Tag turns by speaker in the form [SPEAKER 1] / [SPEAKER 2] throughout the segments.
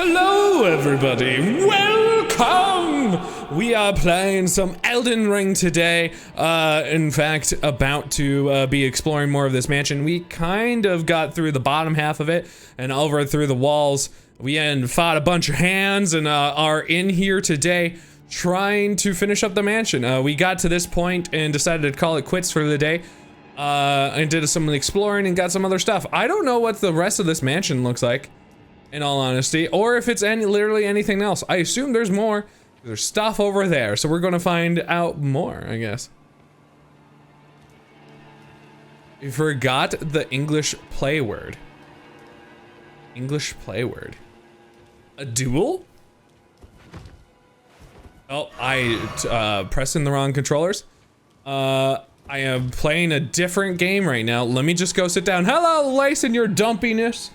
[SPEAKER 1] Hello everybody, welcome! We are playing some Elden Ring today. In fact, about to be exploring more of this mansion. We kind of got through the bottom half of it and over through the walls. We fought a bunch of hands and are in here today trying to finish up the mansion. We got to this point and decided to call it quits for the day. And did some exploring and got some other stuff. I don't know what the rest of this mansion looks like, in all honesty, or if it's literally anything else. I assume there's more. There's stuff over there, so we're gonna find out more, I guess. You forgot the English play word. English play word. A duel? Oh, I pressing the wrong controllers. I am playing a different game right now. Let me just go sit down. Hello, Lace, and your dumpiness.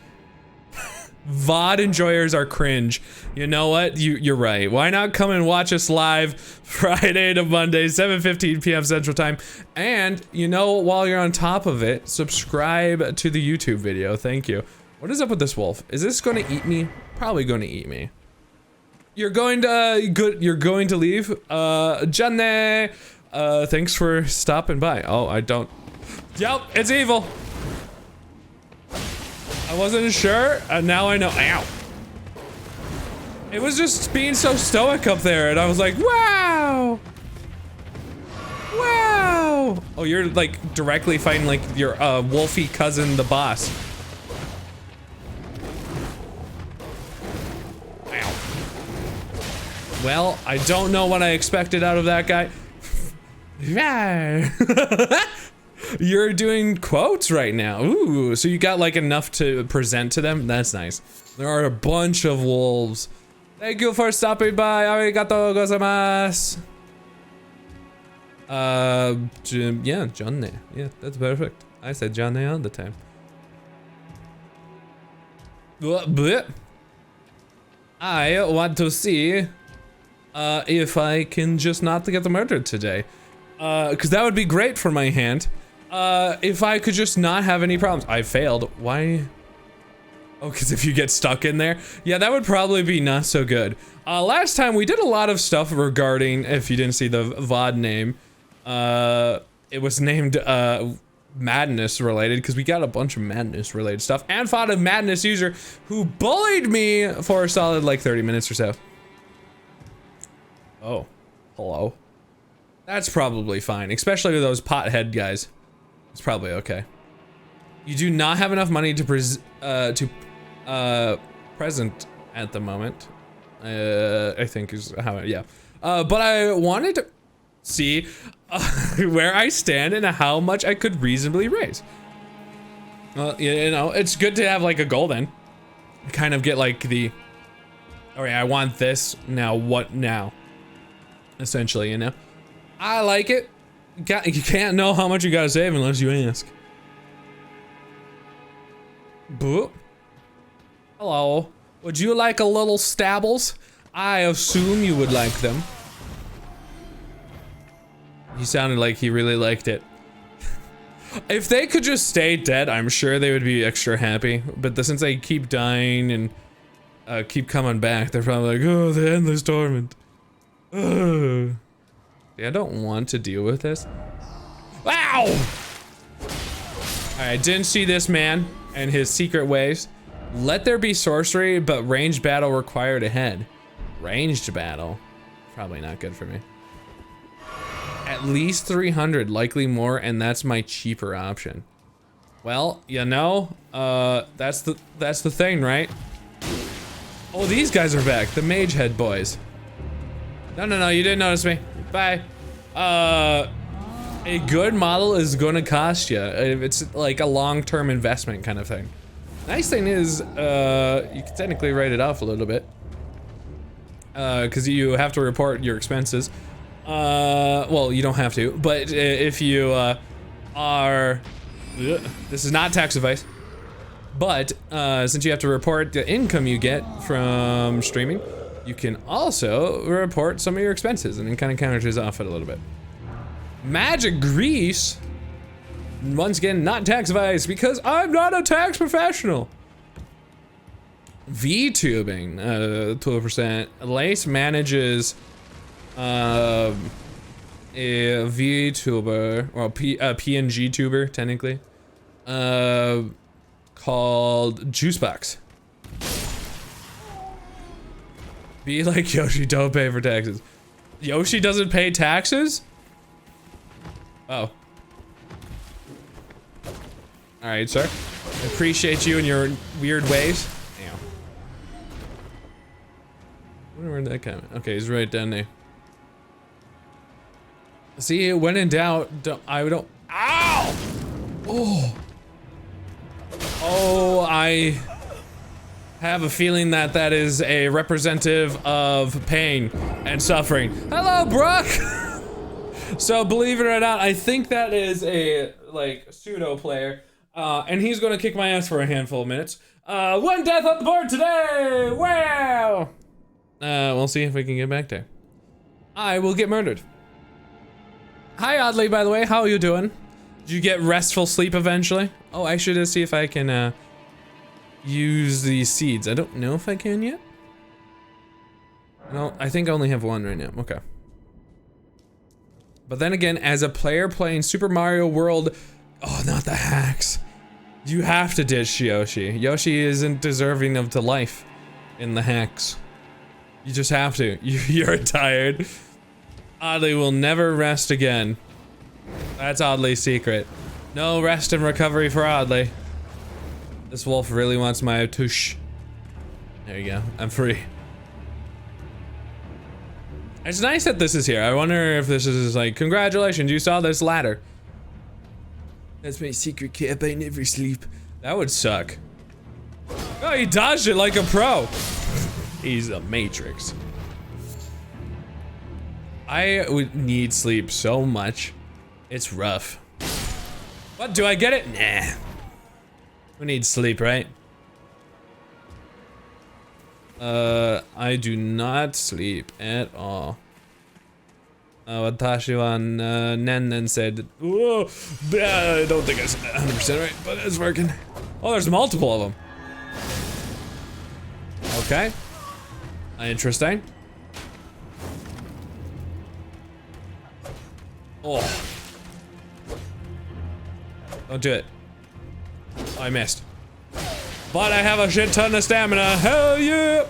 [SPEAKER 1] VOD enjoyers are cringe. You know what? You're right. Why not come and watch us live Friday to Monday, 7:15 p.m. Central Time? And, you know, while you're on top of it, subscribe to the YouTube video. Thank you. What is up with this wolf? Is this going to eat me? Probably going to eat me. You're going to leave? Johnny! Thanks for stopping by. Oh, I don't... Yep, it's evil! I wasn't sure, and now I know. Ow. It was just being so stoic up there, and I was like, wow! Wow! Oh, you're like directly fighting like your wolfy cousin, the boss. Ow. Well, I don't know what I expected out of that guy. You're doing quotes right now. Ooh, so you got like enough to present to them? That's nice. There are a bunch of wolves. Thank you for stopping by. Arigato gozaimasu. Yeah, Johnny. Yeah, that's perfect. I said Johnny all the time. I want to see if I can just not get murdered today. Because that would be great for my hand. If I could just not have any problems. I failed. Why? Oh, because if you get stuck in there? Yeah, that would probably be not so good. Last time we did a lot of stuff regarding, if you didn't see the VOD name, it was named, Madness related, because we got a bunch of Madness related stuff, and fought a Madness user who bullied me for a solid, like, 30 minutes or so. Oh, hello. That's probably fine, especially with those pothead guys. It's probably okay. You do not have enough money to present at the moment. I think is how, yeah. But I wanted to see where I stand and how much I could reasonably raise. You know, it's good to have like a goal then. Kind of get like the, all right, I want this, now what now? Essentially, you know? I like it. You can't know how much you gotta save unless you ask. Boop. Hello. Would you like a little stabbles? I assume you would like them. He sounded like he really liked it. If they could just stay dead, I'm sure they would be extra happy. But since they keep dying and keep coming back, they're probably like, oh, the endless torment. Ugh. I don't want to deal with this. Ow! Alright, didn't see this man and his secret ways. Let there be sorcery, but ranged battle required ahead. Ranged battle? Probably not good for me. At least 300, likely more, and that's my cheaper option. Well, you know, that's the thing, right? Oh, these guys are back, the mage head boys. No, you didn't notice me. Bye. A good model is gonna cost you. It's like a long-term investment kind of thing. Nice thing is, you can technically write it off a little bit. Cause you have to report your expenses. Well, you don't have to, but if you, this is not tax advice, but, since you have to report the income you get from streaming, you can also report some of your expenses, and it kind of counters off it a little bit. Magic grease? Once again, not tax advice, because I'm not a tax professional. VTubing, 12%. Lace manages a VTuber, or a PNG tuber, technically, called Juicebox. Be like Yoshi, don't pay for taxes. Yoshi doesn't pay taxes? Oh. Alright, sir. I appreciate you and your weird ways. Damn. I wonder where that came. Okay, he's right down there. See, when in doubt, I don't. Ow! Oh. Oh, I have a feeling that that is a representative of pain and suffering. Hello, Brooke! So, believe it or not, I think that is a, like, pseudo player. And he's gonna kick my ass for a handful of minutes. One death on the board today! Wow! We'll see if we can get back there. I will get murdered. Hi, Oddly, by the way. How are you doing? Did you get restful sleep eventually? Oh, I should see if I can, use these seeds. I don't know if I can yet. No, I think I only have one right now. Okay. But then again, as a player playing Super Mario World, oh, not the hacks. You have to ditch Yoshi. Yoshi isn't deserving of the life in the hacks. You just have to. You're tired. Oddly will never rest again. That's Oddly's secret. No rest and recovery for Oddly. This wolf really wants my tush. There you go. I'm free. It's nice that this is here. I wonder if this is like, congratulations, you saw this ladder. That's my secret cap, I never sleep. That would suck. Oh, he dodged it like a pro. He's a matrix. I would need sleep so much. It's rough. What, do I get it? Nah. We need sleep, right? I do not sleep at all. Watashi wa Nennen said, oh, I don't think I said that 100% right, but it's working. Oh, there's multiple of them. Okay. Interesting. Oh. Don't do it. Oh, I missed. But I have a shit ton of stamina. Hell yeah!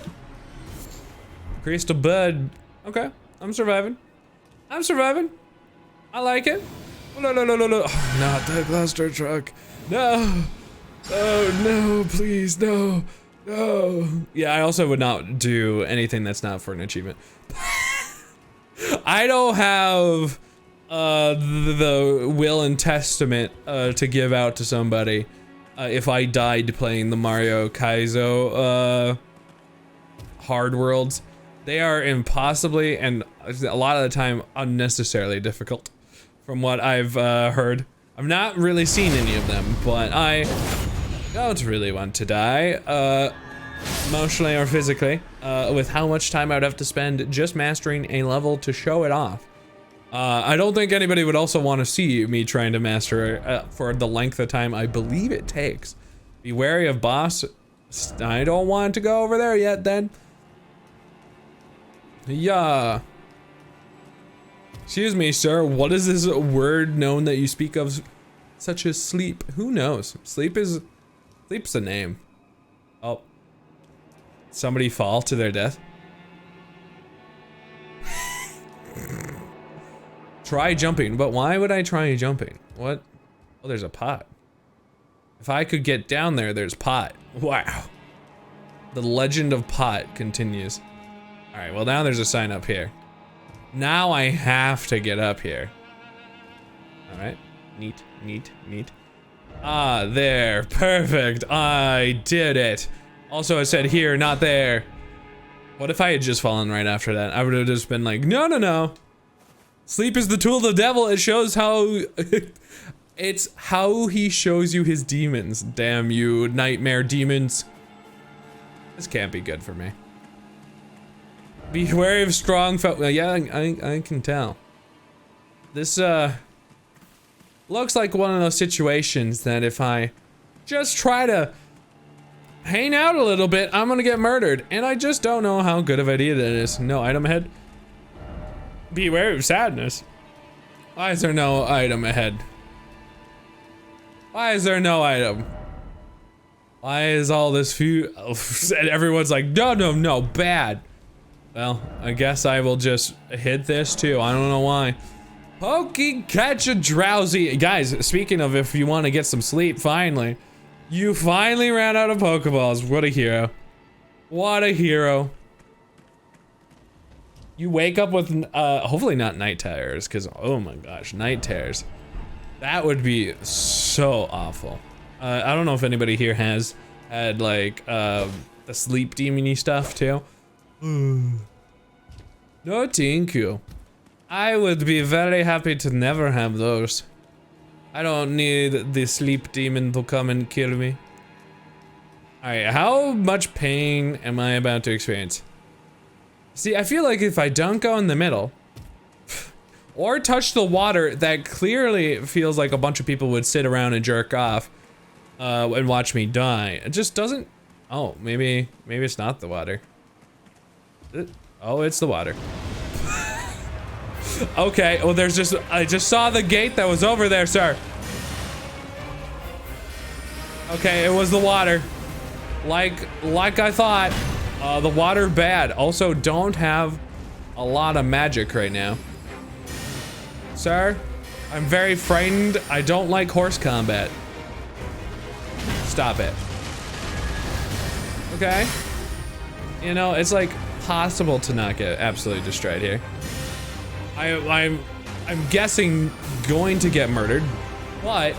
[SPEAKER 1] Crystal Bud. Okay, I'm surviving. I'm surviving. I like it. Oh, no, no, no, no, no. Oh, not the cluster truck. No. Oh, no, please, no. No. Yeah, I also would not do anything that's not for an achievement. I don't have the will and testament to give out to somebody if I died playing the Mario Kaizo hard worlds. They are impossibly and a lot of the time unnecessarily difficult from what I've heard. I've not really seen any of them, but I don't really want to die emotionally or physically with how much time I would have to spend just mastering a level to show it off. I don't think anybody would also want to see me trying to master it for the length of time I believe it takes. Be wary of boss. I don't want to go over there yet then. Yeah. Excuse me, sir. What is this word known that you speak of such as sleep? Who knows? Sleep's a name. Oh. Somebody fall to their death? Try jumping, but why would I try jumping? What? Oh, there's a pot. If I could get down there, there's pot. Wow. The legend of pot continues. All right, well now there's a sign up here. Now I have to get up here. All right, neat, neat, neat. Ah, there, perfect. I did it. Also, it said here, not there. What if I had just fallen right after that? I would have just been like, no, no, no. Sleep is the tool of the devil. It shows how, it's how he shows you his demons. Damn you, nightmare demons. This can't be good for me. Be wary of strong foe. Yeah, I can tell. This, looks like one of those situations that if I just try to hang out a little bit, I'm gonna get murdered. And I just don't know how good of an idea that is. No item ahead. Beware of sadness. Why is there no item ahead? Why is there no item? Why is all this food? And everyone's like, no, bad. Well, I guess I will just hit this too. I don't know why. Pokey catch a drowsy. Guys, speaking of if you want to get some sleep, finally. You finally ran out of Pokeballs. What a hero. What a hero. You wake up with, hopefully not night terrors, because, oh my gosh, night terrors. That would be so awful. I don't know if anybody here has had, like, the sleep demon-y stuff, too. No, thank you. I would be very happy to never have those. I don't need the sleep demon to come and kill me. Alright, how much pain am I about to experience? See, I feel like if I don't go in the middle, or touch the water, that clearly feels like a bunch of people would sit around and jerk off, and watch me die. It just doesn't, oh, maybe it's not the water. Oh, it's the water. Okay, well I just saw the gate that was over there, sir. Okay, it was the water. Like I thought. The water bad. Also, don't have a lot of magic right now. Sir, I'm very frightened. I don't like horse combat. Stop it. Okay. You know, it's like possible to not get absolutely destroyed here. I'm guessing going to get murdered, but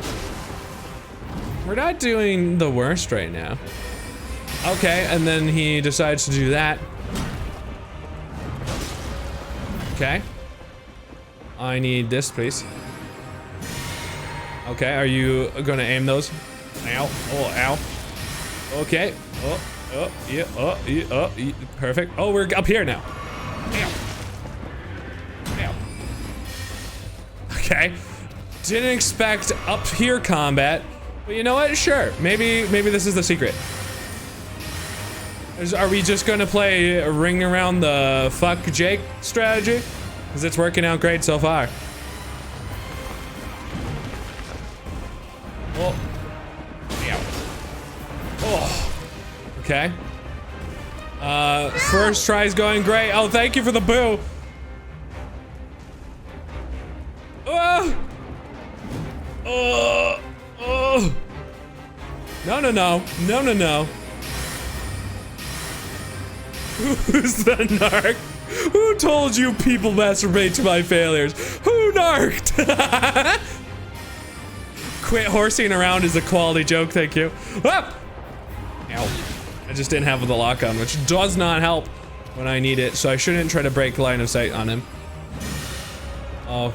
[SPEAKER 1] we're not doing the worst right now. Okay, and then he decides to do that. Okay. I need this, please. Okay, are you gonna aim those? Ow, oh, ow. Okay, yeah, perfect. Oh, we're up here now. Ow. Ow. Okay, didn't expect up here combat, but you know what, sure, maybe this is the secret. Are we just gonna play a ring around the fuck Jake strategy? Because it's working out great so far. Oh. Ow. Oh. Okay. First try's going great. Oh, thank you for the boo. Oh. Oh. Oh. No. Who's the narc? Who told you people masturbate to my failures? Who narked? Quit horsing around is a quality joke, thank you. Ah! Ow. I just didn't have the lock on, which does not help when I need it, so I shouldn't try to break line of sight on him. Oh.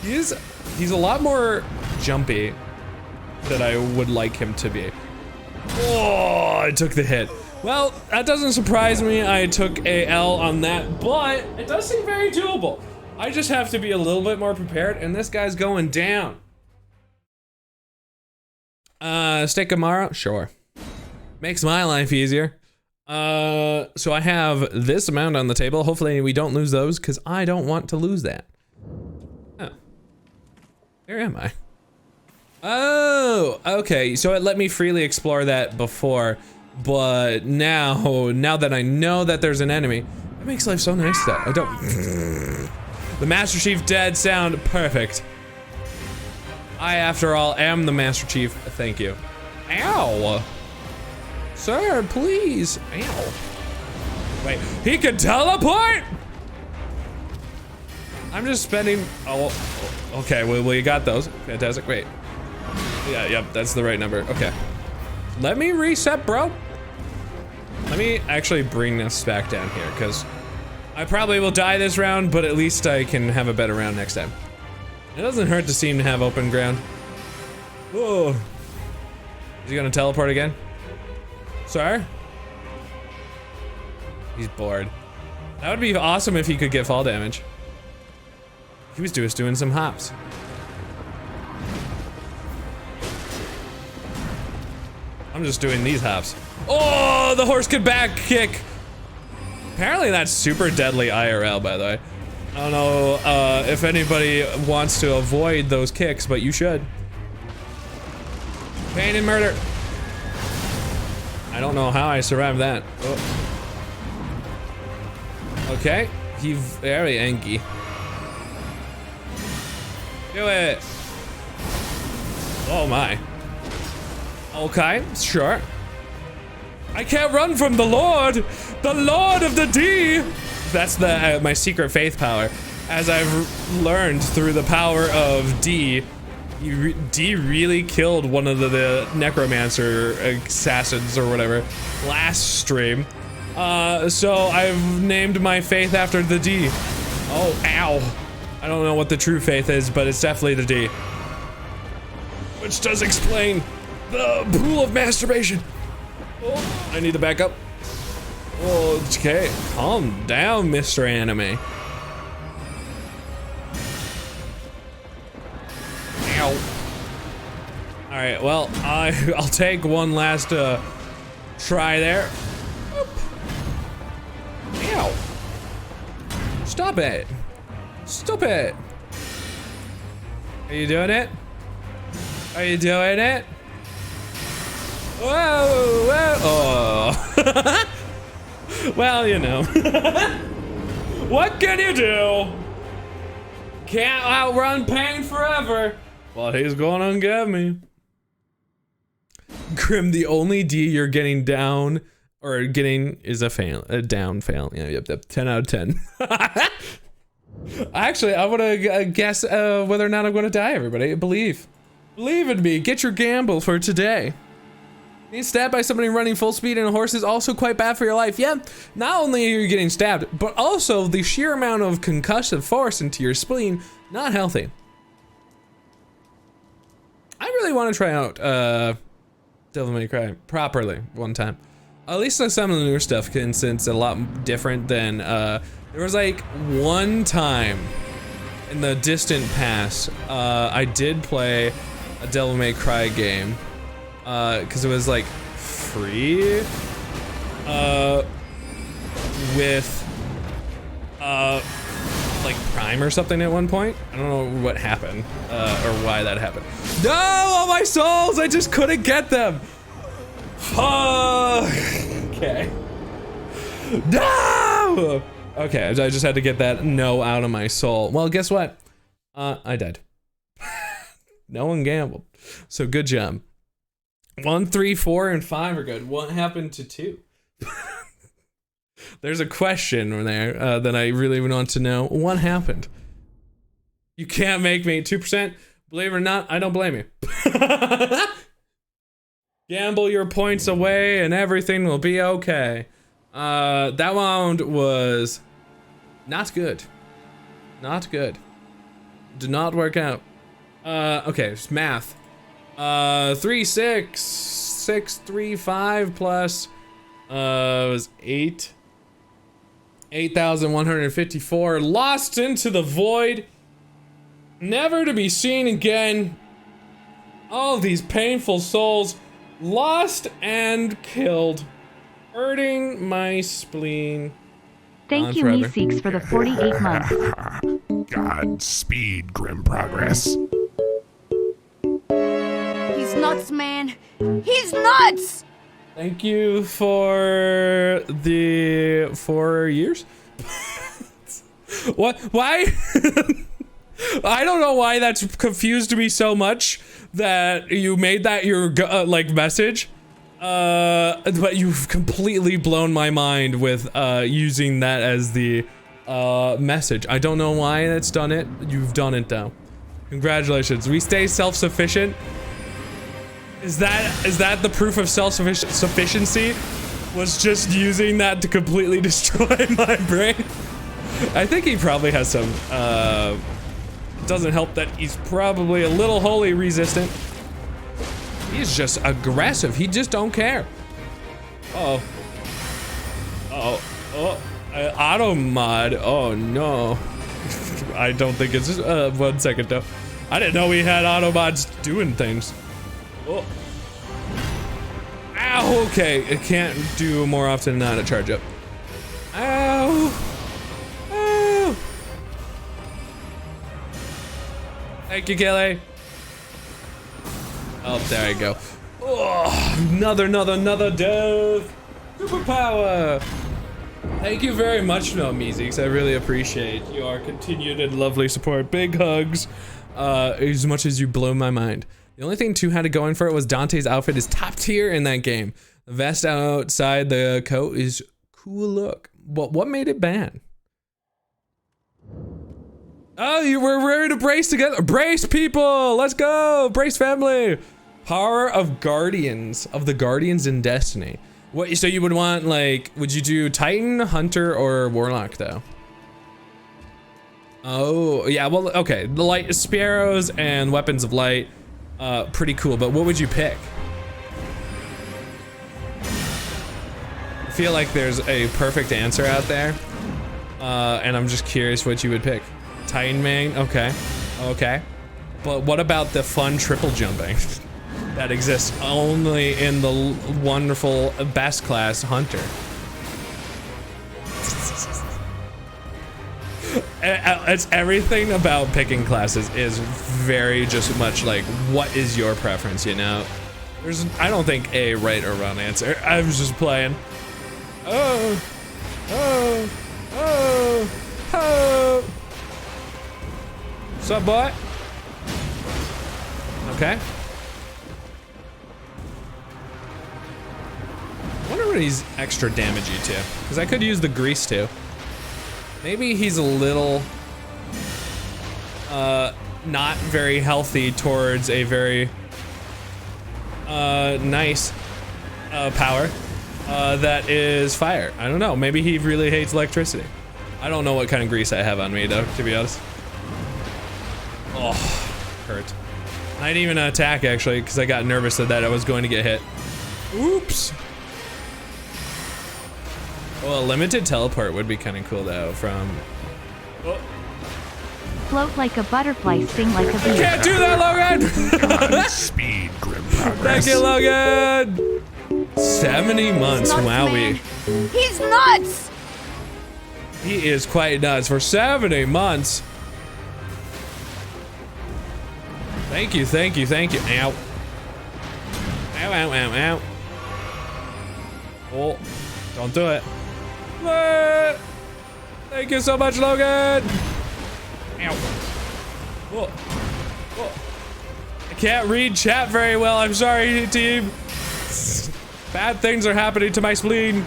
[SPEAKER 1] He's a lot more jumpy than I would like him to be. Oh, I took the hit. Well, that doesn't surprise me. I took a L on that, but it does seem very doable. I just have to be a little bit more prepared, and this guy's going down. Steak Amaro? Sure. Makes my life easier. So I have this amount on the table. Hopefully we don't lose those, because I don't want to lose that. Oh. Where am I? Oh, okay. So it let me freely explore that before. But now that I know that there's an enemy, it makes life so nice though. I don't. The Master Chief dead sound perfect. I, after all, am the Master Chief. Thank you. Ow. Sir, please. Ow. Wait, he can teleport? I'm just spending. Oh, okay. Well, you got those. Fantastic. Wait. Yeah, yep. That's the right number. Okay. Let me reset, bro. Let me actually bring this back down here, because I probably will die this round, but at least I can have a better round next time. It doesn't hurt to seem to have open ground. Whoa. Is he gonna teleport again? Sir? He's bored. That would be awesome if he could get fall damage. He was just doing some hops. I'm I'm just doing these hops. Oh, the horse could back kick. Apparently that's super deadly IRL, by the way. I don't know if anybody wants to avoid those kicks, but you should. Pain and murder. I don't know how I survived that. Oh. Okay, he very angry. Do it. Oh my. Okay, sure. I can't run from the Lord of the D. That's the my secret faith power. As I've learned through the power of D, D really killed one of the necromancer assassins or whatever last stream. So I've named my faith after the D. Oh, ow. I don't know what the true faith is, but it's definitely the D. Which does explain the pool of masturbation. Oh, I need to back up. Oh, okay, calm down, Mr. Anime. Ow. All right, well, I'll take one last try there. Oop. Ow. Stop it. Stop it. Are you doing it? Are you doing it? Whoa, whoa. Oh. Well, you know. What can you do? Can't outrun pain forever. Well, he's gonna get me. Grimm, the only D you're getting down or getting is a fail, a down fail. Yeah, yep, 10 out of 10. Actually, I want to guess whether or not I'm going to die, everybody. Believe in me. Get your gamble for today. Being stabbed by somebody running full speed in a horse is also quite bad for your life. Yeah, not only are you getting stabbed, but also the sheer amount of concussive force into your spleen, not healthy. I really want to try out Devil May Cry properly one time. At least some of the newer stuff, since it's a lot different than, there was like one time in the distant past, I did play a Devil May Cry game, cause it was like free, with, like Prime or something at one point. I don't know what happened, or why that happened. No, all my souls, I just couldn't get them. Okay. No! Okay, I just had to get that no out of my soul. Well, guess what? I died. No one gambled. So good job. 1, 3, 4, and 5 are good. What happened to 2? There's a question there that I really want to know. What happened? You can't make me 2%. Believe it or not, I don't blame you. Gamble your points away and everything will be okay. That round was not good. Not good. Did not work out. Okay, it's math. 3, 6, 6, 3, 5 plus, was 8. 8,154. Lost into the void. Never to be seen again. All these painful souls. Lost and killed. Hurting my spleen.
[SPEAKER 2] Thank you, Me6, for the 48 months.
[SPEAKER 3] Godspeed, Grimm Progress.
[SPEAKER 4] He's nuts, man. He's nuts!
[SPEAKER 1] Thank you for the 4 years. What? Why? I don't know why that's confused me so much that you made that your like message. But you've completely blown my mind with using that as the message. I don't know why that's done it. You've done it though. Congratulations. We stay self-sufficient. Is that the proof of self-sufficiency? Was just using that to completely destroy my brain? I think he probably has some, doesn't help that he's probably a little holy resistant. He's just aggressive. He just don't care. Uh-oh. Uh-oh. Oh, auto mod. Oh no. I don't think it's 1 second though. I didn't know we had auto mods doing things. Oh. Oh, okay. It can't do more often than not a charge up. Ow. Ow. Thank you, Kelly. Oh, there you go. Oh, another death. Superpower. Thank you very much, no Meeseeks. I really appreciate your continued and lovely support. Big hugs. As much as you blow my mind. The only thing 2 had to going for it was Dante's outfit is top tier in that game. The vest outside the coat is cool look. What made it bad? Oh, you were ready to brace together. Brace, people! Let's go! Brace, family! Power of Guardians, of the Guardians in Destiny. What, so you would want, like, would you do Titan, Hunter, or Warlock, though? Oh, yeah, well, okay. The light sparrows and weapons of light, pretty cool, but what would you pick? I feel like there's a perfect answer out there, and I'm just curious what you would pick. Titan main, okay, okay. But what about the fun triple jumping that exists only in the wonderful best class Hunter? It's everything about picking classes is very just much like, what is your preference, you know? I don't think a right or wrong answer. I was just playing. Oh, oh, oh, oh. What's up, boy? Okay. I wonder what he's extra damagey to, because I could use the grease too. Maybe he's a little not very healthy towards a very nice power that is fire. I don't know. Maybe he really hates electricity. I don't know what kind of grease I have on me though, to be honest. Oh, hurt. I didn't even attack actually because I got nervous that I was going to get hit. Oops. Well, a limited teleport would be kind of cool though from... Oh.
[SPEAKER 2] Float like a butterfly, sting like a bee.
[SPEAKER 1] Can't do that, Logan!
[SPEAKER 3] Speed, Grimm progress.
[SPEAKER 1] Thank you, Logan! 70 months, wowie.
[SPEAKER 4] He's nuts!
[SPEAKER 1] He is quite nuts for 70 months. Thank you, thank you, thank you. Ow. Ow, ow, ow, ow. Oh, don't do it. Thank you so much, Logan. Ow. Whoa. Whoa. I can't read chat very well. I'm sorry, team. Bad things are happening to my spleen.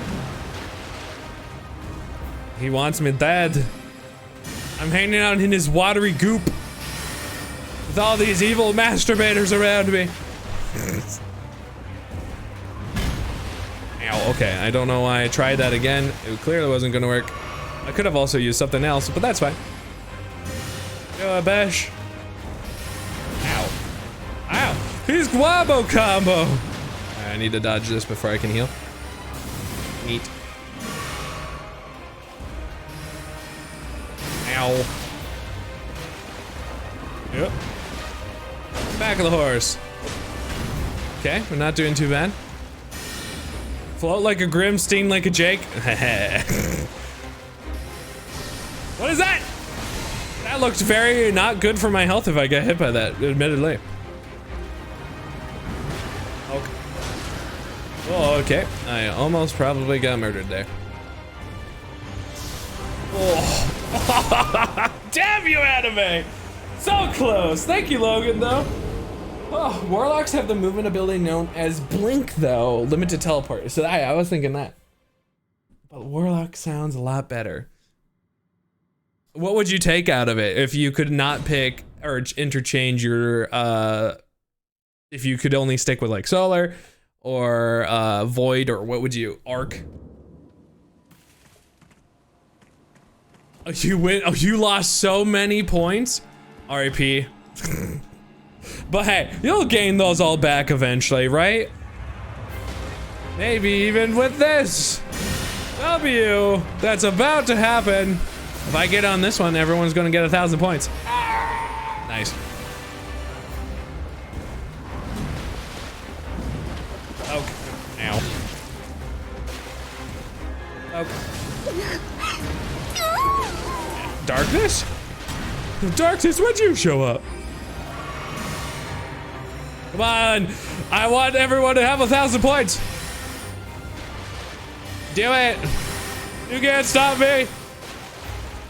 [SPEAKER 1] He wants me dead. I'm hanging out in his watery goop with all these evil masturbators around me. Ow, okay, I don't know why I tried that again. It clearly wasn't gonna work. I could have also used something else, but that's fine. Go, bash. Ow. Ow! He's Guabo combo! I need to dodge this before I can heal. Neat. Ow. Yep. Back of the horse. Okay, we're not doing too bad. Float like a Grimm, sting like a Jake. What is that? That looked very not good for my health if I get hit by that, admittedly. Okay. Oh, okay. I almost probably got murdered there. Oh. Damn you, anime! So close. Thank you, Logan, though. Oh, Warlocks have the movement ability known as Blink, though. Limited teleport. So I was thinking that. But Warlock sounds a lot better. What would you take out of it if you could not pick or interchange your, if you could only stick with like Solar or Void, or what would you, Arc? Oh, you win, oh, you lost so many points? RIP. But hey, you'll gain those all back eventually, right? Maybe even with this W that's about to happen. If I get on this one, everyone's gonna get 1,000 points. Nice. Okay. Ow. Darkness? Darkness, when'd you show up? Come on, I want everyone to have 1,000 points. Do it. You can't stop me.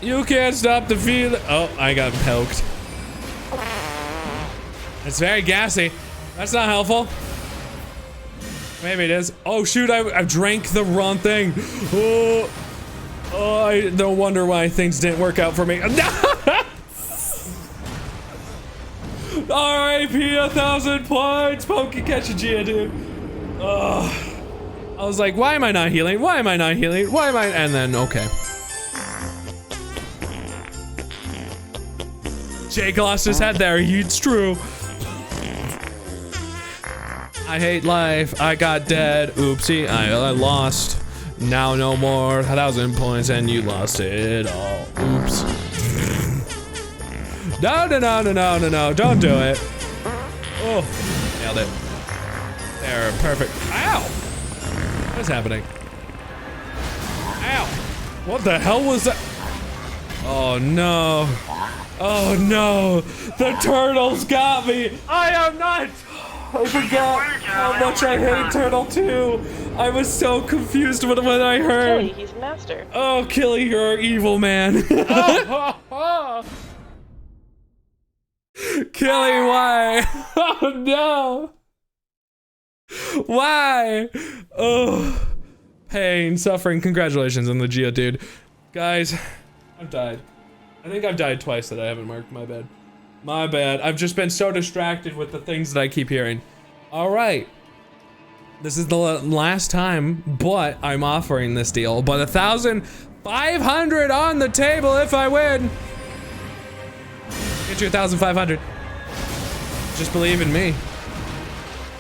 [SPEAKER 1] You can't stop the feeling. Oh, I got poked. It's very gassy. That's not helpful. Maybe it is. Oh shoot, I drank the wrong thing. Oh, I no wonder why things didn't work out for me. R.I.P. 1,000 points. Pumpkin catch a Geodude. Oh. I was like, why am I not healing? Why am I not healing? Why am I? And then, okay. Jake lost his head there. It's true. I hate life. I got dead. Oopsie. I lost. Now no more. 1,000 points and you lost it all. Oops. No, no, no, no, no, no, no. Don't do it. Oh, nailed it. There, perfect. Ow. What is happening? Ow. What the hell was that? Oh no. Oh no. The turtles got me. I am not. I forgot how much I hate Turtle 2. I was so confused when I heard.
[SPEAKER 5] Killy, he's a master.
[SPEAKER 1] Oh, Killy, you're evil, man. Killy, why? Oh no. Why? Oh, pain, suffering. Congratulations on the Geodude. Guys, I've died. I think I've died twice that I haven't marked. My bad. My bad. I've just been so distracted with the things that I keep hearing. All right. This is the last time, but I'm offering this deal. But 1,500 on the table if I win. Get your 1,500. Just believe in me.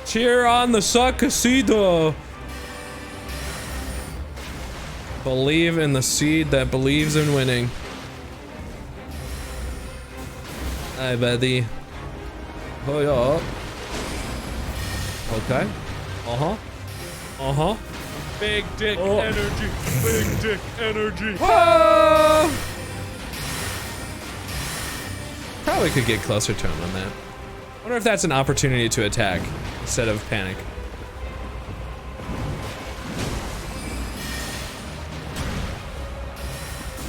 [SPEAKER 1] Cheer on the successito. Believe in the seed that believes in winning. Hi, buddy. Oh, yeah. Okay. Uh-huh. Uh-huh. Big dick energy. Big dick energy. Oh! Probably could get closer to him on that. Wonder if that's an opportunity to attack instead of panic.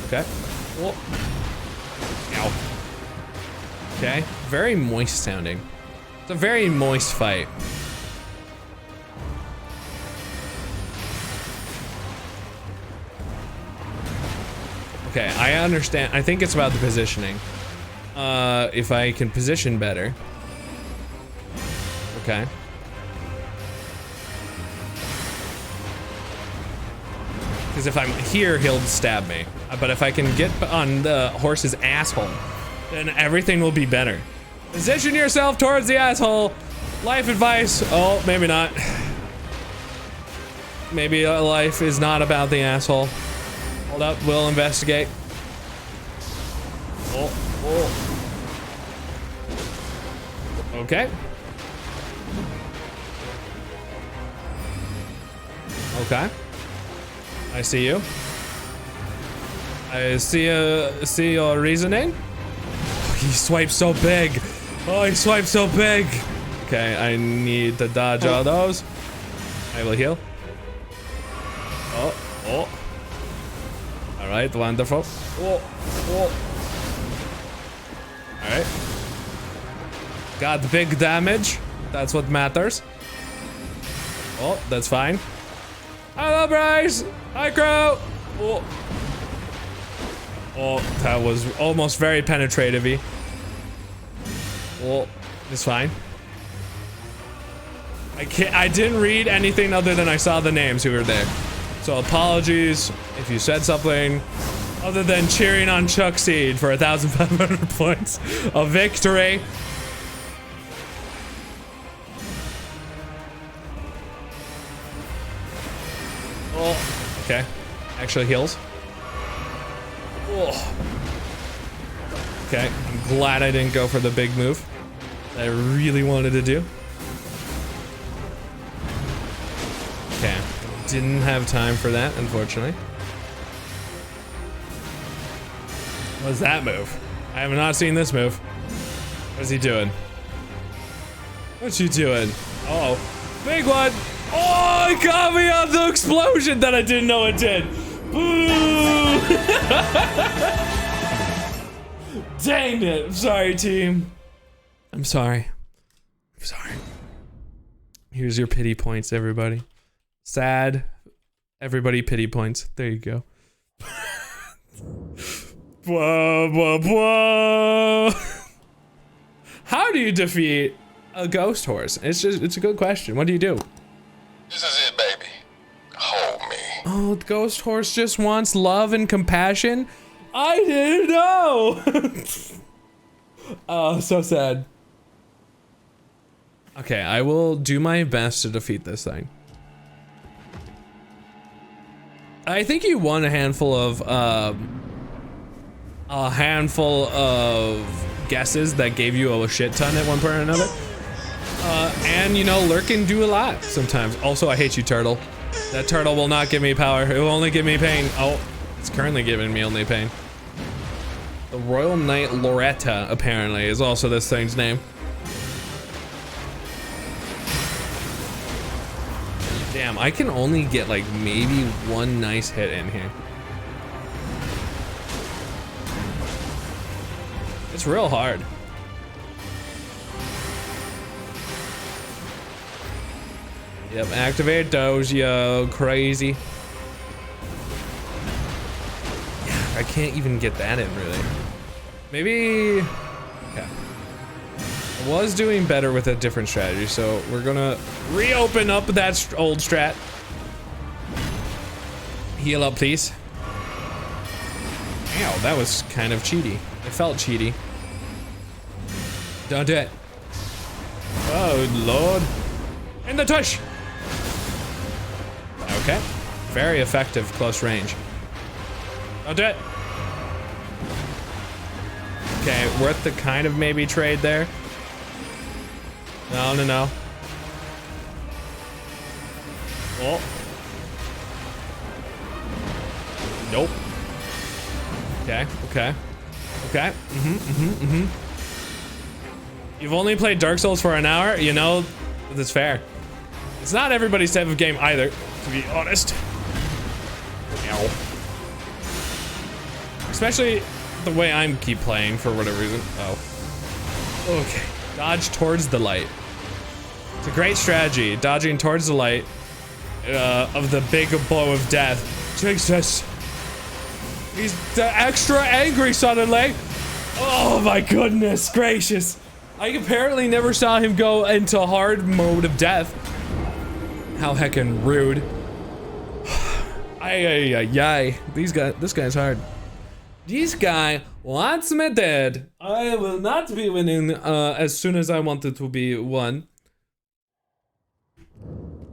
[SPEAKER 1] Okay. Whoa. Ow. Okay. Very moist sounding. It's a very moist fight. Okay, I understand. I think it's about the positioning. If I can position better. Okay. Because if I'm here, he'll stab me. But if I can get on the horse's asshole, then everything will be better. Position yourself towards the asshole. Life advice. Oh, maybe not. Maybe life is not about the asshole. Hold up, we'll investigate. Oh, oh. Okay. Okay. I see you. I see your reasoning. Oh, he swipes so big. Oh, he swipes so big. Okay, I need to dodge all those. I will heal. Oh, oh. All right, wonderful. Oh, oh. All right. Got big damage. That's what matters. Oh, that's fine. Hello, Bryce. Hi, Crow. Oh. Oh, that was almost very penetrative-y. Oh, it's fine. I didn't read anything other than I saw the names who were there. So apologies if you said something other than cheering on CHUCC for 1,500 points of victory. Oh, okay. Actually heals. Oh. Okay, I'm glad I didn't go for the big move that I really wanted to do. Okay, didn't have time for that, unfortunately. What's that move? I have not seen this move. What's he doing? What's he doing? Uh oh, big one. Oh, it got me on the explosion that I didn't know it did. Boo! Dang it. I'm sorry, team. I'm sorry. I'm sorry. Here's your pity points, everybody. Sad. Everybody pity points. There you go. Whoa, whoa, whoa. How do you defeat a ghost horse? It's a good question. What do you do?
[SPEAKER 3] This is it, baby. Hold me.
[SPEAKER 1] Oh, the ghost horse just wants love and compassion? I didn't know. Oh, so sad. Okay, I will do my best to defeat this thing. I think you won a handful of guesses that gave you a shit ton at one point or another. And you know, lurk can do a lot sometimes. Also, I hate you, turtle. That turtle will not give me power. It will only give me pain. Oh, it's currently giving me only pain. The Royal Knight LORETTA, apparently, is also this thing's name. Damn, I can only get like maybe one nice hit in here. It's real hard. Yep, activate those, yo, crazy. Yeah, I can't even get that in, really. Maybe, okay. I was doing better with a different strategy, so we're gonna reopen up that old strat. Heal up, please. Ow, that was kind of cheaty. It felt cheaty. Don't do it. Oh, Lord. In the tush! Okay. Very effective close range. Don't do it. Okay, worth the kind of maybe trade there. No, no, no. Oh. Nope. Okay, okay. Okay. You've only played Dark Souls for an hour, you know, that's fair. It's not everybody's type of game either, to be honest. Ow. Especially the way I'm keep playing for whatever reason. Oh. Okay. Dodge towards the light. It's a great strategy. Dodging towards the light of the big blow of death. Jesus. He's extra angry suddenly. Oh my goodness gracious. I apparently never saw him go into hard mode of death. How heckin' rude. Ay. This guy's hard. This guy wants me dead. I will not be winning as soon as I wanted to be one.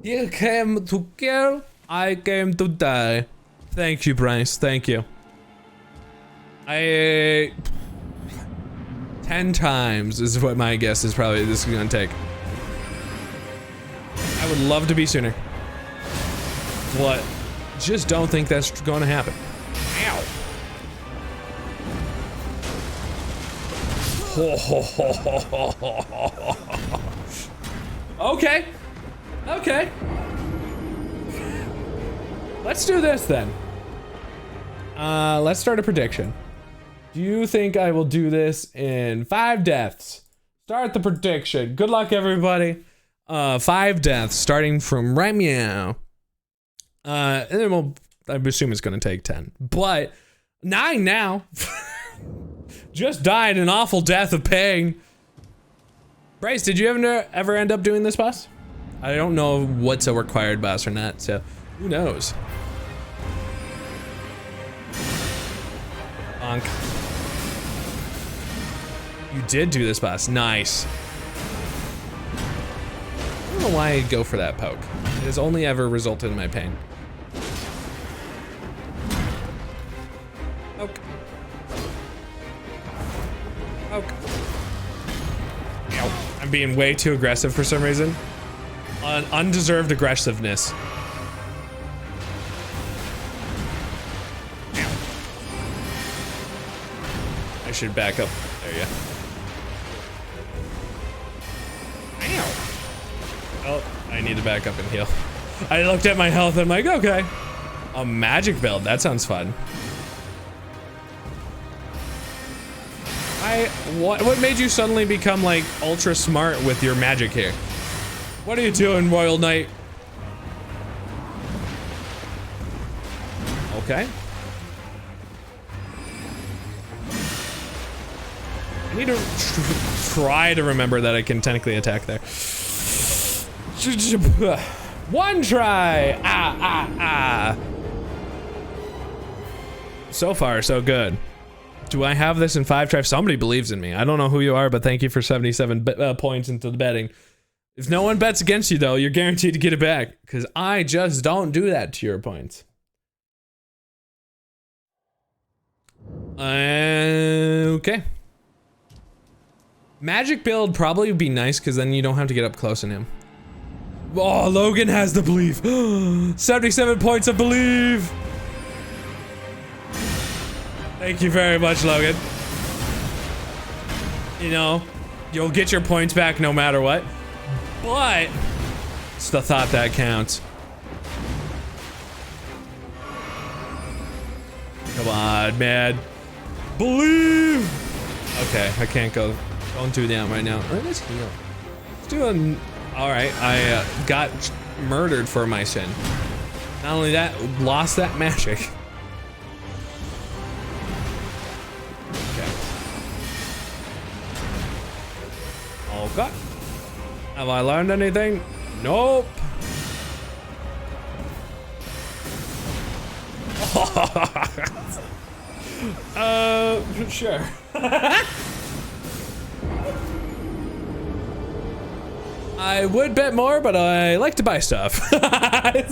[SPEAKER 1] You came to kill, I came to die. Thank you, Bryce, thank you. 10 times is what my guess is probably this is gonna take. I would love to be sooner. But just don't think that's gonna happen. Ow. Okay. Okay. Let's do this then. Let's start a prediction. Do you think I will do this in 5 deaths? Start the prediction. Good luck, everybody. 5 deaths, starting from right meow. And then I assume it's gonna take 10. But 9 now. Just died an awful death of pain. Bryce, did you ever end up doing this boss? I don't know what's a required boss or not, so who knows? Bonk. You did do this boss, nice. I don't know why I'd go for that poke. It has only ever resulted in my pain. Poke. Poke. Ow. I'm being way too aggressive for some reason. Undeserved aggressiveness. Ow. I should back up. There you go. Ow. Oh, I need to back up and heal. I looked at my health and I'm like, okay. A magic build, that sounds fun. What made you suddenly become like ultra smart with your magic here? What are you doing, Royal Knight? Okay. I need to try to remember that I can technically attack there. One try! So far, so good. Do I have this in 5 tries? Somebody believes in me. I don't know who you are, but thank you for 77 points into the betting. If no one bets against you, though, you're guaranteed to get it back. Because I just don't do that to your points. Okay. Magic build probably would be nice, because then you don't have to get up close on him. Oh, Logan has the belief. 77 points of believe. Thank you very much, Logan. You know, you'll get your points back no matter what. But it's the thought that counts. Come on, man. Believe! Okay, I can't go. Don't do that right now. Let's heal. Let's do a... Alright, I got murdered for my sin. Not only that, lost that magic. Okay. Oh god. Have I learned anything? Nope. Sure. I would bet more, but I like to buy stuff. I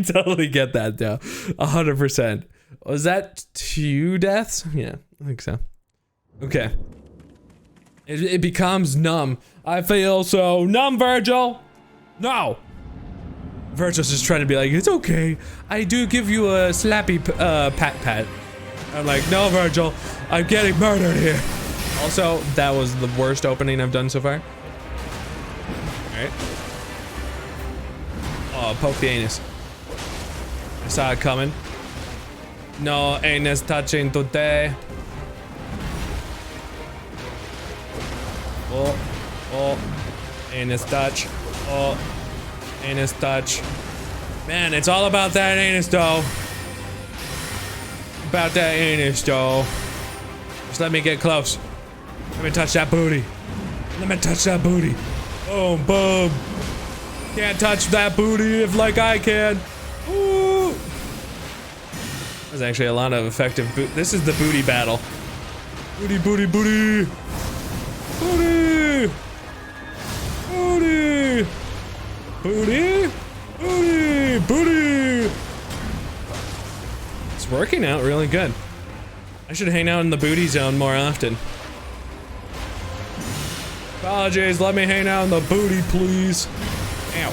[SPEAKER 1] totally get that though. 100%. Was that 2 deaths? Yeah, I think so. Okay. It becomes numb. I feel so numb, Virgil. No. Virgil's just trying to be like, it's okay. I do give you a slappy pat. I'm like, no, Virgil. I'm getting murdered here. Also, that was the worst opening I've done so far. Alright. Oh, poke the anus. I saw it coming. No anus touching today. Oh, anus touch. Oh, anus touch. Man, it's all about that anus though. About that anus though. Just let me get close. Let me touch that booty. Let me touch that booty. Boom, boom. Can't touch that booty if like I can. Ooh. There's actually a lot of effective this is the booty battle. Booty, booty, booty. Booty. Booty. Booty. Booty. Booty. It's working out really good. I should hang out in the booty zone more often. Apologies, let me hang out in the booty, please. Ow.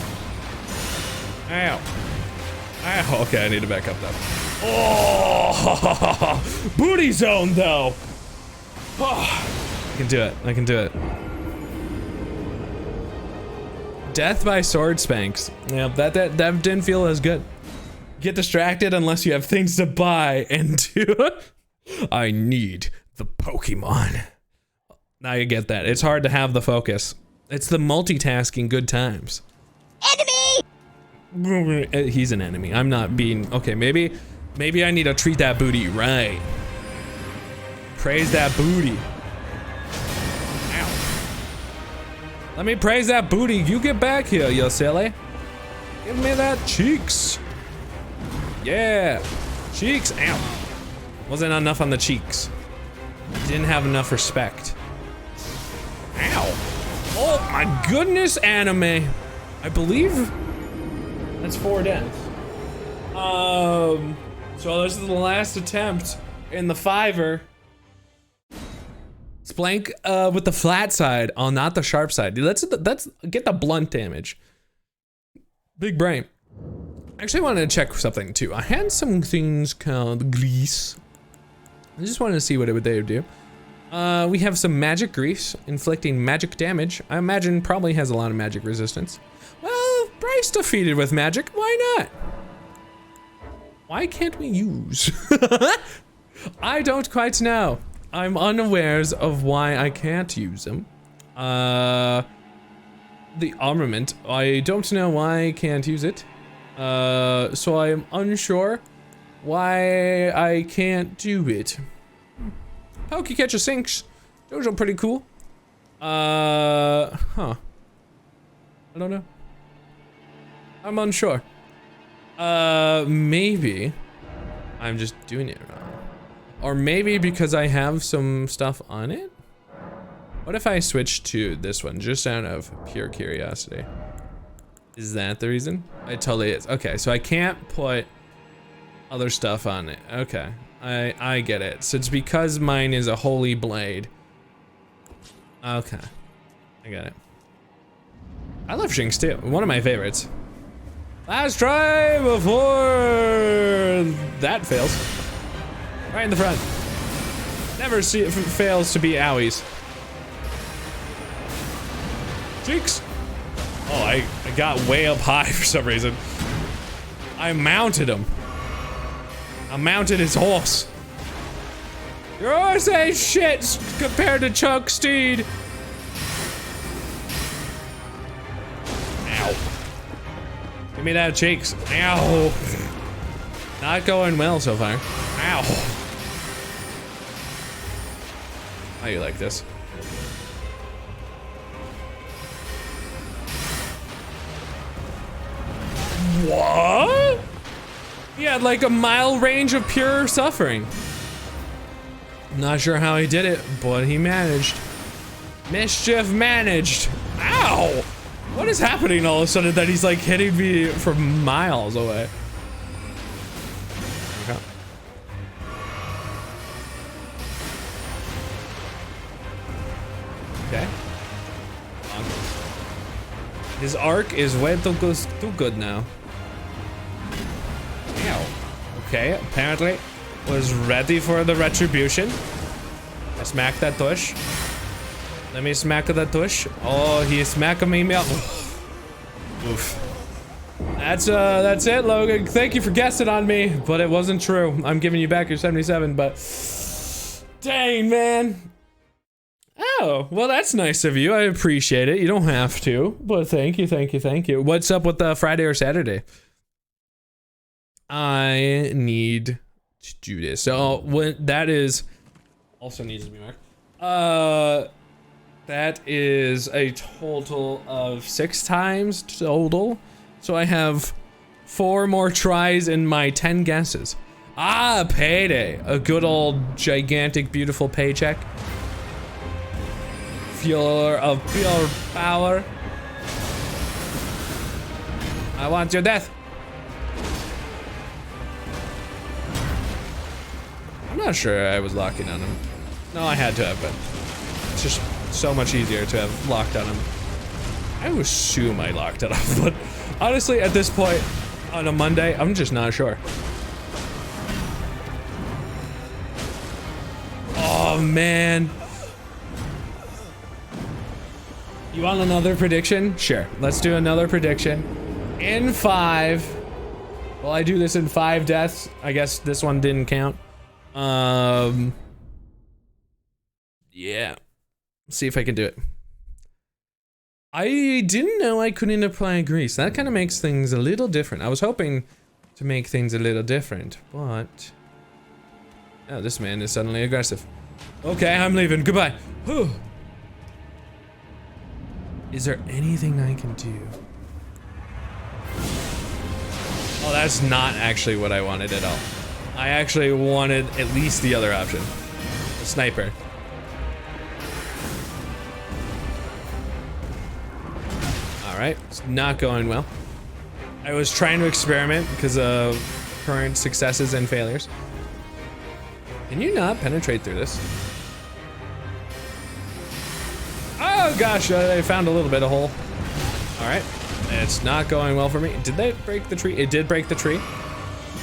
[SPEAKER 1] Ow. Ow. Okay, I need to back up though. Oh, booty zone though. Oh, I can do it. I can do it. Death by sword spanks. Yeah, that didn't feel as good. Get distracted unless you have things to buy and do. I need the Pokemon. Now you get that. It's hard to have the focus. It's the multitasking good times. Enemy! He's an enemy. I'm not being... Okay, maybe I need to treat that booty right. Praise that booty. Ow. Let me praise that booty. You get back here, you silly. Give me that cheeks. Yeah. Cheeks. Ow. Wasn't enough on the cheeks. Didn't have enough respect. Ow. Oh my goodness, anime. I believe that's 4 deaths. So this is the last attempt in the 5er. Splank with the flat side, oh, not the sharp side. Dude, let's get the blunt damage. Big brain. Actually, I wanted to check something too. I had some things called grease. I just wanted to see what they would do. We have some magic grease, inflicting magic damage. I imagine probably has a lot of magic resistance. Well, Bryce defeated with magic, why not? Why can't we use? I don't quite know. I'm unawares of why I can't use them. The armament, I don't know why I can't use it. So I am unsure why I can't do it. Pokey catcher sinks. Those are pretty cool. Huh. I don't know. I'm unsure. Maybe I'm just doing it wrong. Or maybe because I have some stuff on it? What if I switch to this one, just out of pure curiosity? Is that the reason? It totally is. Okay, so I can't put other stuff on it. Okay, I get it. So it's because mine is a holy blade. Okay, I got it. I love Shinx too, one of my favorites. Last try before that fails. Right in the front. Never fails to be owies. Cheeks. Oh, I got way up high for some reason. I mounted him. I mounted his horse. Your horse ain't shit compared to CHUCC Steed. Ow. Give me that, Cheeks. Ow. Not going well so far. Ow. How you like this? What? He had like a mile range of pure suffering. Not sure how he did it, but he managed. Mischief managed. Ow! What is happening all of a sudden that he's like hitting me from miles away? Okay. Okay. His arc is way too good now. Ow. Okay, apparently was ready for the retribution. I smack that tush. Let me smack that tush. Oh, he smacking me out. Oof. That's it, Logan. Thank you for guessing on me, but it wasn't true. I'm giving you back your 77, but dang, man. Oh, well, that's nice of you. I appreciate it. You don't have to, but thank you, thank you, thank you. What's up with Friday or Saturday? I need to do this. So when that is also needs to be marked. That is a total of 6 times total. So I have 4 more tries in my 10 guesses. Ah, payday. A good old gigantic beautiful paycheck. Fuel of pure power. I want your death. I'm not sure I was locking on him. No, I had to have, but it's just so much easier to have locked on him. I would assume I locked it up, but honestly, at this point on a Monday, I'm just not sure. Oh, man. You want another prediction? Sure. Let's do another prediction. In 5. Well, I do this in 5 deaths. I guess this one didn't count. Yeah. See if I can do it. I didn't know I couldn't apply grease. That kind of makes things a little different. I was hoping to make things a little different, but... Oh, this man is suddenly aggressive. Okay, I'm leaving. Goodbye. Whew. Is there anything I can do? Oh, that's not actually what I wanted at all. I actually wanted at least the other option. The sniper. Alright, it's not going well. I was trying to experiment because of current successes and failures. Can you not penetrate through this? Oh gosh, I found a little bit of hole. Alright, it's not going well for me. Did they break the tree? It did break the tree.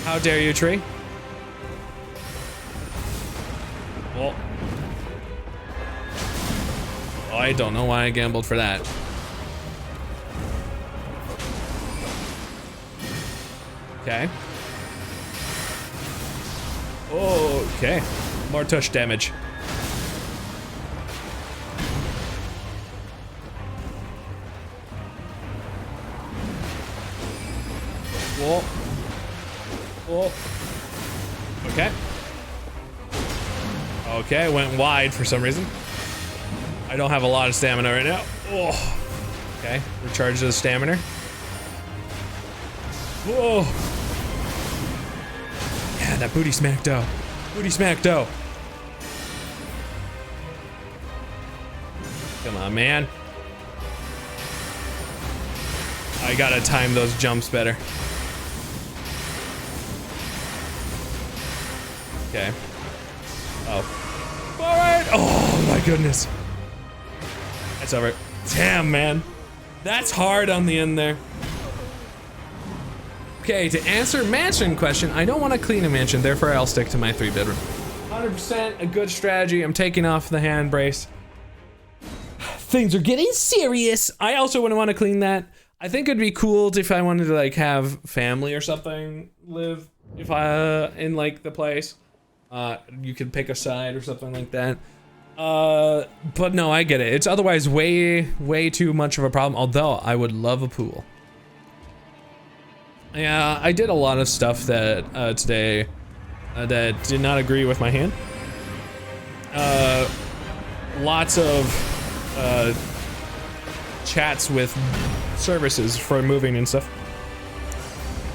[SPEAKER 1] How dare you, tree? Oh. Oh, I don't know why I gambled for that. Okay. Oh, okay. More touch damage. Whoa. Whoa. Okay. Okay, went wide for some reason. I don't have a lot of stamina right now. Oh. Okay, recharge the stamina. Whoa. Yeah, that booty smack dough. Booty smack dough. Come on, man. I gotta time those jumps better. Okay. Oh. Alright. Oh my goodness. That's over. Damn, man. That's hard on the end there. Okay, to answer mansion question, I don't want to clean a mansion, therefore I'll stick to my 3-bedroom. 100% a good strategy. I'm taking off the hand brace. Things are getting serious. I also wouldn't want to clean that. I think it'd be cool if I wanted to like have family or something live if I in like the place. You could pick a side or something like that. But no, I get it. It's otherwise way too much of a problem. Although I would love a pool. Yeah, I did a lot of stuff that today that did not agree with my hand. Lots of chats with services for moving and stuff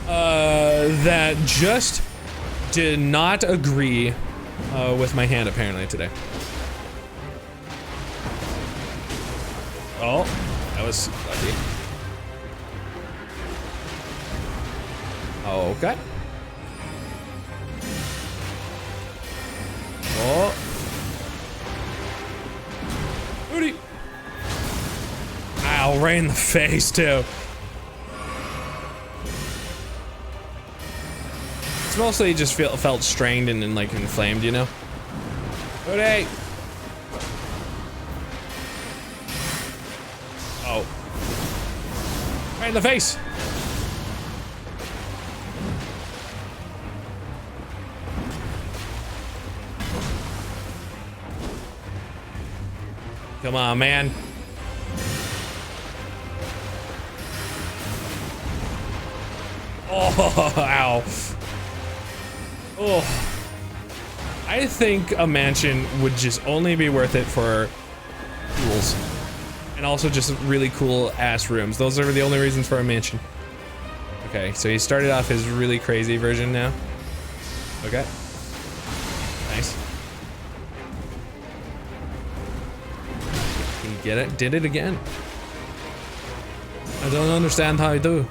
[SPEAKER 1] that just did not agree with my hand apparently today. Oh, that was lucky. Okay. Oh. Booty. Ow, right in the face too. It's mostly just felt strained and like inflamed, you know? Booty. Oh. Right in the face. Come on, man. Oh, ow. Oh. I think a mansion would just only be worth it for pools. And also just really cool ass rooms. Those are the only reasons for a mansion. Okay, so he started off his really crazy version now. Okay. Nice. Can you get it? Did it again. I don't understand how I do.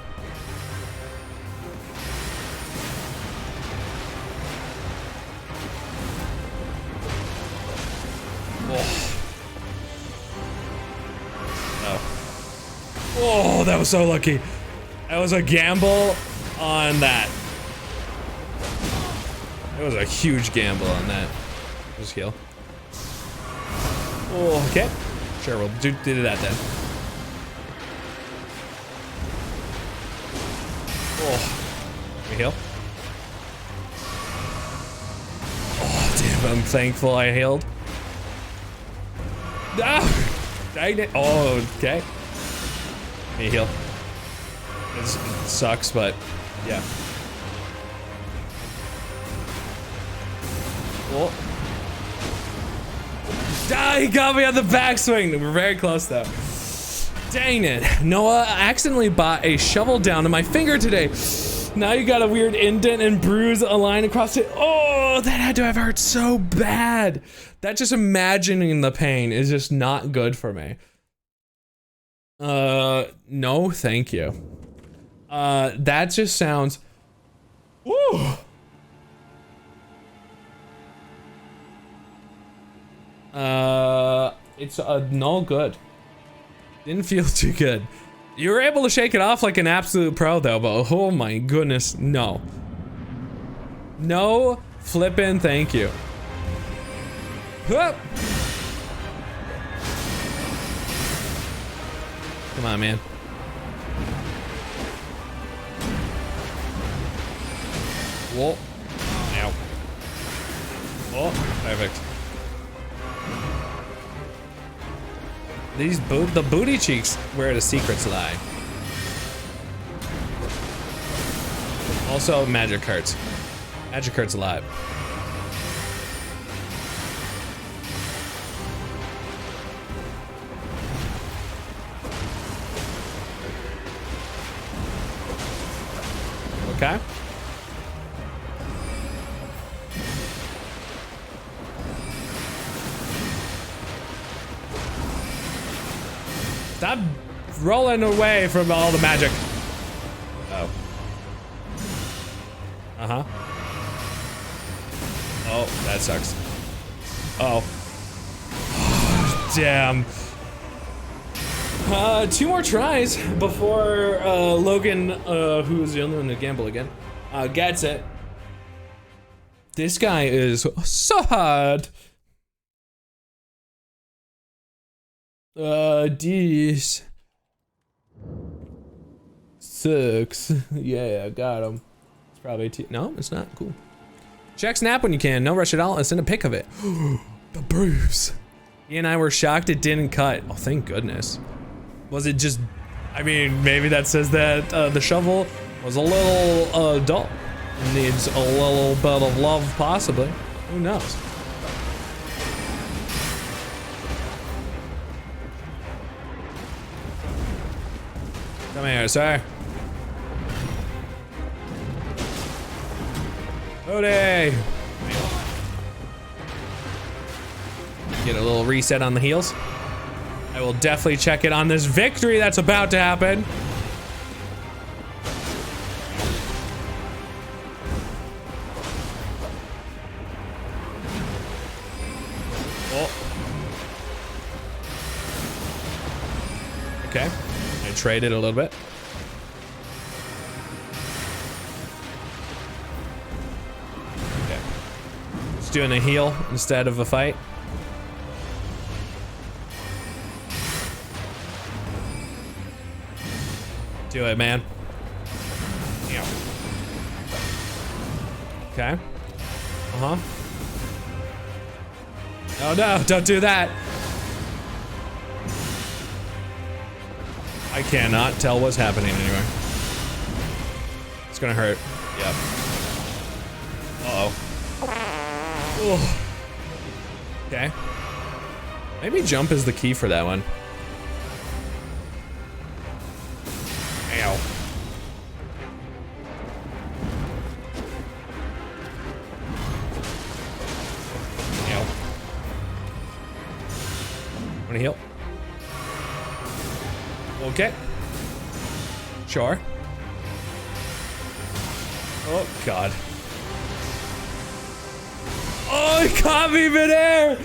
[SPEAKER 1] Oh, that was so lucky. That was a gamble on that. It was a huge gamble on that. Just heal. Oh, okay. Sure, we'll do that then. Oh. Can we heal? Oh, damn, I'm thankful I healed. Ah! Dang it. Oh, okay. Can you heal? It sucks, but yeah. Oh. Ah, he got me on the backswing. We're very close though. Dang it. Noah accidentally bought a shovel down to my finger today. Now you got a weird indent and bruise a line across it. Oh, that had to have hurt so bad. That just imagining the pain is just not good for me. No, thank you. That just sounds... Woo! It's, no good. Didn't feel too good. You were able to shake it off like an absolute pro though, but oh my goodness, no. No flippin' thank you. Whoop. Come on, man. Whoa. Ow. Oh, perfect. The booty cheeks where the secrets lie. Also, magic cards. Magic cards alive. Okay. Stop rolling away from all the magic. Oh. Uh-huh. Oh, that sucks. Oh. Damn. 2 more tries before Logan, who's the only one to gamble again, gets it. This guy is so hard. This sucks. Yeah, I got him. It's probably no, it's not. Cool. Check snap when you can. No rush at all. And send a pic of it. The bruise. He and I were shocked it didn't cut. Oh, thank goodness. Was it just? I mean, maybe that says that the shovel was a little dull. It needs a little bit of love, possibly. Who knows? Come here, sir. Howdy. Get a little reset on the heels. I will definitely check it on this victory that's about to happen. Oh. Okay. I traded a little bit. Okay. Just doing a heal instead of a fight. Do it, man. Yeah. Okay. Uh-huh. Oh no, don't do that. I cannot tell what's happening anywhere. It's gonna hurt. Yep. Uh-oh. Okay. Maybe jump is the key for that one. Ow. Ow. Wanna heal? Okay. Sure. Oh, God. Oh, it caught me midair!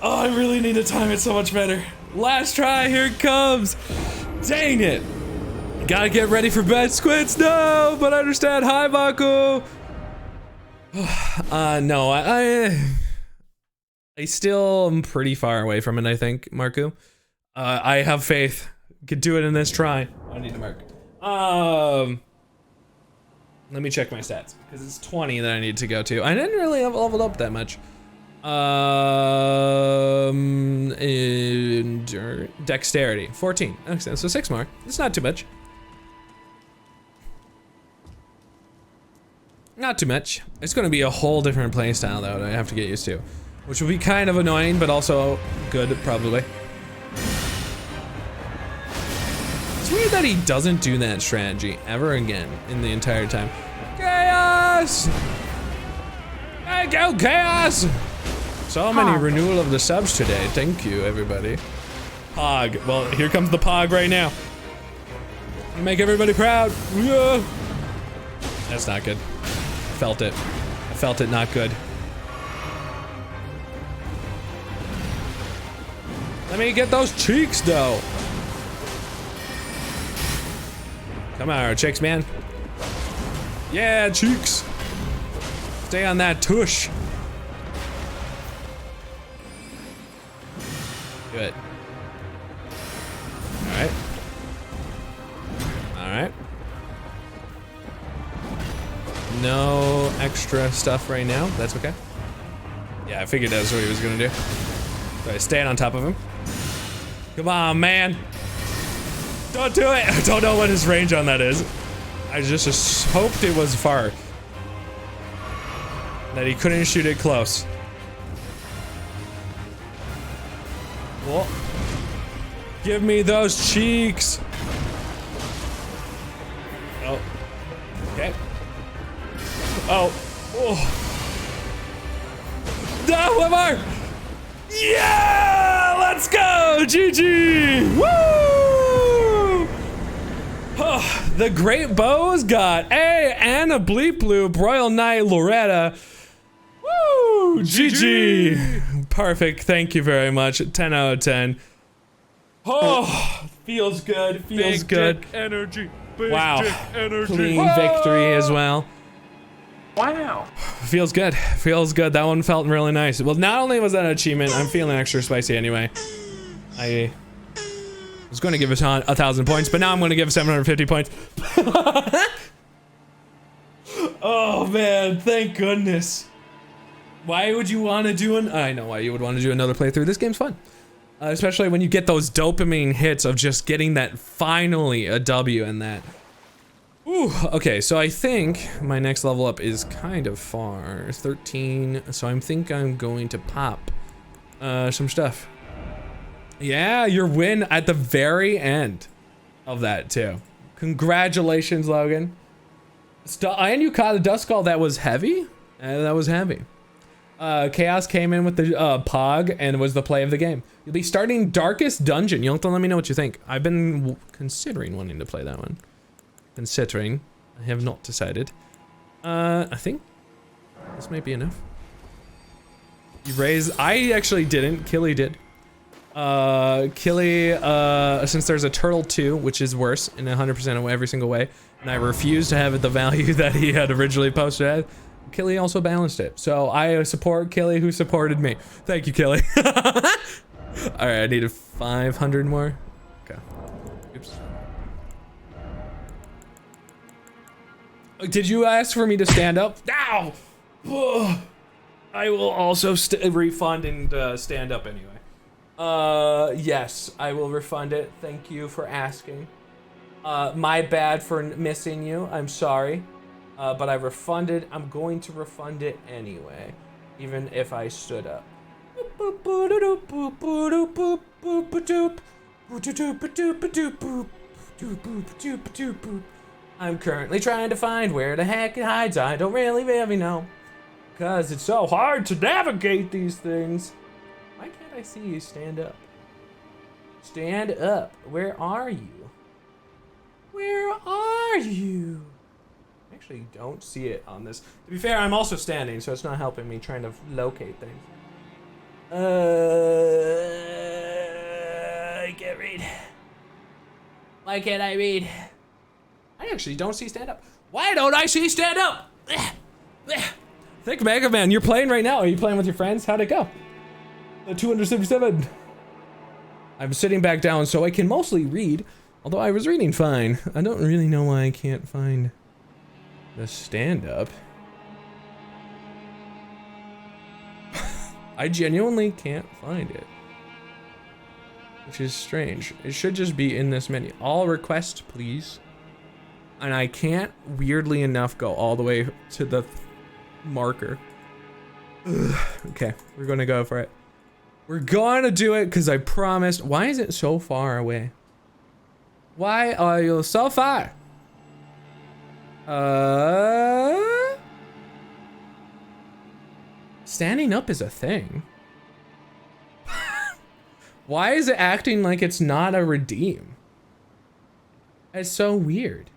[SPEAKER 1] Oh, I really need to time it so much better. Last try, here it comes. Dang it. Gotta get ready for bed squints. No, but I understand. Hi, Baku. No, I still am pretty far away from it, I think, Marku. I have faith. Could do it in this try. I need to mark. Let me check my stats because it's 20 that I need to go to. I didn't really have leveled up that much. Dexterity 14. Okay, so 6 more. It's not too much. Not too much. It's going to be a whole different playstyle though that I have to get used to, which will be kind of annoying, but also good probably. It's weird that he doesn't do that strategy ever again in the entire time. Chaos! Thank you, Chaos! So many renewal of the subs today. Thank you, everybody. Pog. Well, here comes the Pog right now. Make everybody proud. Yeah. That's not good. I felt it. I felt it not good. Let me get those cheeks, though. Come on, chicks, man. Yeah, cheeks. Stay on that tush. Do it. Alright. Alright. No extra stuff right now. That's okay. Yeah, I figured that's what he was gonna do. Alright, staying on top of him. Come on, man. Don't do it. I don't know what his range on that is. I just hoped it was far. That he couldn't shoot it close. Whoa. Give me those cheeks. Oh. Okay. Oh. Oh. No, one more. Yeah! Let's go! GG! Woo! Oh, the Great Bows got A and a Bleep Bloop, Royal Knight, Loretta. Woo! GG! Perfect. Thank you very much. 10 out of 10. Oh, feels good. Feels good.
[SPEAKER 5] Dick energy. Big
[SPEAKER 1] Wow.
[SPEAKER 5] dick energy.
[SPEAKER 1] Clean victory as well.
[SPEAKER 5] Wow.
[SPEAKER 1] Feels good. Feels good. That one felt really nice. Well, not only was that an achievement, I'm feeling extra spicy anyway. I was going to give it 1,000 points, but now I'm going to give it 750 points. Oh man, thank goodness. Why would you want to do I know why you would want to do another playthrough. This game's fun. Especially when you get those dopamine hits of just getting that finally a W in that. Ooh, okay, so I think my next level up is kind of far. 13, so I think I'm going to pop some stuff. Yeah, your win at the very end of that too. Congratulations, Logan. And you caught a dust call that was heavy? That was heavy. Chaos came in with the Pog and was the play of the game. You'll be starting Darkest Dungeon. You'll have to let me know what you think. I've been considering wanting to play that one. Considering. I have not decided. I think this might be enough. You raise. I actually didn't. Killy did. Killy, since there's a turtle 2, which is worse in 100% of every single way, and I refuse to have it the value that he had originally posted at, Killy also balanced it. So I support Killy who supported me. Thank you, Killy. Alright, I needed 500 more. Okay. Oops. Did you ask for me to stand up? Ow! Ugh. I will also refund and stand up anyway. Yes, I will refund it. Thank you for asking. My bad for missing you. I'm sorry. But I refunded. I'm going to refund it anyway, even if I stood up. I'm currently trying to find where the heck it hides. I don't really know, because it's so hard to navigate these things. Why can't I see you stand up? Stand up. Where are you? Where are you? I actually don't see it on this. To be fair, I'm also standing, so it's not helping me trying to locate things. I can't read. Why can't I read? I actually don't see stand up. Why don't I see stand up? Think Mega Man, you're playing right now. Are you playing with your friends? How'd it go? 277. I'm sitting back down so I can mostly read, although I was reading fine. I don't really know why I can't find the stand-up. I genuinely can't find it, which is strange. It should just be in this menu. All requests, please. And I can't, weirdly enough, go all the way to the marker. Ugh. Okay, we're gonna go for it. We're gonna do it because I promised. Why is it so far away? Why are you so far? Standing up is a thing. Why is it acting like it's not a redeem? It's so weird.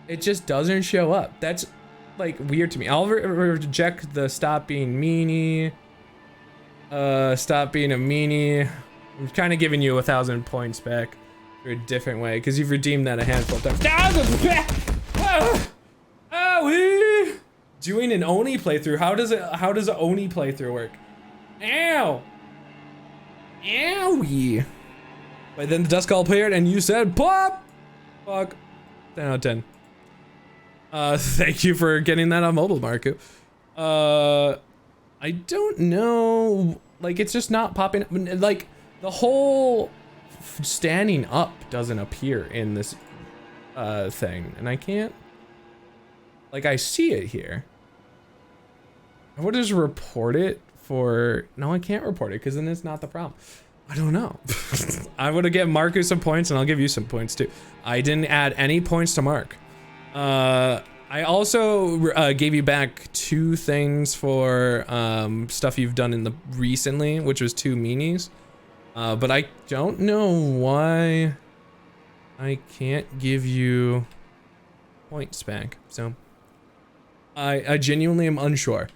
[SPEAKER 1] It just doesn't show up. That's like weird to me. I'll reject the stop being meanie. Stop being a meanie. I'm kind of giving you 1,000 points back for a different way because you've redeemed that a handful of times. Doing an Oni playthrough. How does an Oni playthrough work? Ow! Owie. But then the dust call appeared and you said, pop! Fuck. 10 out of 10. Thank you for getting that on mobile, Marco. I don't know. Like, it's just not popping up. Like, the whole standing up doesn't appear in this thing. And I can't. Like, I see it here. I would just report it for. No, I can't report it because then it's not the problem. I don't know. I would have given Marcus some points and I'll give you some points too. I didn't add any points to Mark. I also gave you back 2 things for stuff you've done in the recently, which was 2 meanies. But I don't know why I can't give you points back. So I genuinely am unsure.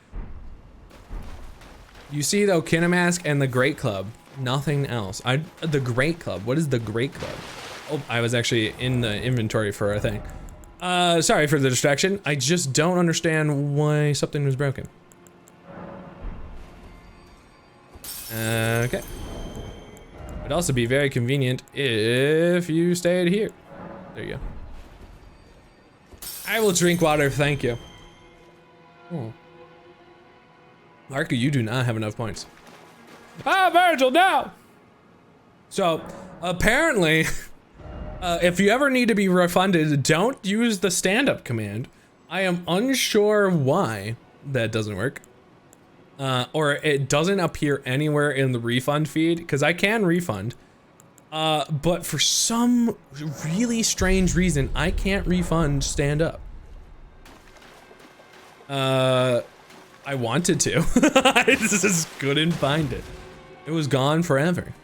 [SPEAKER 1] You see the Kinemask and the Great Club. Nothing else. The Great Club. What is the Great Club? Oh, I was actually in the inventory for a thing. Sorry for the distraction. I just don't understand why something was broken. Okay. It'd also be very convenient if you stayed here. There you go. I will drink water, thank you. Oh. Marco, you do not have enough points. Ah, Virgil, no! So, apparently, if you ever need to be refunded, don't use the stand-up command. I am unsure why that doesn't work. Or it doesn't appear anywhere in the refund feed, because I can refund. But for some really strange reason, I can't refund stand-up. I wanted to. I just couldn't find it. It was gone forever.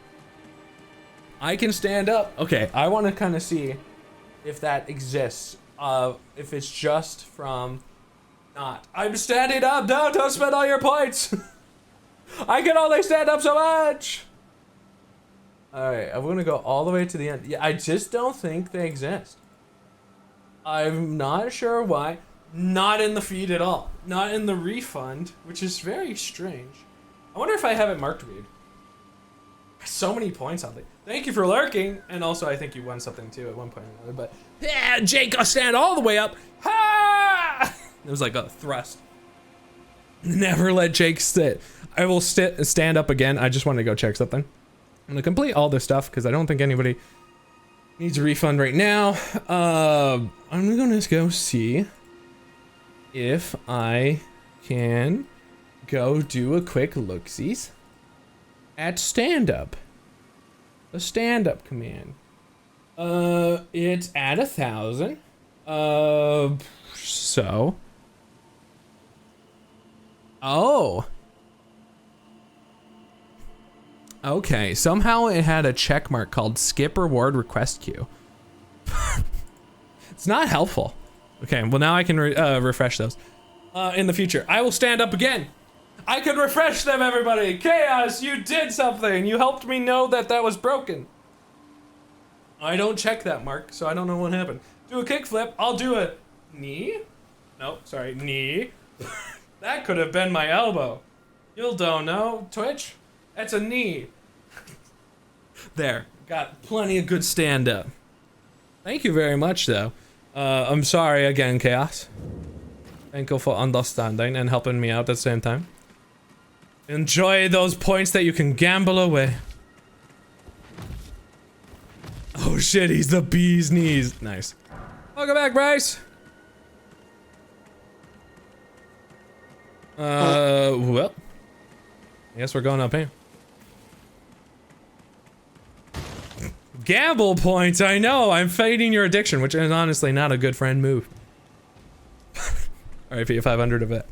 [SPEAKER 1] I can stand up. Okay, I want to kind of see if that exists. If it's just from not. I'm standing up. No, don't spend all your points. I can only stand up so much. All right, I'm gonna go all the way to the end. Yeah, I just don't think they exist. I'm not sure why. Not in the feed at all. Not in the refund, which is very strange. I wonder if I have it marked weird. So many points on it. Thank you for lurking, and also I think you won something too at one point or another. But yeah, Jake, I'll stand all the way up. Ha! It was like a thrust. Never let Jake sit. I will stand up again. I just want to go check something. I'm gonna complete all this stuff because I don't think anybody needs a refund right now. I'm gonna go see if I can go do a quick look-sees at stand-up. The stand-up command. It's at 1,000. So. Oh. Okay, somehow it had a check mark called skip reward request queue. It's not helpful. Okay, well now I can refresh those. In the future, I will stand up again. I can refresh them, everybody. Chaos, you did something. You helped me know that that was broken. I don't check that, Mark, so I don't know what happened. Do a kickflip. I'll do a knee. Nope, sorry, knee. That could have been my elbow. You don't know, Twitch. That's a knee. There, got plenty of good stand up. Thank you very much, though. I'm sorry again, Chaos. Thank you for understanding and helping me out at the same time. Enjoy those points that you can gamble away. Oh shit, he's the bee's knees. Nice. Welcome back, Bryce. Well, I guess we're going up here. Gamble points, I know, I'm fighting your addiction, which is honestly not a good friend move. Alright, pay 500 of it.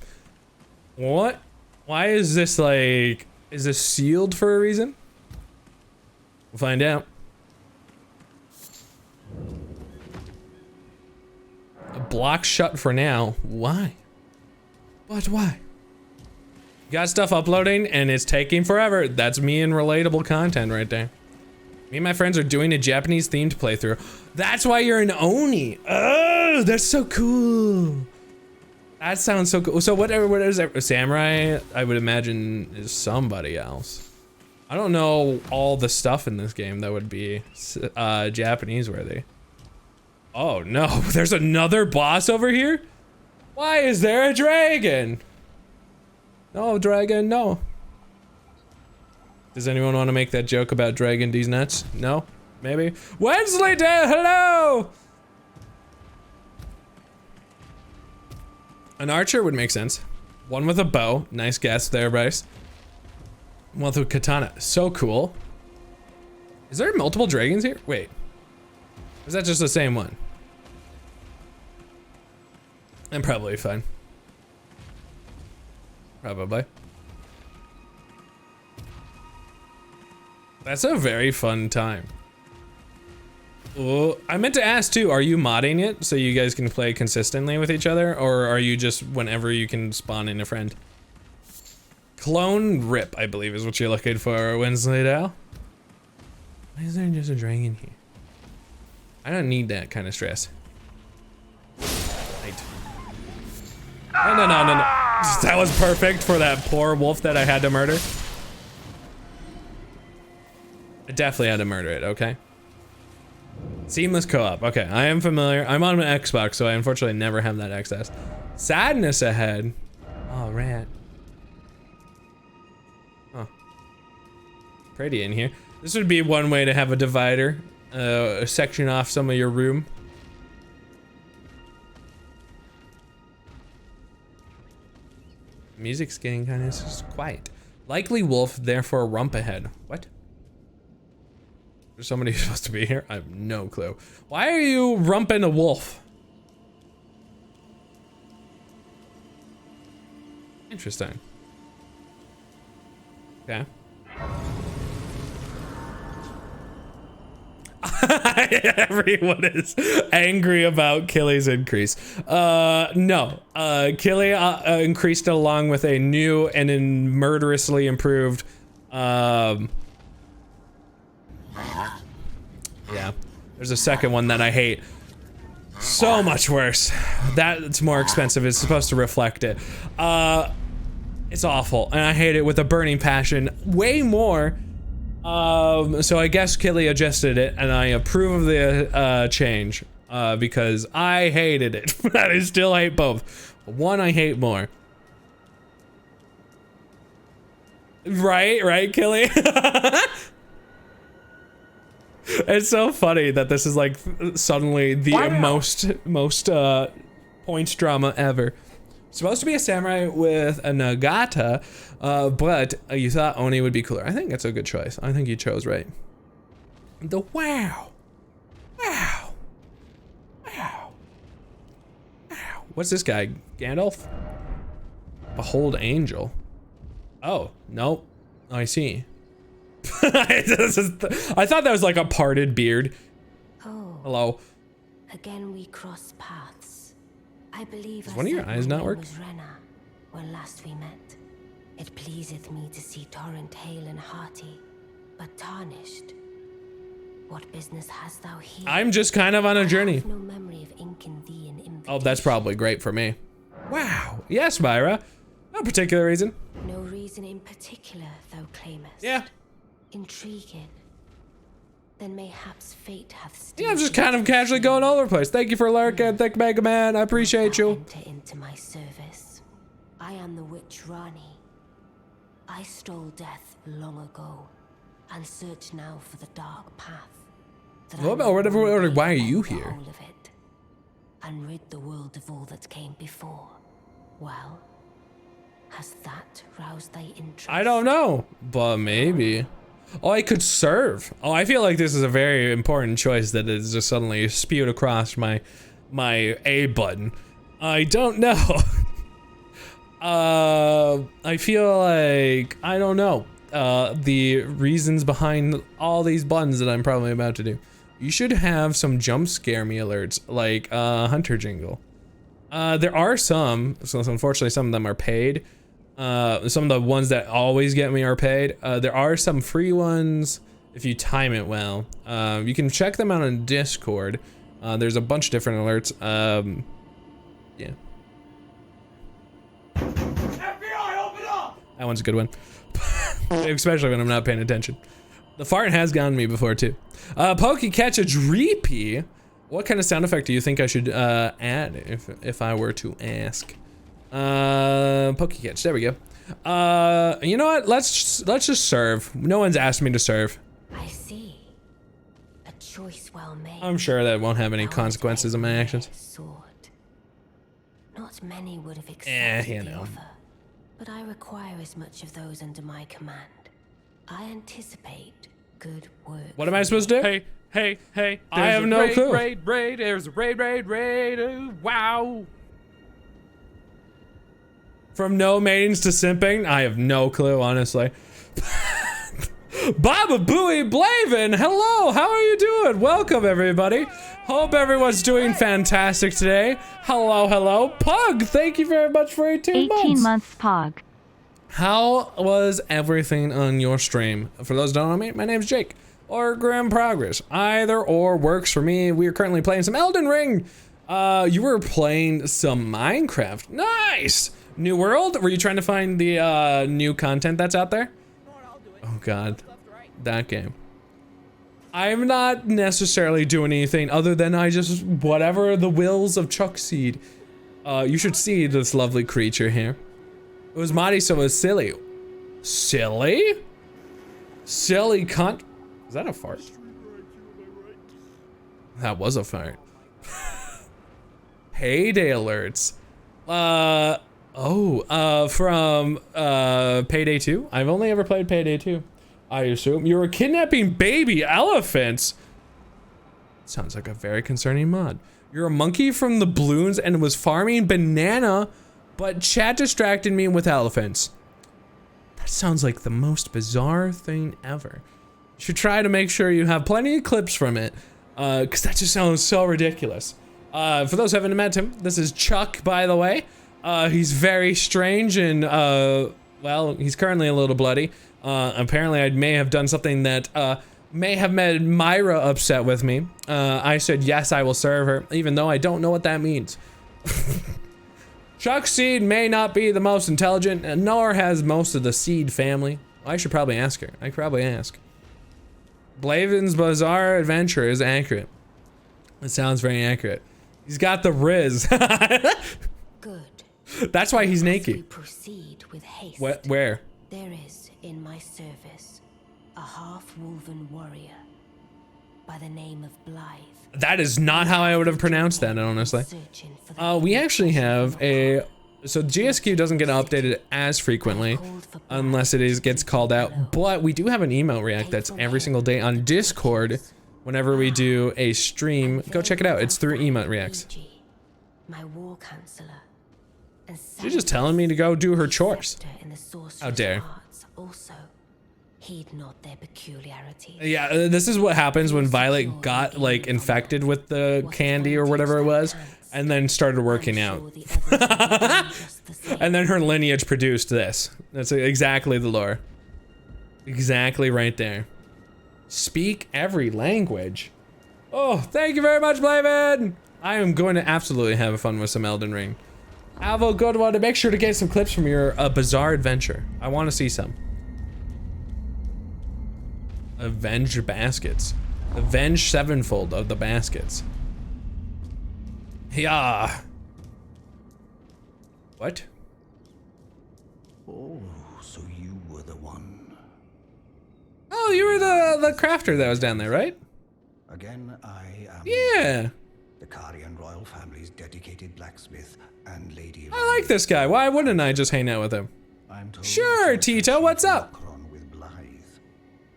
[SPEAKER 1] What? Why is this like, is this sealed for a reason? We'll find out. A block shut for now. Why? But why? Got stuff uploading and it's taking forever. That's me in relatable content right there. Me and my friends are doing a Japanese themed playthrough. That's why you're an Oni. Oh, that's so cool. That sounds so cool. So what is it? A samurai? I would imagine is somebody else. I don't know all the stuff in this game that would be Japanese worthy. Oh no, there's another boss over here? Why is there a dragon? No, dragon, no. Does anyone want to make that joke about Dragon D's nuts? No? Maybe? Wensleydale, hello! An archer would make sense. One with a bow. Nice guess there, Bryce. One with a katana. So cool. Is there multiple dragons here? Wait. Or is that just the same one? I'm probably fine. Probably. That's a very fun time. Oh, I meant to ask too, are you modding it so you guys can play consistently with each other, or are you just whenever you can spawn in a friend? Clone Rip, I believe is what you're looking for, Wensleydale. Why is there just a dragon here? I don't need that kind of stress. Right. No. That was perfect for that poor wolf that I had to murder. I definitely had to murder it, okay? Seamless co-op, okay, I am familiar. I'm on an Xbox, so I unfortunately never have that access. Sadness ahead. Oh, rat. Huh. Pretty in here. This would be one way to have a divider. Section off some of your room. Music's getting kind of just quiet. Likely wolf, therefore rump ahead. What? There's somebody who's supposed to be here? I have no clue. Why are you rumping a wolf? Interesting. Okay. Everyone is angry about Killy's increase. No. Killy increased it along with a new and murderously improved yeah, there's a second one that I hate so much worse. That's more expensive. It's supposed to reflect it. It's awful, and I hate it with a burning passion way more. So I guess Killy adjusted it, and I approve of the change because I hated it. I still hate both. One I hate more. Right, Killy. It's so funny that this is like suddenly the most points drama ever. Supposed to be a samurai with a nagata, but you thought Oni would be cooler. I think that's a good choice. I think you chose right. The wow. What's this guy? Gandalf? Behold angel. Oh, nope. I see. I thought that was like a parted beard.
[SPEAKER 6] Oh.
[SPEAKER 1] Hello.
[SPEAKER 6] Again we cross paths. I believe
[SPEAKER 1] Does one of your eyes not work?
[SPEAKER 6] Was Ranni when last we met. It pleaseth me to see Torrent hale and hearty, but tarnished. What business hast thou here?
[SPEAKER 1] I'm just kind of on a journey.
[SPEAKER 6] I have no memory of inking thee an invitation.
[SPEAKER 1] Oh, that's probably great for me. Wow. Yes, Myra. No particular reason.
[SPEAKER 6] No reason in particular, thou claimest.
[SPEAKER 1] Yeah.
[SPEAKER 6] Intriguing. Then mayhaps fate hath
[SPEAKER 1] Yeah, I'm just kind of casually going all over the place. Thank you for lurking. Thank Mega Man. I appreciate you.
[SPEAKER 6] Enter into my service. I am the witch Ranni. I stole death long ago, and search now for the dark path.
[SPEAKER 1] Why are you here?
[SPEAKER 6] Of it, and rid the world of all that came before. Well, has that roused thy interest? I
[SPEAKER 1] don't know, but maybe. Oh, I could serve. Oh, I feel like this is a very important choice that is just suddenly spewed across my A button. I don't know. I feel like I don't know the reasons behind all these buttons that I'm probably about to do. You should have some jump scare me alerts, like Hunter Jingle. There are some, so unfortunately some of them are paid. Some of the ones that always get me are paid. There are some free ones if you time it well. You can check them out on Discord. There's a bunch of different alerts. Yeah.
[SPEAKER 5] FBI, open up!
[SPEAKER 1] That one's a good one. especially when I'm not paying attention. The fart has gotten me before too. Catch a Dreepy. What kind of sound effect do you think I should add if I were to ask? Catch. There we go. You know what? Let's just serve. No one's asked me to serve.
[SPEAKER 6] I see. A choice well made.
[SPEAKER 1] I'm sure that won't have any consequences of my actions.
[SPEAKER 6] Sword. Not many would have accepted
[SPEAKER 1] you
[SPEAKER 6] the
[SPEAKER 1] know.
[SPEAKER 6] offer, but I require as much of those under my command. I anticipate good work.
[SPEAKER 1] What am I supposed to do?
[SPEAKER 5] Hey, hey, hey.
[SPEAKER 1] I have no
[SPEAKER 5] raid,
[SPEAKER 1] clue.
[SPEAKER 5] Raid, there's a raid. Wow.
[SPEAKER 1] From no maidens to simping? I have no clue, honestly. Baba Booey Blavin, hello, how are you doing? Welcome, everybody. Hope everyone's doing fantastic today. Hello. Pug, thank you very much for 18 months.
[SPEAKER 2] 18 months, Pog.
[SPEAKER 1] How was everything on your stream? For those who don't know me, my name's Jake, or Grimm Progress. Either or works for me. We are currently playing some Elden Ring. You were playing some Minecraft. Nice! New World? Were you trying to find the new content that's out there? Oh god, that game. I'm not necessarily doing anything other than I just, whatever the wills of CHUCC. You should see this lovely creature here. It was mighty, so it was silly. Silly? Silly cunt. Is that a fart? That was a fart. Payday alerts. From Payday 2? I've only ever played Payday 2. I assume you were kidnapping baby elephants. Sounds like a very concerning mod. You're a monkey from the balloons and was farming banana, but chat distracted me with elephants. That sounds like the most bizarre thing ever. You should try to make sure you have plenty of clips from it, because that just sounds so ridiculous. For those who haven't met him, this is CHUCC, by the way. He's very strange and, well, he's currently a little bloody. Apparently I may have done something that, may have made Myra upset with me. I said, yes, I will serve her, even though I don't know what that means. CHUCC Seed may not be the most intelligent, nor has most of the Seed family. I should probably ask her. I could probably ask. Blaven's bizarre adventure is accurate. It sounds very accurate. He's got the Riz.
[SPEAKER 6] Good.
[SPEAKER 1] That's why he's
[SPEAKER 6] As we
[SPEAKER 1] naked.
[SPEAKER 6] proceed with haste.
[SPEAKER 1] Where?
[SPEAKER 6] There is in my service a half-woven warrior by the name of Blythe.
[SPEAKER 1] That is not how I would have pronounced that, honestly.
[SPEAKER 6] Searching for the
[SPEAKER 1] We actually have a... So GSQ doesn't get updated as frequently unless it gets called out, but we do have an email react that's every single day on Discord whenever we do a stream. Go check it out. It's through emote reacts.
[SPEAKER 6] My war counselor.
[SPEAKER 1] She's just telling me to go do her chores. How dare.
[SPEAKER 6] Also, heed not their peculiarities.
[SPEAKER 1] Yeah, this is what happens when Violet got like infected with the candy or whatever it was and then started working out. And then her lineage produced this. That's exactly the lore. Exactly right there. Speak every language. Oh, thank you very much, Blavin! I am going to absolutely have fun with some Elden Ring. Have a good one, and make sure to get some clips from your bizarre adventure. I want to see some. Avenge baskets. Avenge sevenfold of the baskets. Yeah. What?
[SPEAKER 7] Oh, so you were the one.
[SPEAKER 1] Oh, you were the crafter that was down there, right?
[SPEAKER 7] Again, I am
[SPEAKER 1] Yeah.
[SPEAKER 7] the Karian royal family's dedicated blacksmith and lady.
[SPEAKER 1] I like this guy. Why wouldn't I just hang out with him?
[SPEAKER 7] I'm told
[SPEAKER 1] Sure,
[SPEAKER 7] that you're
[SPEAKER 1] Tito, what's up?
[SPEAKER 7] searching for Kron with Blythe.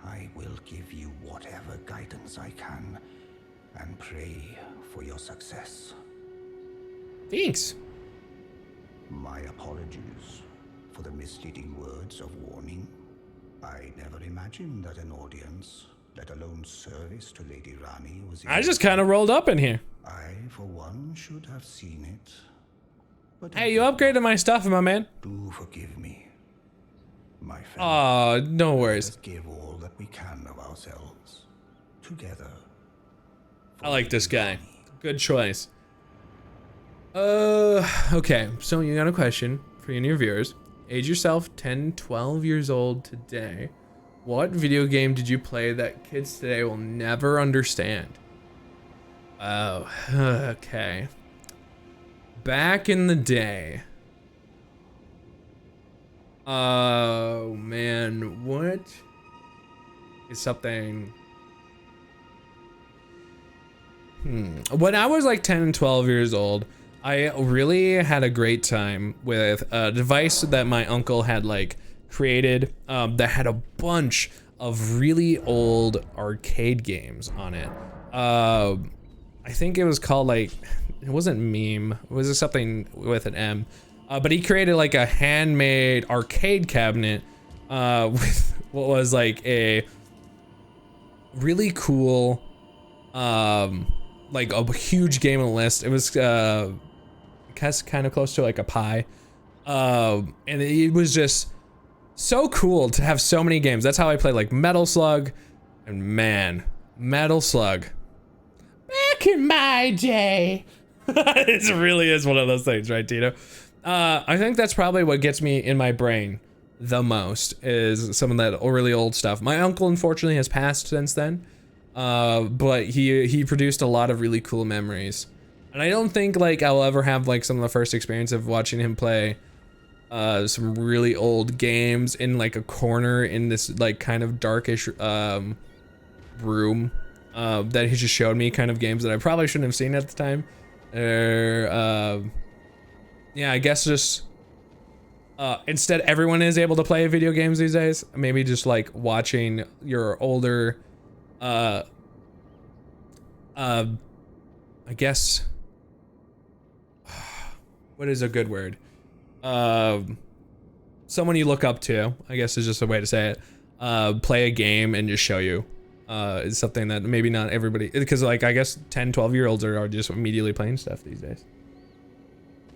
[SPEAKER 7] I will give you whatever guidance I can and pray for your success.
[SPEAKER 1] Thanks.
[SPEAKER 7] My apologies for the misleading words of warning. I never imagined that an audience, let alone service to Lady Ranni, was.
[SPEAKER 1] I just kind of rolled up in here.
[SPEAKER 7] I, for one, should have seen it. But
[SPEAKER 1] Hey, you upgraded my stuff, my man.
[SPEAKER 7] do forgive me. My friend.
[SPEAKER 1] Aw, no
[SPEAKER 7] Let
[SPEAKER 1] worries.
[SPEAKER 7] us give all that we can of ourselves together.
[SPEAKER 1] I like this guy. Good choice. Okay, so you got a question for you and your viewers. Age yourself 10, 12 years old today. What video game did you play that kids today will never understand? Oh, okay. Back in the day. Oh man, what is something? When I was like 10 and 12 years old, I really had a great time with a device that my uncle had like created that had a bunch of really old arcade games on it. I think it was called like, it wasn't Meme, it was something with an M. But he created like a handmade arcade cabinet with what was like a really cool, like a huge game list. It was kind of close to like a pie. And it was just so cool to have so many games. That's how I played like Metal Slug. And man, Metal Slug. Back in my day. It really is one of those things, right, Tito? I think that's probably what gets me in my brain the most is some of that really old stuff. My uncle unfortunately has passed since then, but he produced a lot of really cool memories. And I don't think like I'll ever have like some of the first experience of watching him play some really old games in like a corner in this like kind of darkish room that he just showed me, kind of games that I probably shouldn't have seen at the time. Yeah, I guess just instead everyone is able to play video games these days. Maybe just like watching your older I guess what is a good word? Someone you look up to, I guess is just a way to say it. Play a game and just show you. Is something that maybe not everybody, because like I guess 10, 12-year-olds are just immediately playing stuff these days.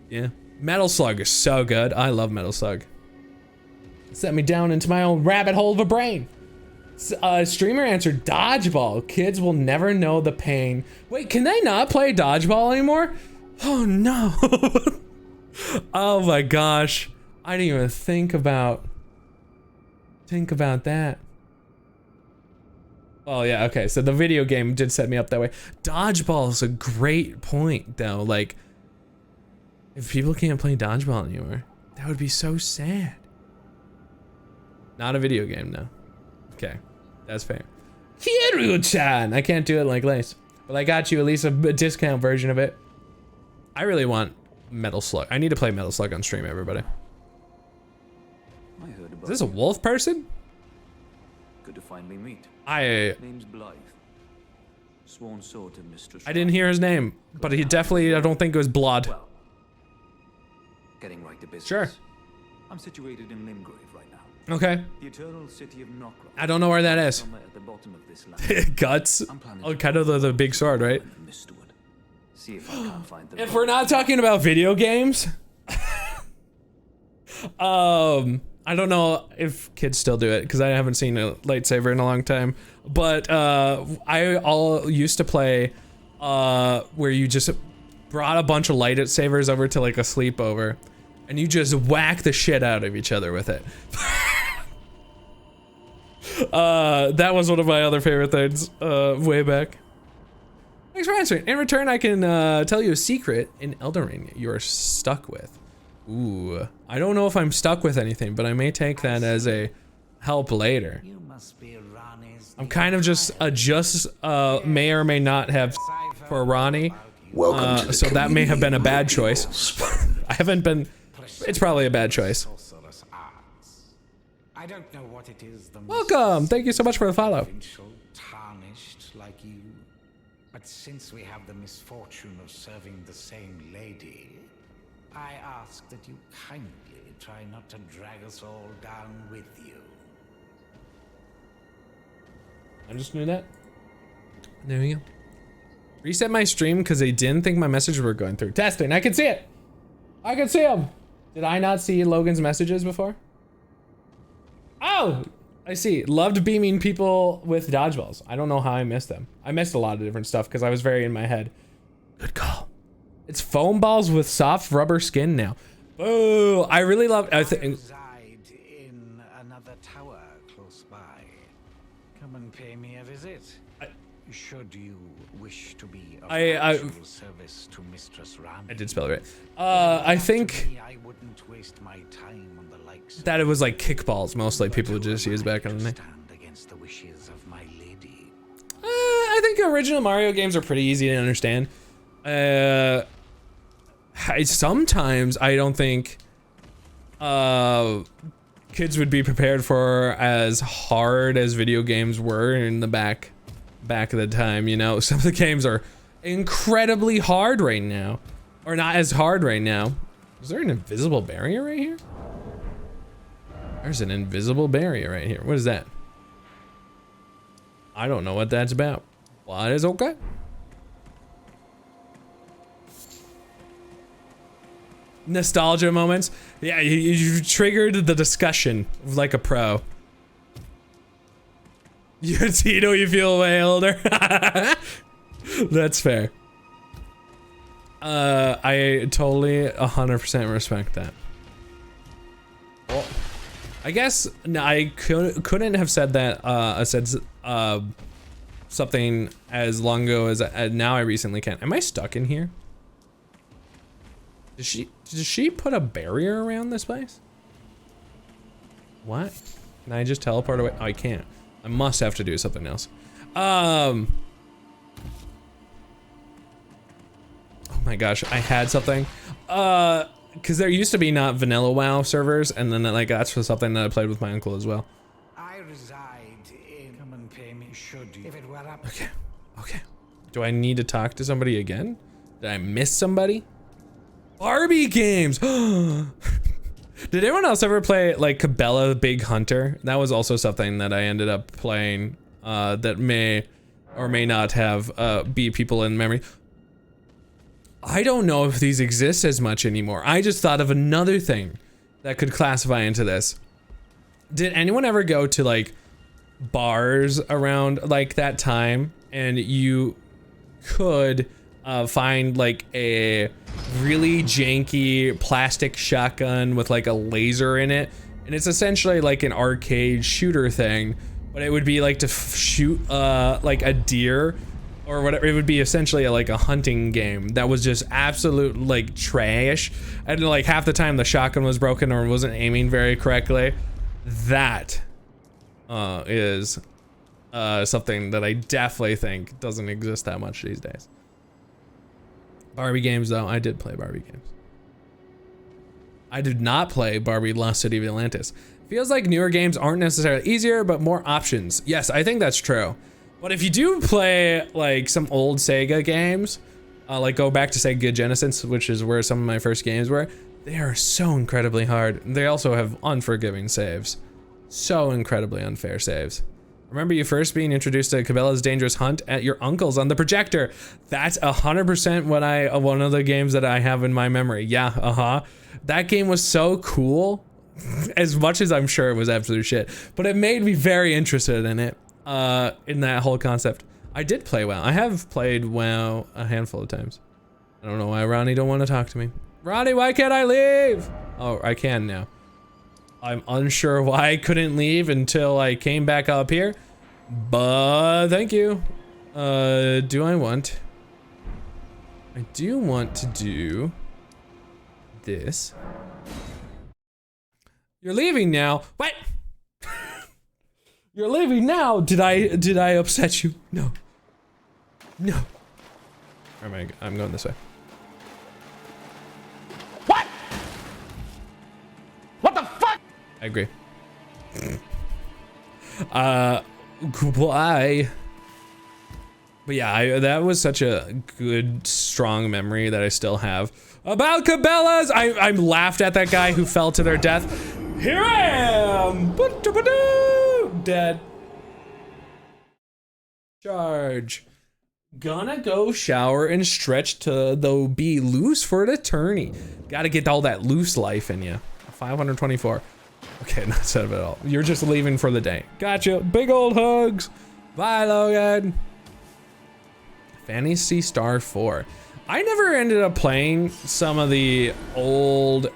[SPEAKER 1] Yeah. Metal Slug is so good. I love Metal Slug. Set me down into my own rabbit hole of a brain. Streamer answered dodgeball. Kids will never know the pain. Wait, can they not play dodgeball anymore? Oh no. Oh my gosh. I didn't even think about that. Oh yeah, okay, so the video game did set me up that way. Dodgeball is a great point though. Like, if people can't play dodgeball anymore, that would be so sad. Not a video game, no. Okay, that's fair. Kiru-chan! I can't do it like Lace, but I got you at least a discount version of it. I really want Metal Slug. I need to play Metal Slug on stream, everybody. Is this a wolf person?
[SPEAKER 8] Good to finally meet. Name's Blythe. Sworn sword to Mistress.
[SPEAKER 1] I didn't hear his name, but he definitely, I don't think it was Blood.
[SPEAKER 8] Well, getting right to business.
[SPEAKER 1] Sure.
[SPEAKER 8] I'm situated in Limgrave right now.
[SPEAKER 1] Okay.
[SPEAKER 8] The eternal city of Nokra.
[SPEAKER 1] I don't know where that is.
[SPEAKER 8] Somewhere at the bottom of this land.
[SPEAKER 1] Guts. Oh, kind of the big sword, right?
[SPEAKER 8] See if I can't find the
[SPEAKER 1] If we're not talking about video games, I don't know if kids still do it because I haven't seen a lightsaber in a long time. But I used to play where you just brought a bunch of lightsabers over to like a sleepover, and you just whack the shit out of each other with it. That was one of my other favorite things way back. Thanks for answering. In return, I can tell you a secret in Elden Ring you're stuck with. Ooh, I don't know if I'm stuck with anything, but I may take that as a help later. I'm kind of just may or may not have for Ranni.
[SPEAKER 7] Welcome to the
[SPEAKER 1] so that may have been a bad choice. I haven't been. It's probably a bad choice.
[SPEAKER 9] I don't know what it is.
[SPEAKER 1] Welcome. Thank you so much for the follow.
[SPEAKER 9] Tarnished like you, but since we have the misfortune of serving the same lady, I ask that you kindly try not to drag us all down with you.
[SPEAKER 1] I just knew that. There we go. Reset my stream because they didn't think my messages were going through. Testing. I can see it. I can see them. Did I not see Logan's messages before? Oh, I see. Loved beaming people with dodgeballs. I don't know how I missed them. I missed a lot of different stuff because I was very in my head. Good call. It's foam balls with soft rubber skin now. Oh, I really love.
[SPEAKER 9] Come and pay me a visit. Should you wish to be of
[SPEAKER 1] I
[SPEAKER 9] actual service to Mistress Ranni.
[SPEAKER 1] I did spell it right. I think
[SPEAKER 9] I wouldn't waste my time on the likes
[SPEAKER 1] that it was like kickballs mostly people would just use back in the day.
[SPEAKER 9] stand against the wishes of my lady.
[SPEAKER 1] I think original Mario games are pretty easy to understand. Sometimes I don't think kids would be prepared for as hard as video games were in the back of the time, you know. Some of the games are incredibly hard right now, or not as hard right now. Is there an invisible barrier right here? There's an invisible barrier right here. What is that? I don't know what that's about. Well, it is okay. Nostalgia moments. Yeah, you triggered the discussion like a pro. You Tito, you feel way older. That's fair. I totally 100% respect that. Well, I guess no, I couldn't have said that. Something as long ago as now I recently can. Am I stuck in here? Did she put a barrier around this place? What? Can I just teleport away? Oh, I can't. I must have to do something else. Oh my gosh, I had something. Cause there used to be not vanilla WoW servers, and then like that's for something that I played with my uncle as well.
[SPEAKER 9] I reside in. Come and pay me. Should you? If it were up.
[SPEAKER 1] Okay. Okay. Do I need to talk to somebody again? Did I miss somebody? Barbie games. Did anyone else ever play like Cabela Big Hunter? That was also something that I ended up playing that may or may not have be people in memory. I don't know if these exist as much anymore. I just thought of another thing that could classify into this. Did anyone ever go to like bars around like that time and you could find like a really janky plastic shotgun with like a laser in it, and it's essentially like an arcade shooter thing, but it would be like to shoot like a deer or whatever. It would be essentially like a hunting game that was just absolute like trash, and like half the time the shotgun was broken or wasn't aiming very correctly. That is something that I definitely think doesn't exist that much these days. Barbie games though, I did play Barbie games. I did not play Barbie Lost City of Atlantis. Feels like newer games aren't necessarily easier, but more options. Yes, I think that's true. But if you do play like some old Sega games, like go back to Sega Genesis, which is where some of my first games were, they are so incredibly hard. They also have unforgiving saves. So incredibly unfair saves. Remember you first being introduced to Cabela's Dangerous Hunt at your uncle's on the projector. That's 100% one of the games that I have in my memory. Yeah, That game was so cool. As much as I'm sure it was absolute shit, but it made me very interested in it, in that whole concept. I did play WoW. I have played WoW a handful of times. I don't know why Ronnie don't want to talk to me. Ronnie, why can't I leave? Oh, I can now. I'm unsure why I couldn't leave until I came back up here, but thank you. I do want to do this. You're leaving now. What? You're leaving now. Did I upset you? No. No. I'm going this way.
[SPEAKER 5] What? What the fuck?
[SPEAKER 1] I agree. Goodbye. But yeah, that was such a good, strong memory that I still have about Cabela's. I laughed at that guy who fell to their death. Here I am! Dead. Charge. Gonna go shower and stretch to though be loose for an eternity. Gotta get all that loose life in you. 524. Okay, not said of it all. You're just leaving for the day. Gotcha. Big old hugs. Bye, Logan. Phantasy Star 4. I never ended up playing some of the old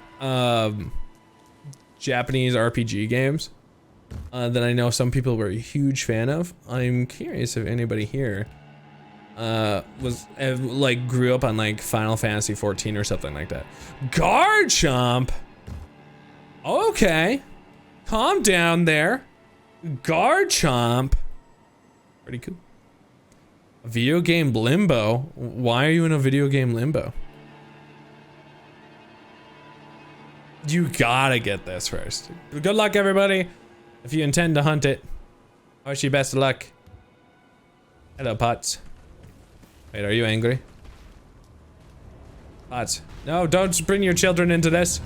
[SPEAKER 1] Japanese RPG games. that I know some people were a huge fan of. I'm curious if anybody here like grew up on like Final Fantasy 14 or something like that. Garchomp. Okay, calm down there. Garchomp. Pretty cool. A video game limbo. Why are you in a video game limbo? You gotta get this first. Good luck, everybody. If you intend to hunt it, I wish you best of luck. Hello, Pots. Wait, are you angry? Pots. No, don't bring your children into this.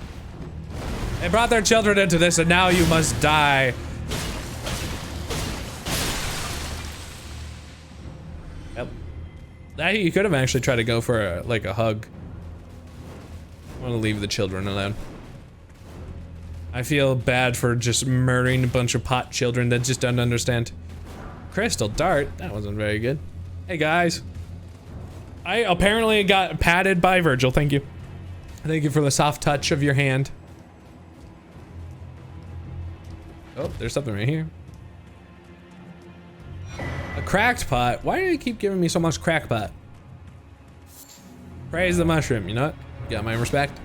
[SPEAKER 1] They brought their children into this, and now you must die. Yep. You could have actually tried to go for like a hug. I want to leave the children alone. I feel bad for just murdering a bunch of pot children that just don't understand. Crystal Dart? That wasn't very good. Hey guys. I apparently got patted by Virgil, thank you. Thank you for the soft touch of your hand. Oh, there's something right here. A cracked pot? Why do you keep giving me so much crack pot? Praise the mushroom, you know what? Got my respect.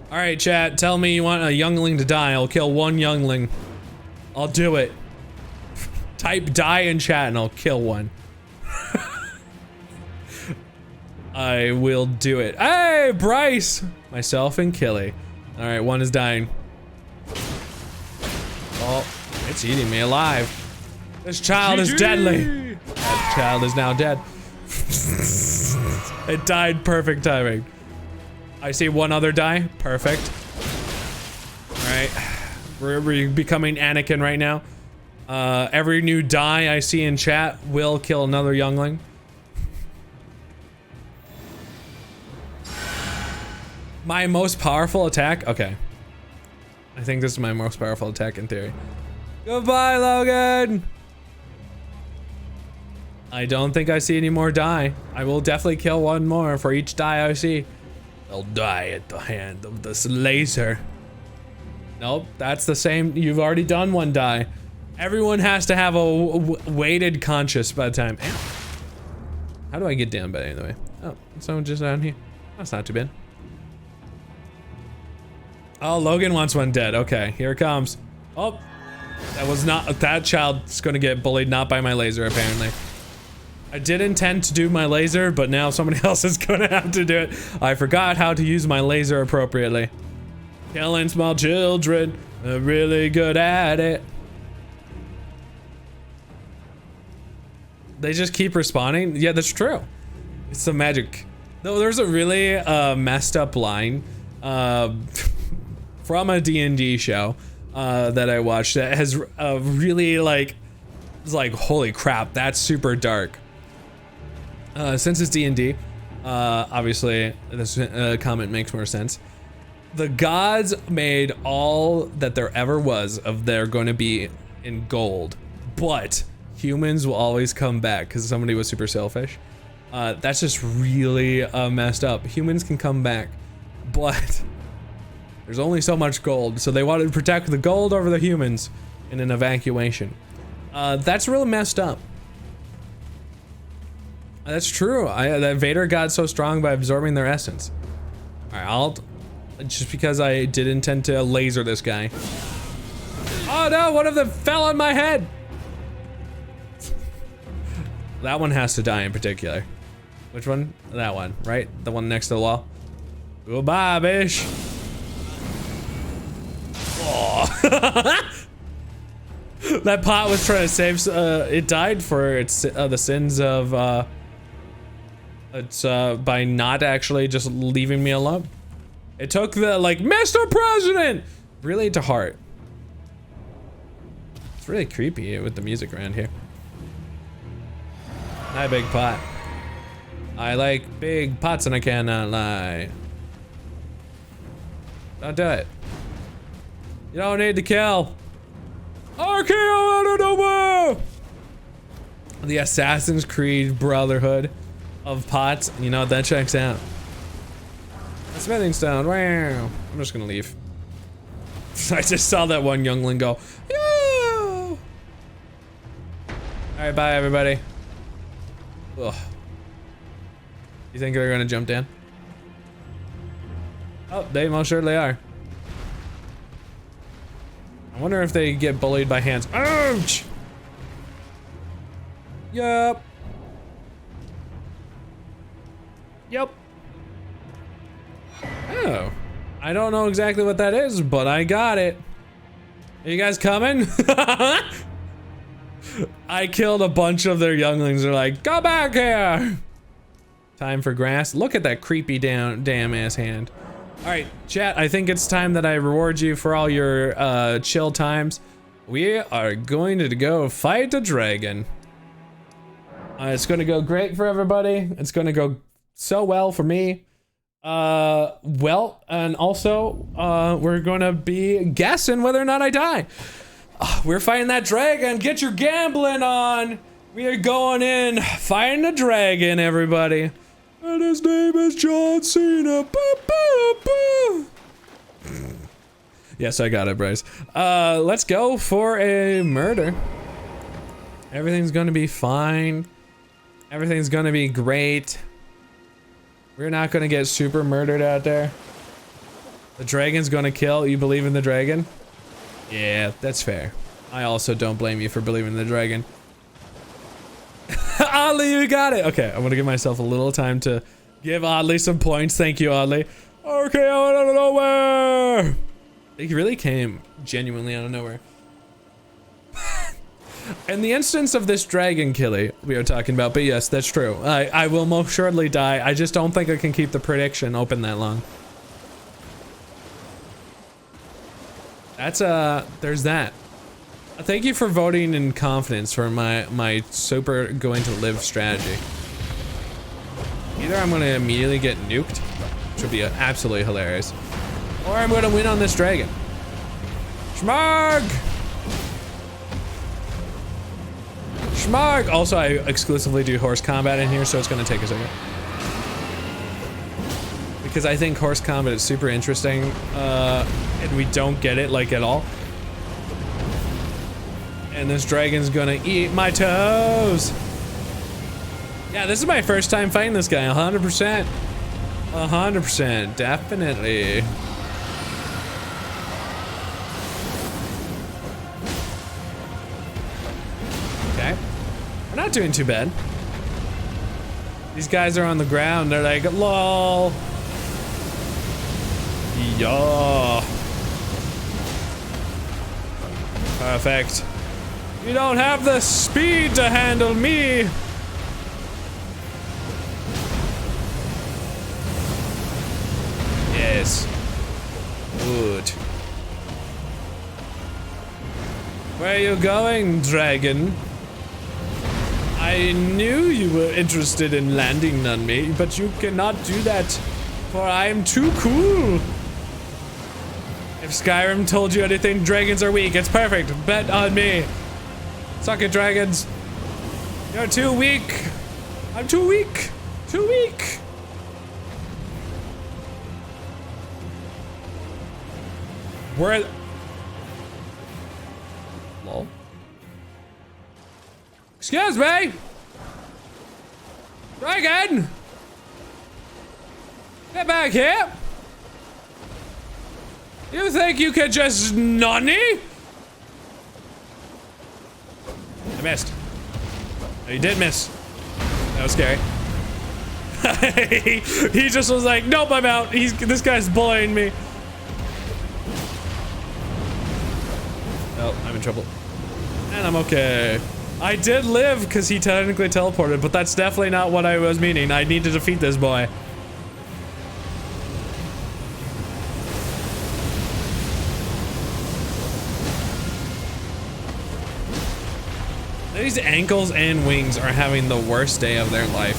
[SPEAKER 1] All right, chat, tell me you want a youngling to die. I'll kill one youngling. I'll do it. Type die in chat and I'll kill one. I will do it. Hey, Bryce! Myself and Killy. All right, one is dying. Oh, it's eating me alive. This child is deadly. That child is now dead. It died perfect timing. I see one other die. Perfect. All right, we're becoming Anakin right now. Every new die I see in chat will kill another youngling. My most powerful attack? Okay. I think this is my most powerful attack in theory. Goodbye, Logan! I don't think I see any more die. I will definitely kill one more for each die I see. They'll die at the hand of this laser. Nope, that's the same. You've already done one die. Everyone has to have a weighted conscious by the time. How do I get down by the way? Oh, someone just down here. That's not too bad. Oh, Logan wants one dead. Okay, here it comes. Oh, that was not, that child's gonna get bullied not by my laser apparently. I did intend to do my laser, but now somebody else is gonna have to do it. I forgot how to use my laser appropriately. Killing small children, they're really good at it. They just keep responding? Yeah, that's true. It's the magic. No, there's a really messed up line from a D&D show that I watched that has really like, it's like, holy crap, that's super dark. Since it's D&D, obviously this comment makes more sense. The gods made all that there ever was of they're going to be in gold, but humans will always come back because somebody was super selfish. That's just really messed up. Humans can come back, but there's only so much gold, so they wanted to protect the gold over the humans in an evacuation. That's really messed up. That's true. That Vader got so strong by absorbing their essence. All right, just because I did intend to laser this guy. Oh no, one of them fell on my head. That one has to die in particular. Which one? That one, right? The one next to the wall. Goodbye, bish. Oh. That pot was trying to save, it died for its the sins of by not actually just leaving me alone. It took the like Mr. President really to heart. It's really creepy with the music around here. Hi, big pot. I like big pots and I cannot lie. Don't do it. You don't need to kill. The Assassin's Creed Brotherhood of pots. You know, that checks out. A smithing stone. Wow. I'm just gonna leave. I just saw that one youngling go, yo! Alright, bye everybody. Ugh. You think they're gonna jump down? Oh, they most surely are. I wonder if they get bullied by hands. Ouch! Yup. Yep. Oh. I don't know exactly what that is, but I got it. Are you guys coming? I killed a bunch of their younglings. They're like, go back here. Time for grass. Look at that creepy damn ass hand. All right, chat, I think it's time that I reward you for all your chill times. We are going to go fight a dragon. It's gonna go great for everybody. It's gonna go so well for me. Well, and also, we're gonna be guessing whether or not I die. We're fighting that dragon. Get your gambling on. We are going in, fighting a dragon, everybody. And his name is John Cena. Boop, boop, boop. Yes, I got it, Bryce. Let's go for a murder. Everything's gonna be fine. Everything's gonna be great. We're not gonna get super murdered out there. The dragon's gonna kill. You believe in the dragon? Yeah, that's fair. I also don't blame you for believing in the dragon. Oddly, you got it. Okay, I'm gonna give myself a little time to give Oddly some points. Thank you, Oddly. Okay, out of nowhere. He really came genuinely out of nowhere. In the instance of this dragon killie we are talking about, but yes, that's true. I will most surely die. I just don't think I can keep the prediction open that long. That's there's that. Thank you for voting in confidence for my super going to live strategy. Either I'm gonna immediately get nuked, which would be absolutely hilarious, or I'm gonna win on this dragon. Schmarg! Schmarg! Also, I exclusively do horse combat in here, so it's gonna take a second. Because I think horse combat is super interesting, and we don't get it, like, at all. And this dragon's gonna eat my toes! Yeah, this is my first time fighting this guy, 100%. 100%, definitely. Okay. We're not doing too bad. These guys are on the ground, they're like, lol. Yeah. Perfect. You don't have the speed to handle me. Yes. Good. Where are you going, dragon? I knew you were interested in landing on me, but you cannot do that, for I am too cool. If Skyrim told you anything, dragons are weak. It's perfect. Bet on me. Suck it, dragons. You're too weak. I'm too weak. Too weak. Where? Lol. Excuse me. Dragon. Get back here. You think you could just nunny? I missed. Oh, you did miss. That was scary. he just was like, nope, I'm out. This guy's bullying me. Oh, I'm in trouble. And I'm okay. I did live because he technically teleported, but that's definitely not what I was meaning. I need to defeat this boy. These ankles and wings are having the worst day of their life.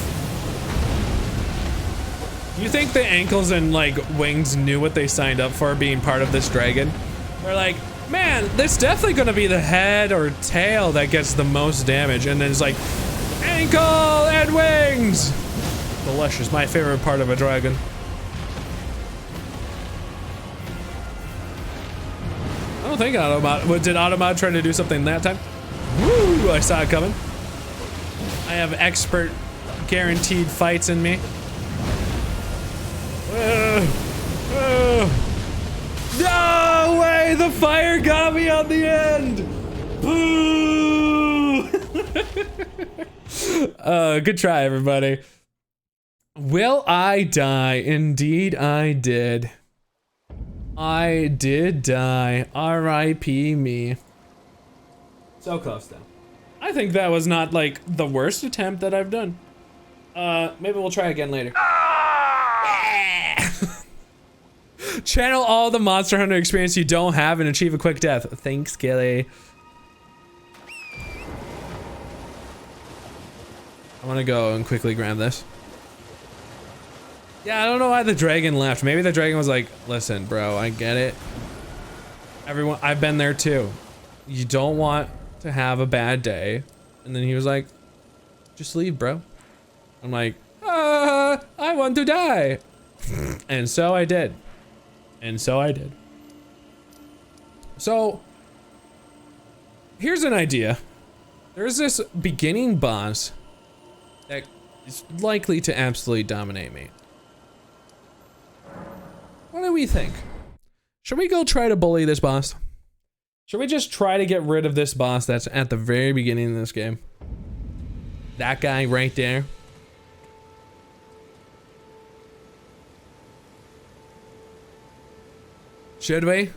[SPEAKER 1] You think the ankles and like wings knew what they signed up for being part of this dragon? They're like, man, there's definitely gonna be the head or tail that gets the most damage, and then it's like, ankle and wings! Delicious, my favorite part of a dragon. don't think Autobot, what, did Autobot try to do something that time? Woo, I saw it coming. I have expert guaranteed fights in me. No way, the fire got me on the end. Boo. Good try, everybody. Will I die? Indeed, I did. I did die. R.I.P. me. So close, though. I think that was not, like, the worst attempt that I've done. Maybe we'll try again later. Channel all the Monster Hunter experience you don't have and achieve a quick death. Thanks, Gilly. I want to go and quickly grab this. Yeah, I don't know why the dragon left. Maybe the dragon was like, listen, bro, I get it. Everyone, I've been there too. You don't want to have a bad day. And then he was like, just leave, bro. I'm like, I want to die. And so I did. And so I did. So, here's an idea. There's this beginning boss that is likely to absolutely dominate me. What do we think? Should we go try to bully this boss? Should we just try to get rid of this boss that's at the very beginning of this game? That guy right there. Should we?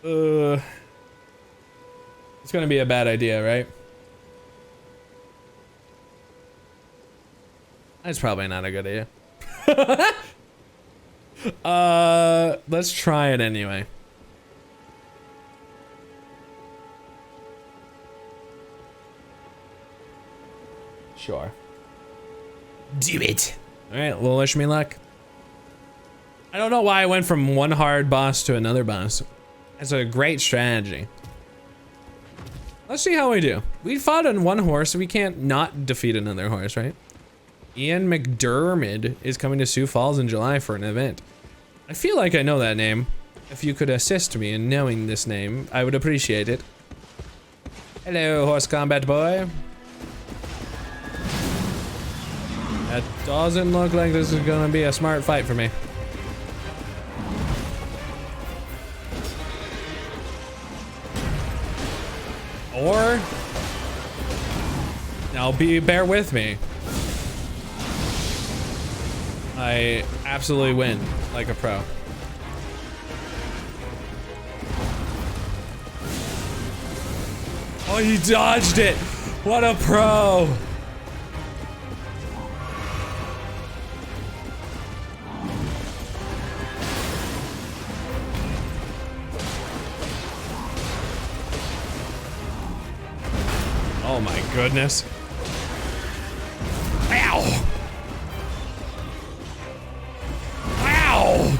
[SPEAKER 1] It's gonna be a bad idea, right? That's probably not a good idea. Let's try it anyway. Sure. Do it. All right, well, wish me luck. I don't know why I went from one hard boss to another boss. That's a great strategy. Let's see how we do. We fought on one horse, so we can't not defeat another horse, right? Ian McDermott is coming to Sioux Falls in July for an event. I feel like I know that name. If you could assist me in knowing this name, I would appreciate it. Hello, horse combat boy. That doesn't look like this is gonna be a smart fight for me. Or, now bear with me. I absolutely win like a pro. Oh, he dodged it. What a pro. Oh my goodness. Ow! Ow!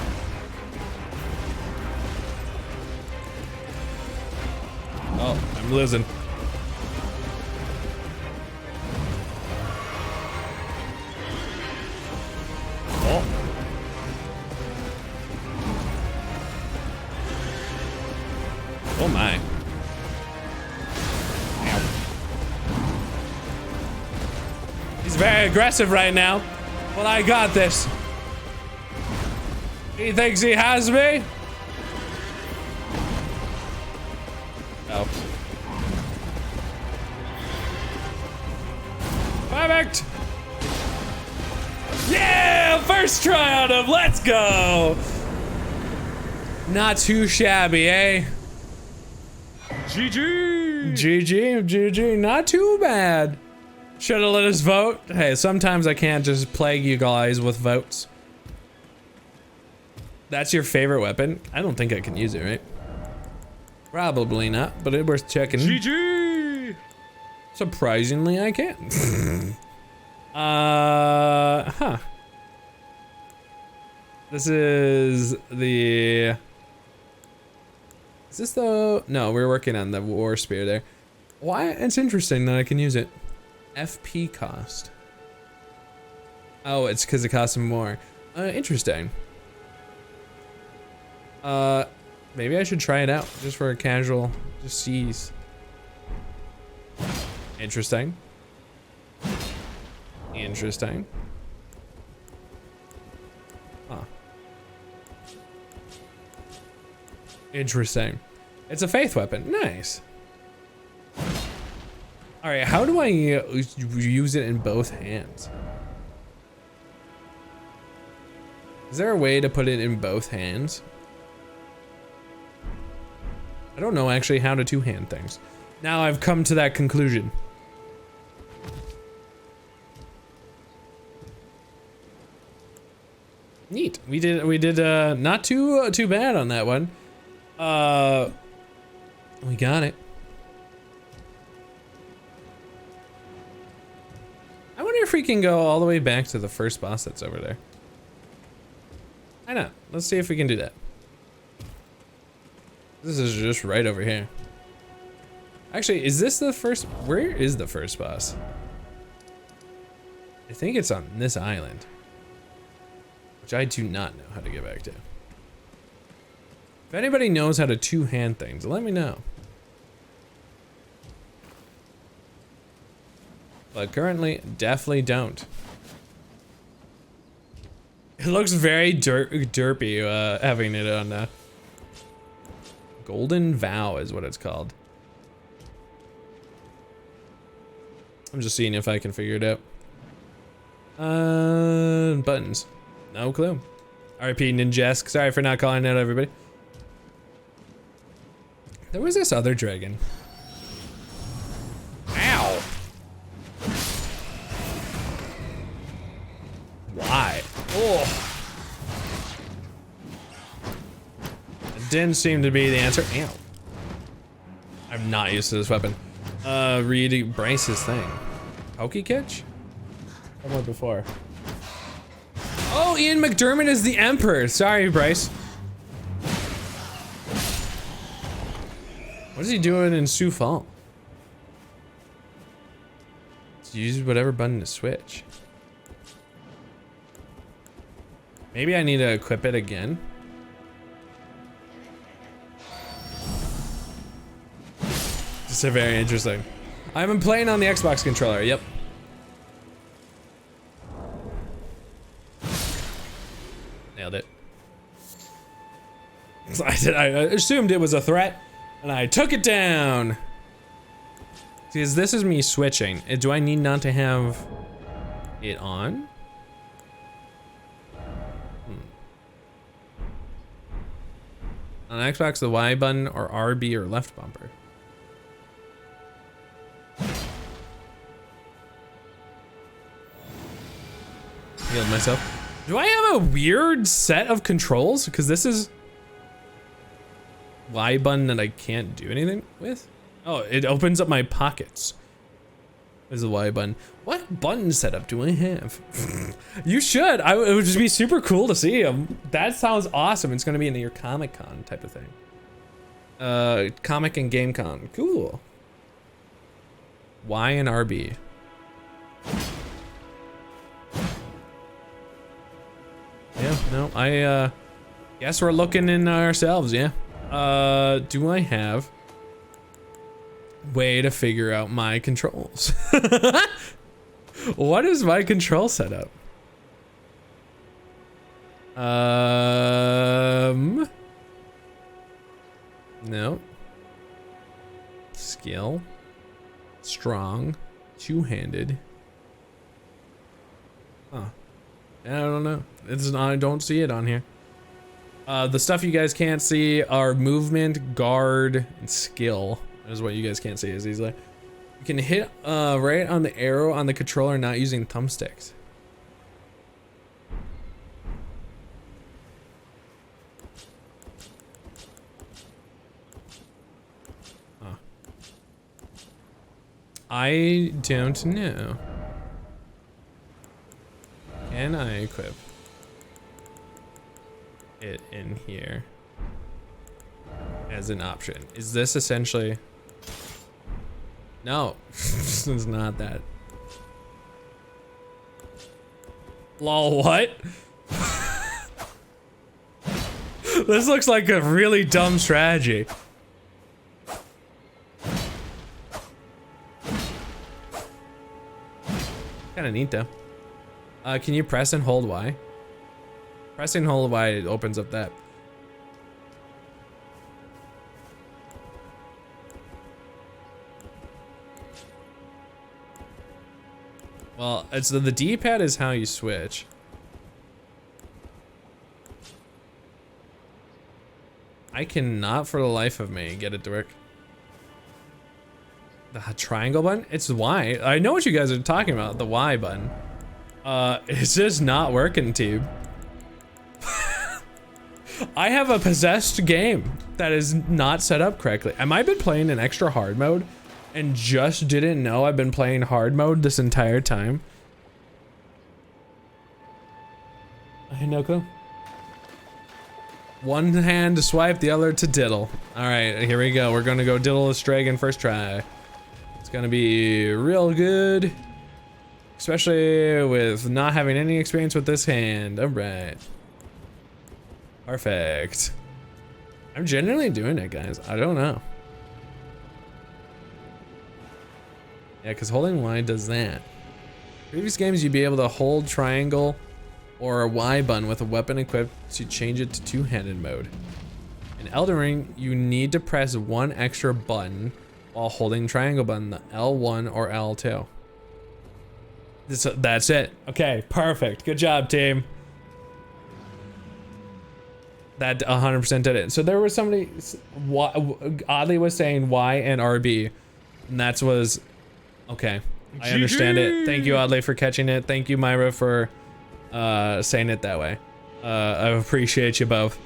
[SPEAKER 1] Oh, I'm losing. Oh. Oh my. He's very aggressive right now. Well, I got this. He thinks he has me. Oh. Perfect. Yeah, first try on him. Let's go. Not too shabby, eh? GG. GG. Not too bad. Should have let us vote. Hey, sometimes I can't just plague you guys with votes. That's your favorite weapon? I don't think I can use it, right? Probably not, but it's worth checking. GG! Surprisingly, I can. Huh. This is the... Is this the... No, we're working on the war spear there. Why? It's interesting that I can use it. FP cost. Oh, it's because it costs more. Interesting. Maybe I should try it out just for a casual, just sees. Interesting. Interesting. Huh. Interesting. It's a faith weapon. Nice. All right, how do I use it in both hands? Is there a way to put it in both hands? I don't know actually how to two-hand things. Now I've come to that conclusion. Neat. We did not too bad on that one. We got it. I wonder if we can go all the way back to the first boss that's over there. Why not? Let's see if we can do that. This is just right over here. Actually, is this the first? Where is the first boss? I think it's on this island, which I do not know how to get back to. If anybody knows how to two-hand things, let me know. But currently, definitely don't. It looks very derpy having it on Golden Vow is what it's called. I'm just seeing if I can figure it out. Buttons. No clue. RIP Ninjask. Sorry for not calling out everybody. There was this other dragon. Ow. Why? Oh. It didn't seem to be the answer. Ow. I'm not used to this weapon. Read Bryce's thing. Pokey catch? What about before? Oh, Ian McDermott is the Emperor. Sorry, Bryce. What is he doing in Sioux Falls? Use whatever button to switch. Maybe I need to equip it again. This is very interesting. I've been playing on the Xbox controller, yep. Nailed it. I assumed it was a threat, and I took it down. Because this is me switching. Do I need not to have it on? On Xbox, the Y button or RB or left bumper? Healed myself. Do I have a weird set of controls? Because this is Y button that I can't do anything with. Oh, it opens up my pockets. There's the Y button. What button setup do I have? You should. It would just be super cool to see them. That sounds awesome. It's gonna be in your Comic-Con type of thing. Comic and Game Con. Cool. Y and RB. Yeah, no, I guess we're looking in ourselves, yeah. Do I have way to figure out my controls? What is my control setup? No. Skill. Strong. Two-handed. Huh. I don't know. It's not, I don't see it on here. The stuff you guys can't see are movement, guard, and skill. That is what you guys can't see as easily. You can hit right on the arrow on the controller not using thumbsticks. Huh. I don't know. Can I equip it in here as an option? Is this essentially... No, this is not that. Lol, what? This looks like a really dumb strategy. Kinda neat though. Can you press and hold Y? Pressing and hold Y opens up that. Well, it's the D-pad is how you switch. I cannot for the life of me get it to work. The triangle button? It's Y. I know what you guys are talking about, the Y button. It's just not working, Tube. I have a possessed game that is not set up correctly. Am I been playing in extra hard mode and just didn't know I've been playing hard mode this entire time? I had no clue. One hand to swipe, the other to diddle. All right, here we go. We're gonna go diddle this dragon first try. It's gonna be real good, especially with not having any experience with this hand. All right. Perfect. I'm genuinely doing it, guys. I don't know. Yeah, because holding Y does that. Previous games, you'd be able to hold triangle or a Y button with a weapon equipped to change it to two-handed mode. In Elden Ring, you need to press one extra button while holding triangle button, the L1 or L2. That's it. Okay, perfect. Good job, team. That 100% did it. So there was somebody, oddly was saying Y and RB, and that was, okay. I understand it. Thank you, Oddly, for catching it. Thank you, Myra, for saying it that way. I appreciate you both.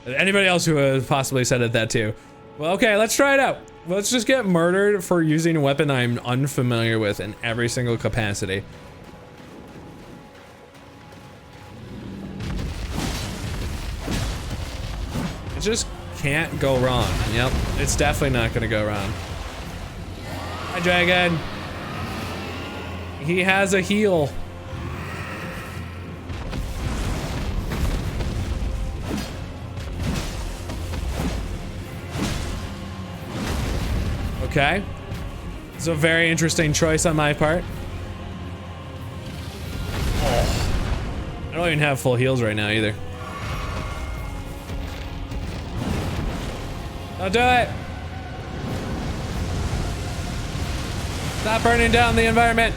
[SPEAKER 1] Anybody else who has possibly said it that too. Well, okay, let's try it out. Let's just get murdered for using a weapon I'm unfamiliar with in every single capacity. It just can't go wrong. Yep, it's definitely not gonna go wrong. Hi, Dragon. He has a heal. Okay. It's a very interesting choice on my part. Oh. I don't even have full heals right now either. Don't do it. Stop burning down the environment.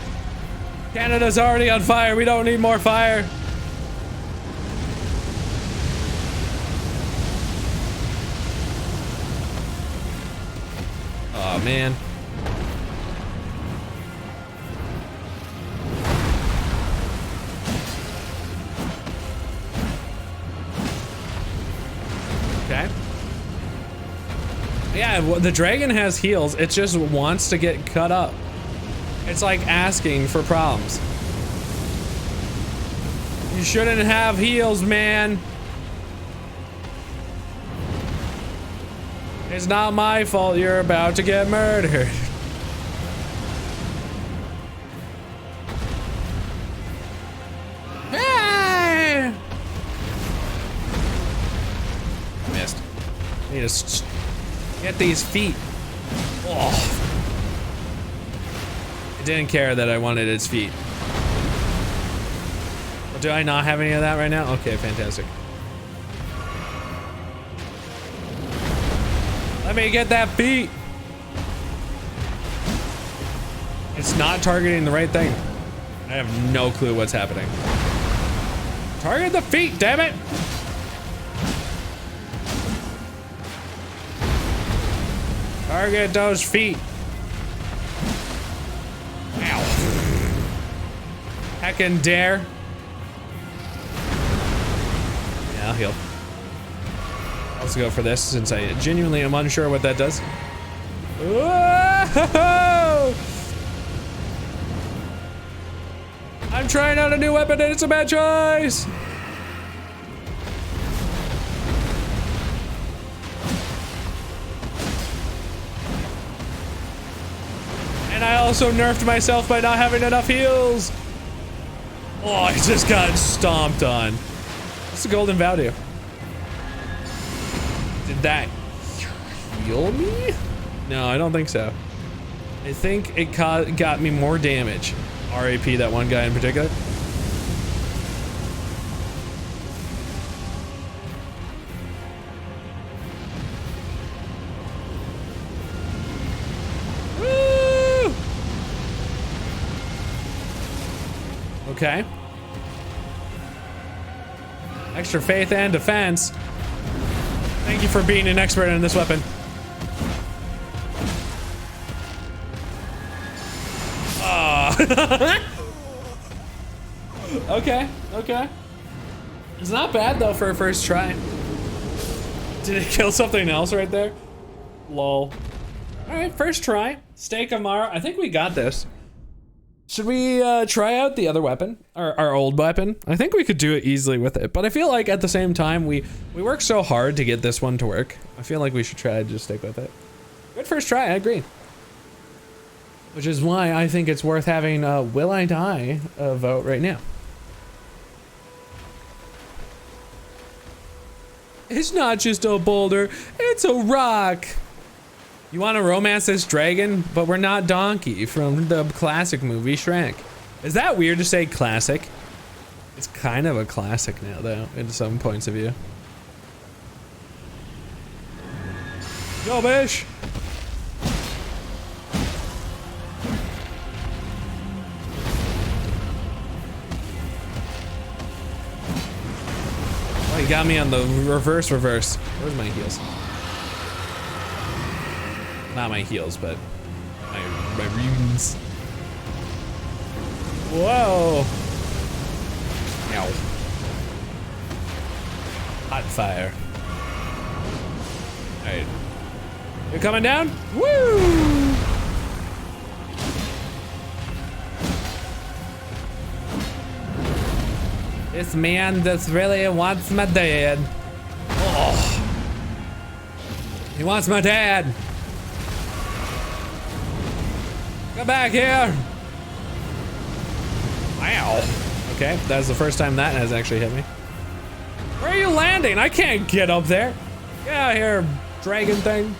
[SPEAKER 1] Canada's already on fire. We don't need more fire. Oh man. Okay. Yeah, the dragon has heals. It just wants to get cut up. It's like asking for problems. You shouldn't have heals, man. It's not my fault you're about to get murdered. Hey! Missed. Need to get these feet. Oh. It didn't care that I wanted its feet. Well, do I not have any of that right now? Okay, fantastic. Let me get that feet. It's not targeting the right thing. I have no clue what's happening. Target the feet, damn it. Target those feet. Ow. Heckin' dare. Yeah, I'll heal. Let's go for this since I genuinely am unsure what that does. Whoa! I'm trying out a new weapon and it's a bad choice. And I also nerfed myself by not having enough heals. Oh, I just got stomped on. What's the golden value? Did that heal me? No, I don't think so. I think it got me more damage. RAP that one guy in particular. Woo! Okay. Extra faith and defense. Thank you for being an expert in this weapon. Okay, okay. It's not bad though for a first try. Did it kill something else right there? Lol. Alright, first try. Steak Amara. I think we got this. Should we try out the other weapon? Our old weapon? I think we could do it easily with it, but I feel like at the same time we worked so hard to get this one to work. I feel like we should try to just stick with it. Good first try, I agree. Which is why I think it's worth having Will I Die vote right now. It's not just a boulder, it's a rock. You want to romance this dragon, but we're not Donkey from the classic movie Shrek. Is that weird to say classic? It's kind of a classic now though, in some points of view. Go, Bish! Oh, he got me on the reverse. Where's my heels? Not my heels, but my runes. Whoa! Ow. Hot fire. Alright. You're coming down? Woo! This man just really wants my dad. Oh. He wants my dad. Come back here. Wow. Okay, that's the first time that has actually hit me. Where are you landing? I can't get up there. Get out of here, dragon thing.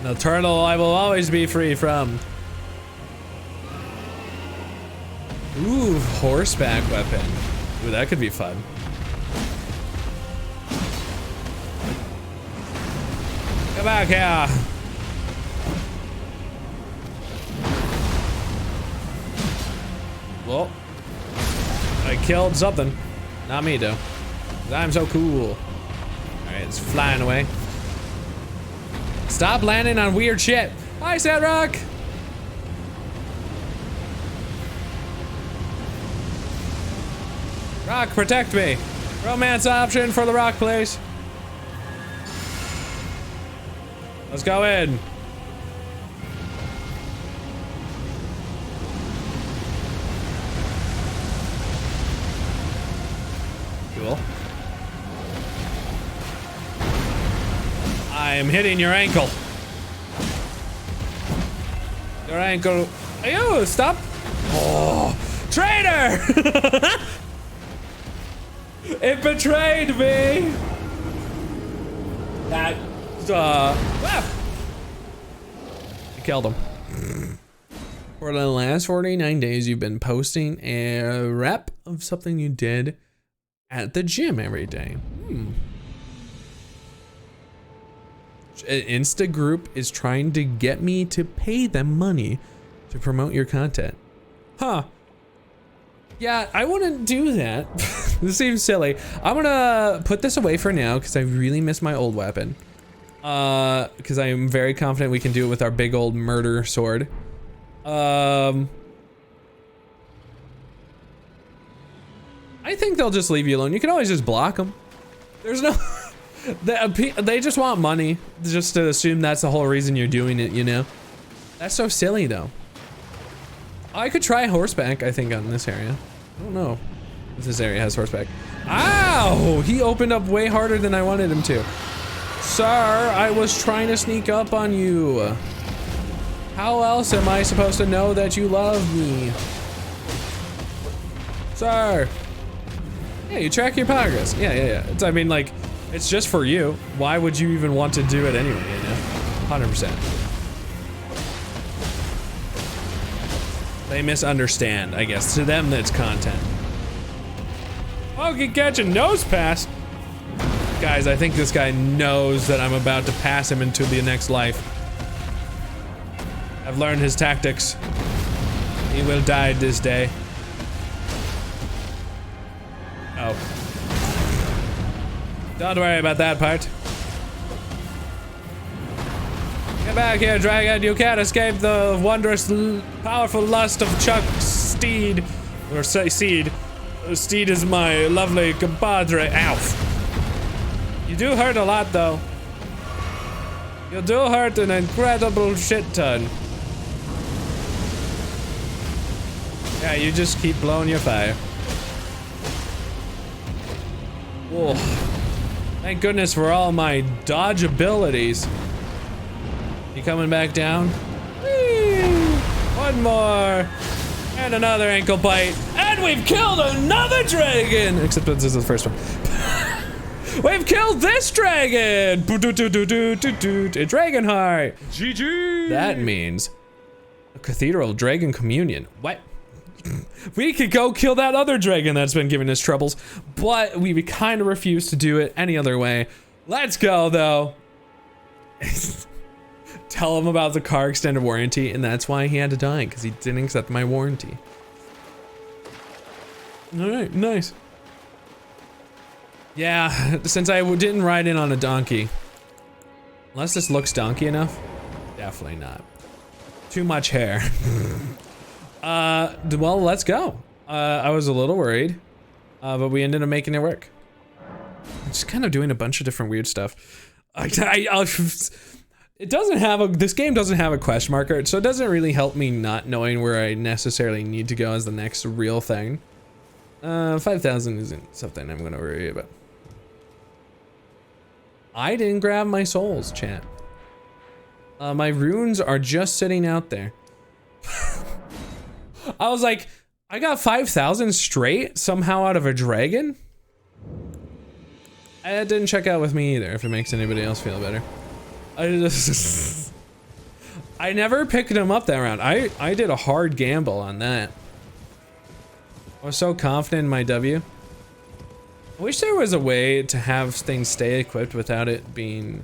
[SPEAKER 1] The turtle I will always be free from. Ooh, horseback weapon. Ooh, that could be fun. Come back here. Well, I killed something. Not me though. I'm so cool. Alright, it's flying away. Stop landing on weird shit. Hi, Sandrock. Rock, protect me. Romance option for the rock, please. Let's go in. Cool. I'm hitting your ankle. Your ankle. Ayo, stop. Oh, traitor! It betrayed me. That. Ah. I killed him. For the last 49 days, you've been posting a rep of something you did at the gym every day. An Insta group is trying to get me to pay them money to promote your content. Huh. Yeah, I wouldn't do that. This seems silly. I'm gonna put this away for now because I really miss my old weapon. Because I am very confident we can do it with our big old murder sword. I think they'll just leave you alone. You can always just block them. There's no... They just want money, just to assume that's the whole reason you're doing it, you know? That's so silly, though. I could try horseback, I think, on this area. I don't know if this area has horseback. Ow! He opened up way harder than I wanted him to. Sir, I was trying to sneak up on you. How else am I supposed to know that you love me? Sir. Yeah, you track your progress. Yeah. It's, I mean, like, it's just for you. Why would you even want to do it anyway, you know? 100%. They misunderstand, I guess. To them, that's content. Oh, can catch a nose pass. Guys, I think this guy knows that I'm about to pass him into the next life. I've learned his tactics. He will die this day. Oh. Don't worry about that part. Get back here, dragon. You can't escape the wondrous, powerful lust of CHUCC steed. Or say seed. Steed is my lovely compadre. Ow. You do hurt a lot, though. You do hurt an incredible shit ton. Yeah, you just keep blowing your fire. Whoa. Thank goodness for all my dodge abilities. You coming back down? Whee! One more. And another ankle bite. And we've killed another dragon! Except this is the first one. We've killed this dragon! A dragon heart!
[SPEAKER 5] GG!
[SPEAKER 1] That means a cathedral dragon communion. What? We could go kill that other dragon that's been giving us troubles, but we would kind of refuse to do it any other way. Let's go, though. Tell him about the car extended warranty, and that's why he had to die, because he didn't accept my warranty. Alright, nice. Yeah, since I didn't ride in on a donkey. Unless this looks donkey enough. Definitely not. Too much hair. Well, let's go. I was a little worried, but we ended up making it work. I'm just kind of doing a bunch of different weird stuff. It doesn't have this game doesn't have a quest marker, so it doesn't really help me not knowing where I necessarily need to go as the next real thing. 5,000 isn't something I'm gonna worry about. I didn't grab my souls, chat. My runes are just sitting out there. I was like, I got 5,000 straight somehow out of a dragon? It didn't check out with me either, if it makes anybody else feel better. I never picked him up that round. I did a hard gamble on that. I was so confident in my W. I wish there was a way to have things stay equipped without it being,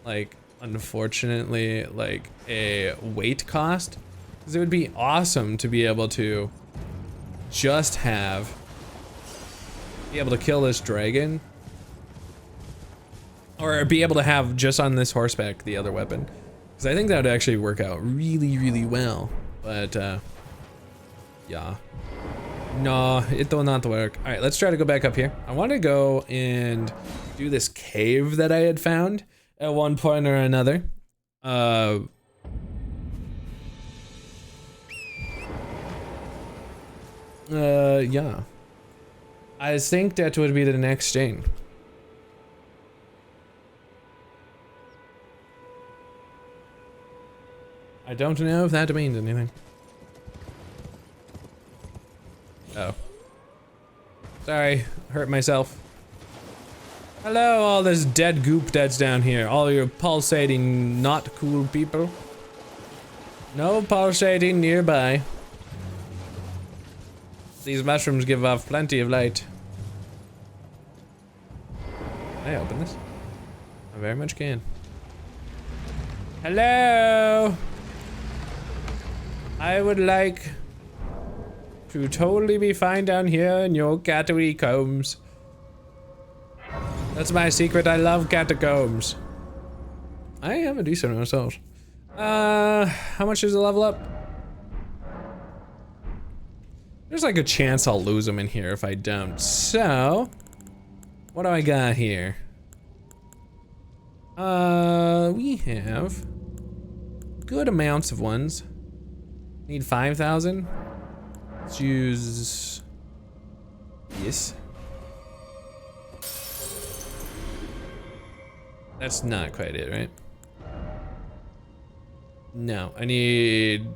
[SPEAKER 1] like, unfortunately, like, a weight cost. Because it would be awesome to be able to just be able to kill this dragon. Or be able to have just on this horseback the other weapon. Because I think that would actually work out really, really well. But, yeah. No, it will not work. All right, let's try to go back up here. I want to go and do this cave that I had found at one point or another. Yeah. I think that would be the next thing. I don't know if that means anything. Oh. Sorry, hurt myself. Hello, all this dead goop that's down here. All your pulsating, not cool people. No pulsating nearby. These mushrooms give off plenty of light. Can I open this? I very much can. Hello! I would like to totally be fine down here in your catacombs. That's my secret. I love catacombs. I have a decent amount of souls. How much is the level up? There's like a chance I'll lose them in here if I don't. So, what do I got here? We have good amounts of ones. Need 5,000. Let's use this. That's not quite it, right? No, I need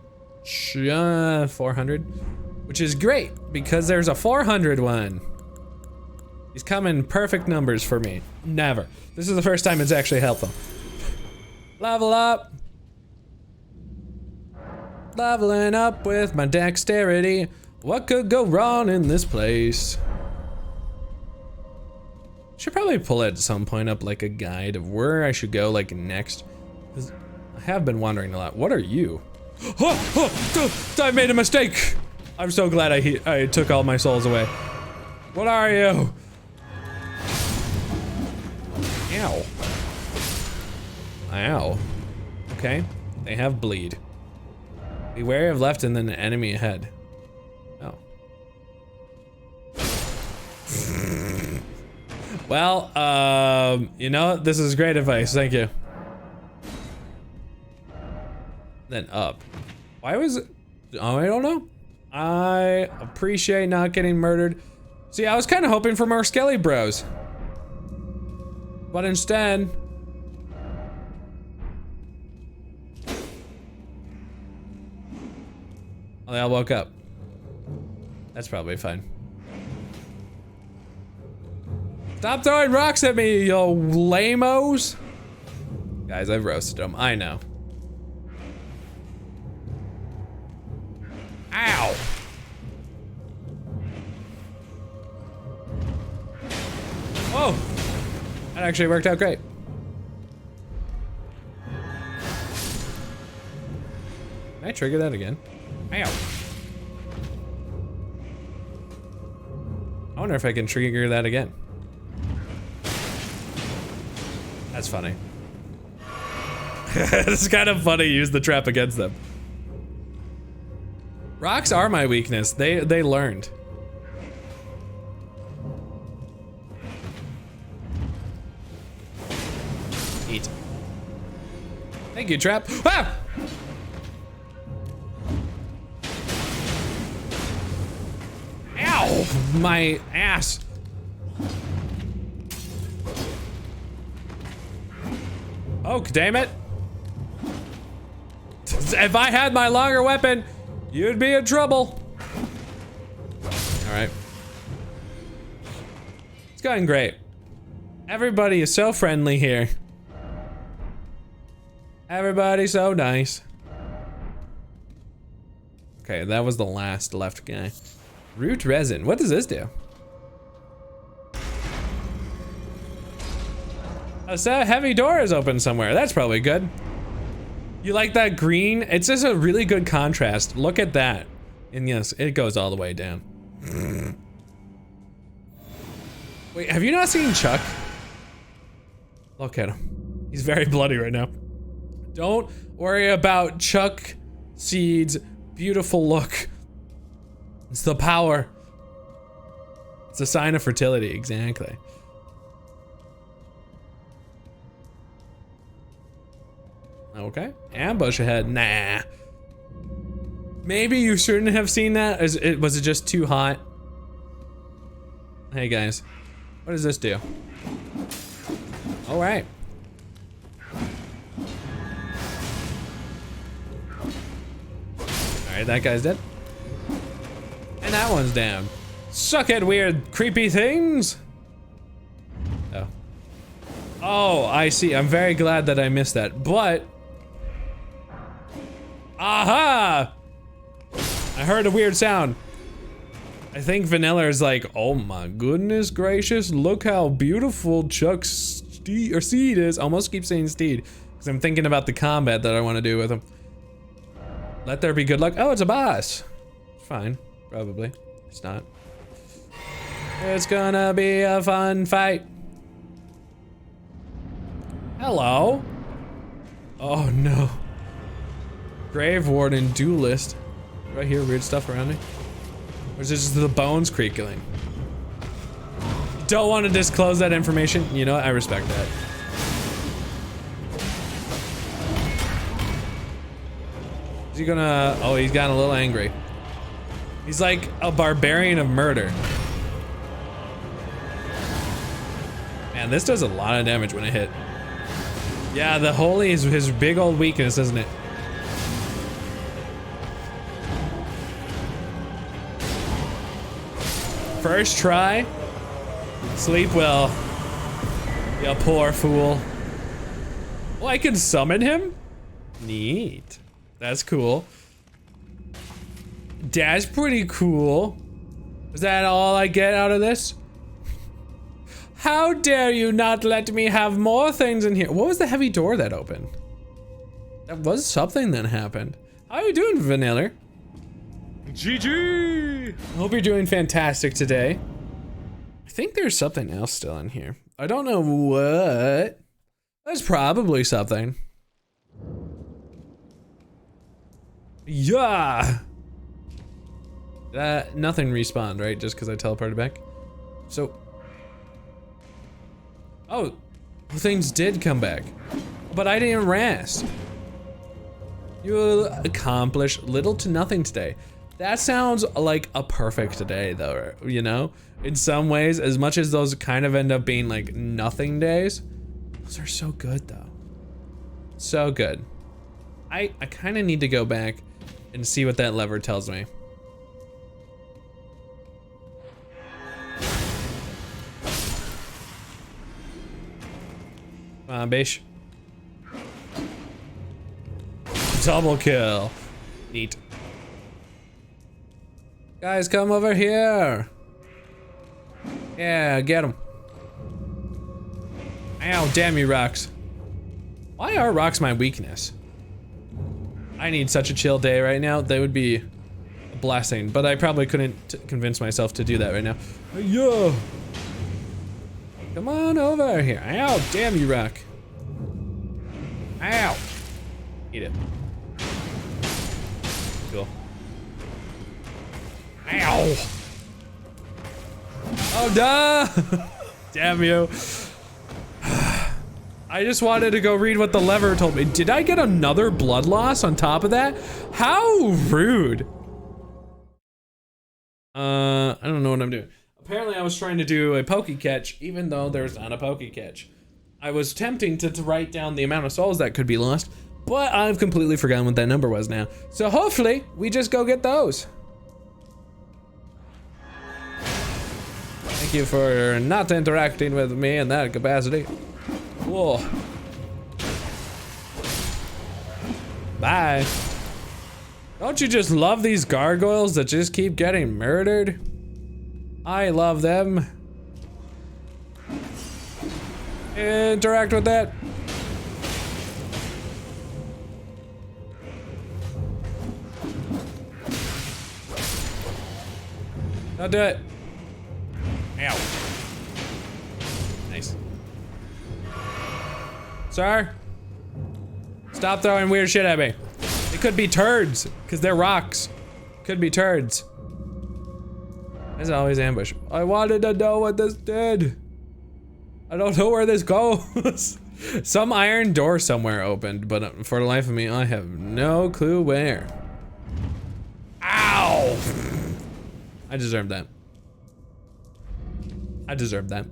[SPEAKER 1] 400, which is great because there's a 400 one. He's come in perfect numbers for me. Never. This is the first time it's actually helpful. Level up. Leveling up with my dexterity. What could go wrong in this place? Should probably pull at some point up like a guide of where I should go like next. 'Cause I have been wandering a lot. What are you? I made a mistake. I'm so glad I took all my souls away. What are you? Ow. Ow. Okay. They have bleed. Be wary of left and then an enemy ahead. Oh. Well, you know, this is great advice. Thank you. Then up. Why was it? Oh, I don't know. I appreciate not getting murdered. See, I was kind of hoping for more Skelly Bros. But instead... Oh, they all woke up. That's probably fine. Stop throwing rocks at me, you lamos! Guys, I've roasted them. I know. Ow! Whoa! That actually worked out great. Can I trigger that again? Ow. I wonder if I can trigger that again. That's funny. It's kind of funny to use the trap against them. Rocks are my weakness. They learned. Eat. Thank you, trap. Ah! Ow! My ass. Oh, damn it. If I had my longer weapon, you'd be in trouble. All right. It's going great. Everybody is so friendly here. Everybody's so nice. Okay, that was the last left guy. Root resin. What does this do? Oh, so a heavy door is open somewhere. That's probably good. You like that green? It's just a really good contrast. Look at that. And yes, it goes all the way down. Wait, have you not seen CHUCC? Look at him. He's very bloody right now. Don't worry about CHUCC Seed's beautiful look. It's the power. It's a sign of fertility, exactly. Okay, ambush ahead. Nah. Maybe you shouldn't have seen that. Was it just too hot? Hey guys, what does this do? All right. All right, that guy's dead. And that one's down. Suck it, weird, creepy things. Oh. Oh, I see. I'm very glad that I missed that, but. Aha! I heard a weird sound. I think Vanilla is like, oh my goodness gracious, look how beautiful CHUCC's seed is. I almost keep saying steed, because I'm thinking about the combat that I want to do with him. Let there be good luck. Oh, it's a boss. Fine, probably. It's not. It's gonna be a fun fight. Hello? Oh no. Grave Warden Duelist. Do I hear weird stuff around me? Or is it just the bones creaking? Don't want to disclose that information. You know what? I respect that. Is he gonna... Oh, he's gotten a little angry. He's like a barbarian of murder. Man, this does a lot of damage when it hit. Yeah, the holy is his big old weakness, isn't it? First try. Sleep well. You poor fool. Oh, I can summon him? Neat. That's cool. That's pretty cool. Is that all I get out of this? How dare you not let me have more things in here? What was the heavy door that opened? That was something that happened. How are you doing, Vanilla? GG! I hope you're doing fantastic today. I think there's something else still in here. I don't know what. There's probably something. Yeah! Nothing respawned, right? Just because I teleported back? So... Oh, things did come back. But I didn't rest. You accomplished little to nothing today. That sounds like a perfect day though, you know? In some ways, as much as those kind of end up being like nothing days, those are so good though. So good. I kind of need to go back and see what that lever tells me. Come on, Bish. Double kill. Neat. Guys, come over here. Yeah, get him. Ow, damn you, rocks. Why are rocks my weakness? I need such a chill day right now. That would be a blessing, but I probably couldn't convince myself to do that right now. Yo. Come on over here. Ow, damn you, rock. Ow. Eat it. Cool. Ow. Oh, duh. Damn you. I just wanted to go read what the lever told me. Did I get another blood loss on top of that? How rude. I don't know what I'm doing. Apparently I was trying to do a poke catch, even though there's not a poke catch. I was tempting to write down the amount of souls that could be lost, but I've completely forgotten what that number was now. So hopefully we just go get those. Thank you for not interacting with me in that capacity. Whoa. Bye. Don't you just love these gargoyles that just keep getting murdered? I love them. Interact with that. Don't do it. Ow. Nice. Sir? Stop throwing weird shit at me. It could be turds, because they're rocks. Could be turds. As always, ambush. I wanted to know what this did. I don't know where this goes. Some iron door somewhere opened, but for the life of me, I have no clue where. Ow! I deserved that. I deserved that.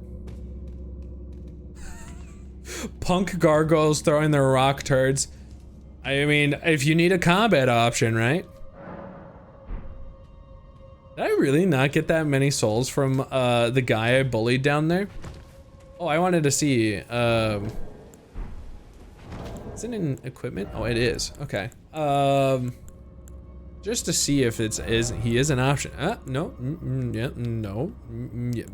[SPEAKER 1] Punk gargoyles throwing their rock turds. I mean, if you need a combat option, right? Did I really not get that many souls from the guy I bullied down there? Oh, I wanted to see. Is it in equipment? Oh, it is. Okay. Just to see if he is an option. No. Yeah. No. Yeah.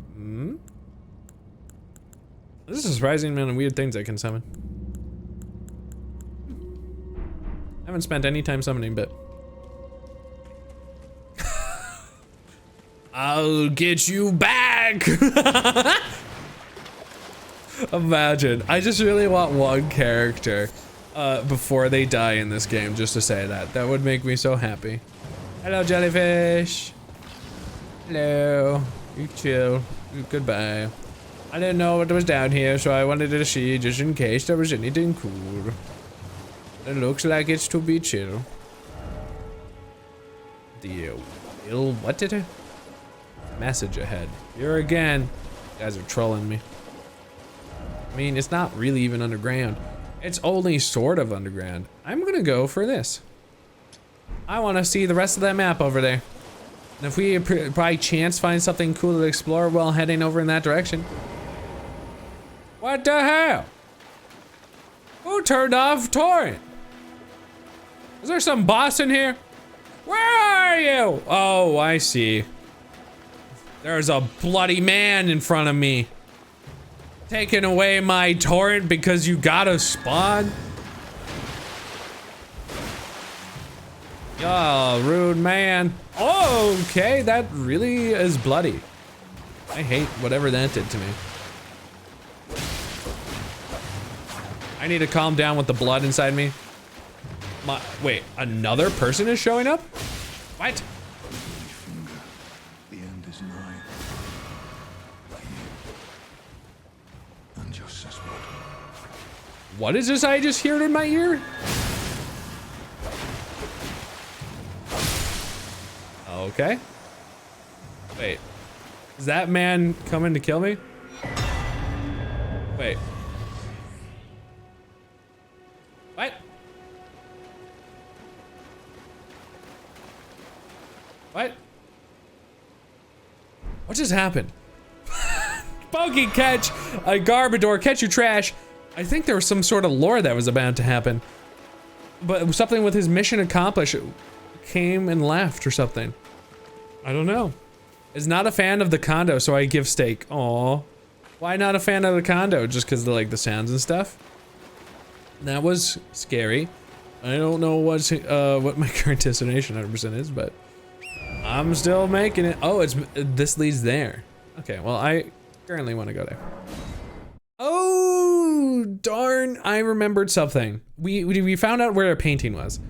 [SPEAKER 1] This is a surprising amount of weird things I can summon. I haven't spent any time summoning, but I'll get you back. Imagine. I just really want one character before they die in this game, just to say that. That would make me so happy. Hello, jellyfish. Hello. You chill. Goodbye. I didn't know what was down here, so I wanted to see just in case there was anything cool. It looks like it's to be chill. What did it? Message ahead. Here again. You guys are trolling me. I mean, it's not really even underground. It's only sort of underground. I'm gonna go for this. I want to see the rest of that map over there. And if we by chance find something cool to explore while heading over in that direction. What the hell? Who turned off torrent? Is there some boss in here? Where are you? Oh, I see. There's a bloody man in front of me. Taking away my torrent because you gotta spawn? Oh, rude man. Oh, okay, that really is bloody. I hate whatever that did to me. I need to calm down with the blood inside me. Wait, another person is showing up? What?
[SPEAKER 3] The end is nigh. And just as what?
[SPEAKER 1] What is this I just heard in my ear? Okay. Wait. Is that man coming to kill me? Wait. What? What? What just happened? Bogey catch! A Garbador, catch your trash. I think there was some sort of lore that was about to happen. But something with his mission accomplished. It came and left or something. I don't know. Is not a fan of the condo, so I give steak. Aw. Why not a fan of the condo? Just because of like the sounds and stuff? That was scary. I don't know what my current destination 100% is, but I'm still making it. Oh, this leads there. Okay, well, I currently want to go there. Oh, darn. I remembered something. We found out where a painting was.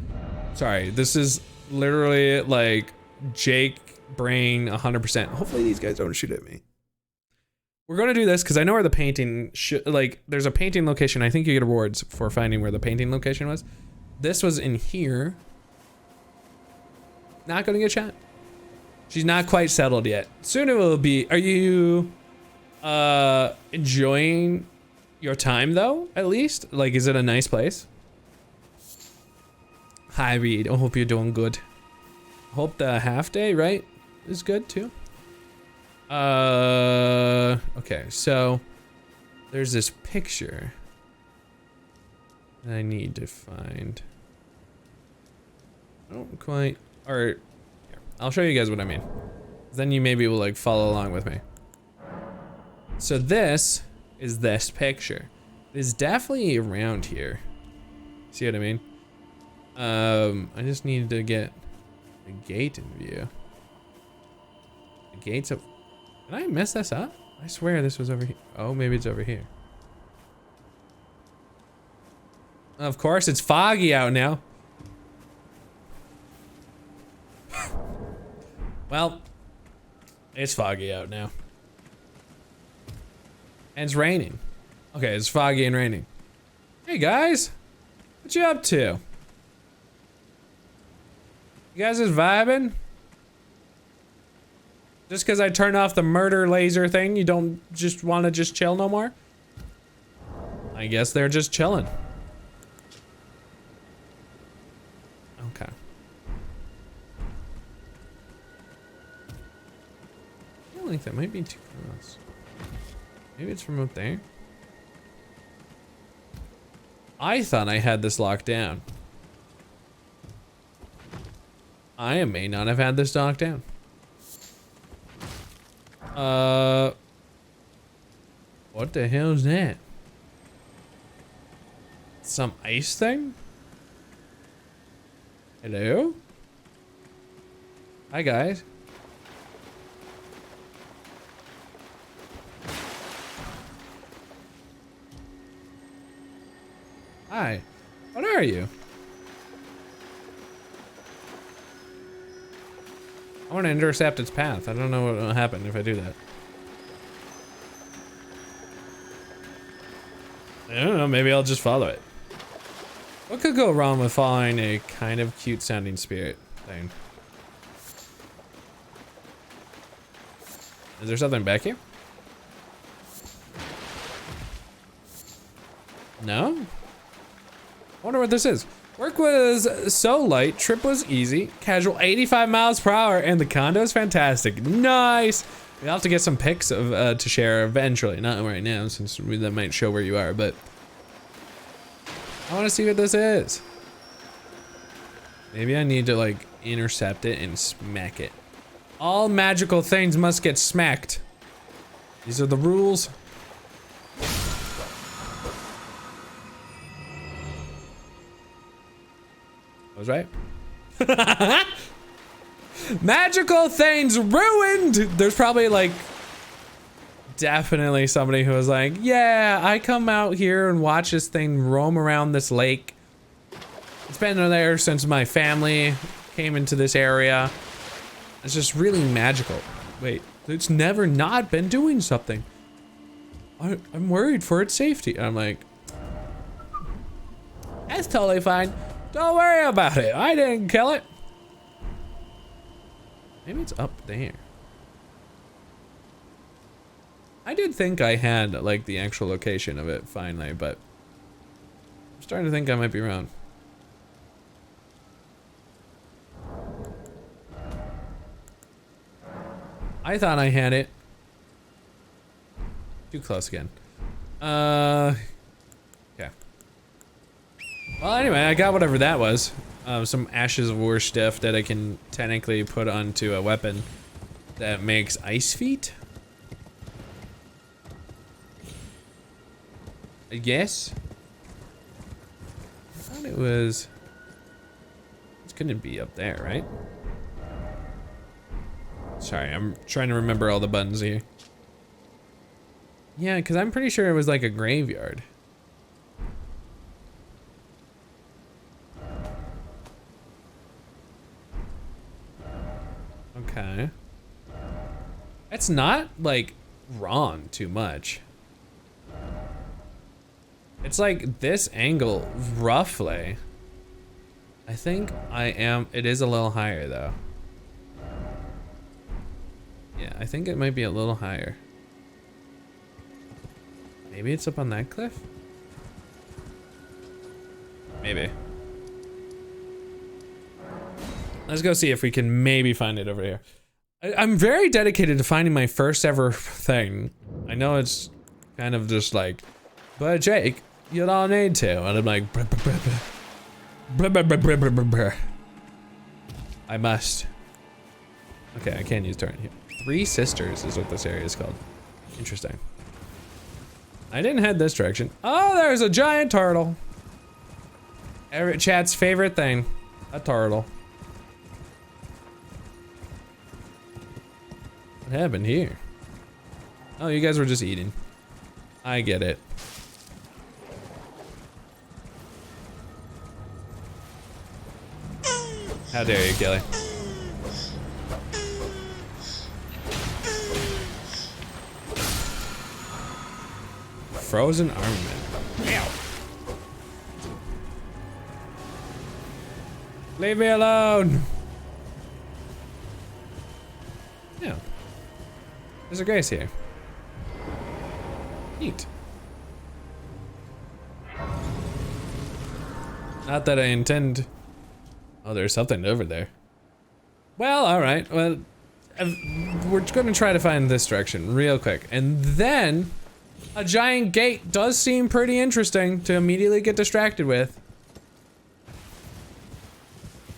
[SPEAKER 1] Sorry, this is literally like Jake brain 100%. Hopefully these guys don't shoot at me. We're going to do this because I know where the painting like there's a painting location. I think you get awards for finding where the painting location was. This was in here. Not going to get shot. She's not quite settled yet. Soon it will be. Are you enjoying your time though, at least? Like, is it a nice place? Hi, Reed. I hope you're doing good. Hope the half day, right, is good too. Okay, so there's this picture that I need to find. I don't quite, or here, I'll show you guys what I mean. Then you maybe will like follow along with me. So this is this picture. It's definitely around here. See what I mean? I just need to get the gate in view. The gate's up. Did I mess this up? I swear this was over here. Oh, maybe it's over here. Of course, it's foggy out now. Well, it's foggy out now. And it's raining. Okay, it's foggy and raining. Hey guys, what you up to? You guys just vibing? Just because I turned off the murder laser thing, you don't just want to just chill no more? I guess they're just chilling. Okay. I feel like that might be too close. Maybe it's from up there. I thought I had this locked down. I may not have had this locked down. What the hell is that? Some ice thing? Hello? Hi guys. Hi. What are you? I want to intercept its path. I don't know what will happen if I do that. I don't know, maybe I'll just follow it. What could go wrong with following a kind of cute sounding spirit thing? Is there something back here? No? I wonder what this is. Work was so light, trip was easy, casual 85 miles per hour, and the condo is fantastic. Nice! We'll have to get some pics of to share eventually, not right now, since that might show where you are, but I want to see what this is. Maybe I need to like intercept it and smack it. All magical things must get smacked. These are the rules. I was right. Magical things ruined. There's probably like definitely somebody who was like, yeah, I come out here and watch this thing roam around this lake. It's been there since my family came into this area. It's just really magical. Wait, it's never not been doing something. I'm worried for its safety. I'm like, that's totally fine. Don't worry about it. I didn't kill it. Maybe it's up there. I did think I had like the actual location of it finally, but I'm starting to think I might be wrong. I thought I had it. Too close again. Okay. Well, anyway, I got whatever that was. Some Ashes of War stuff that I can technically put onto a weapon that makes ice feet. I guess. I thought it was. It's gonna be up there, right? Sorry, I'm trying to remember all the buttons here. Yeah, because I'm pretty sure it was like a graveyard. Okay. That's not like wrong too much. It's like this angle roughly. I think it is a little higher though. Yeah, I think it might be a little higher. Maybe it's up on that cliff? Maybe. Let's go see if we can maybe find it over here. I'm very dedicated to finding my first ever thing. I know it's kind of just like, but Jake, you don't need to. And I'm like, I must. Okay, I can't use torrent here. Three Sisters is what this area is called. Interesting. I didn't head this direction. Oh, there's a giant turtle. Every chat's favorite thing, a turtle. What happened here? Oh, you guys were just eating. I get it. How dare you, Kelly? Frozen armament. Ow. Leave me alone. Yeah. There's a grace here. Neat. Not that I intend. Oh, there's something over there. Well, all right. Well, we're gonna try to find this direction real quick, and then a giant gate does seem pretty interesting to immediately get distracted with.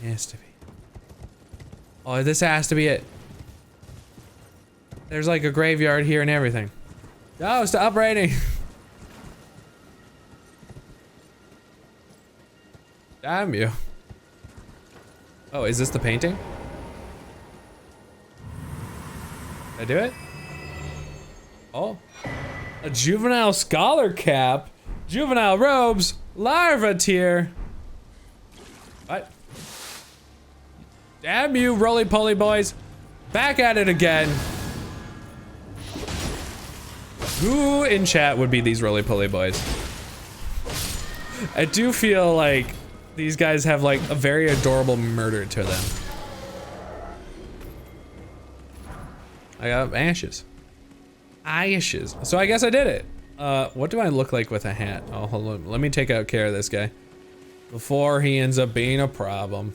[SPEAKER 1] It has to be. Oh, this has to be it. There's like a graveyard here and everything. Oh, stop raining. Damn you. Oh, is this the painting? Did I do it? Oh. A juvenile scholar cap. Juvenile robes. Larva tier. What? Damn you, roly-poly boys. Back at it again. Who in chat would be these roly-poly boys? I do feel like these guys have like a very adorable murder to them. I got ashes. Ashes. So I guess I did it. What do I look like with a hat? Oh, hold on. Let me take out care of this guy. before he ends up being a problem.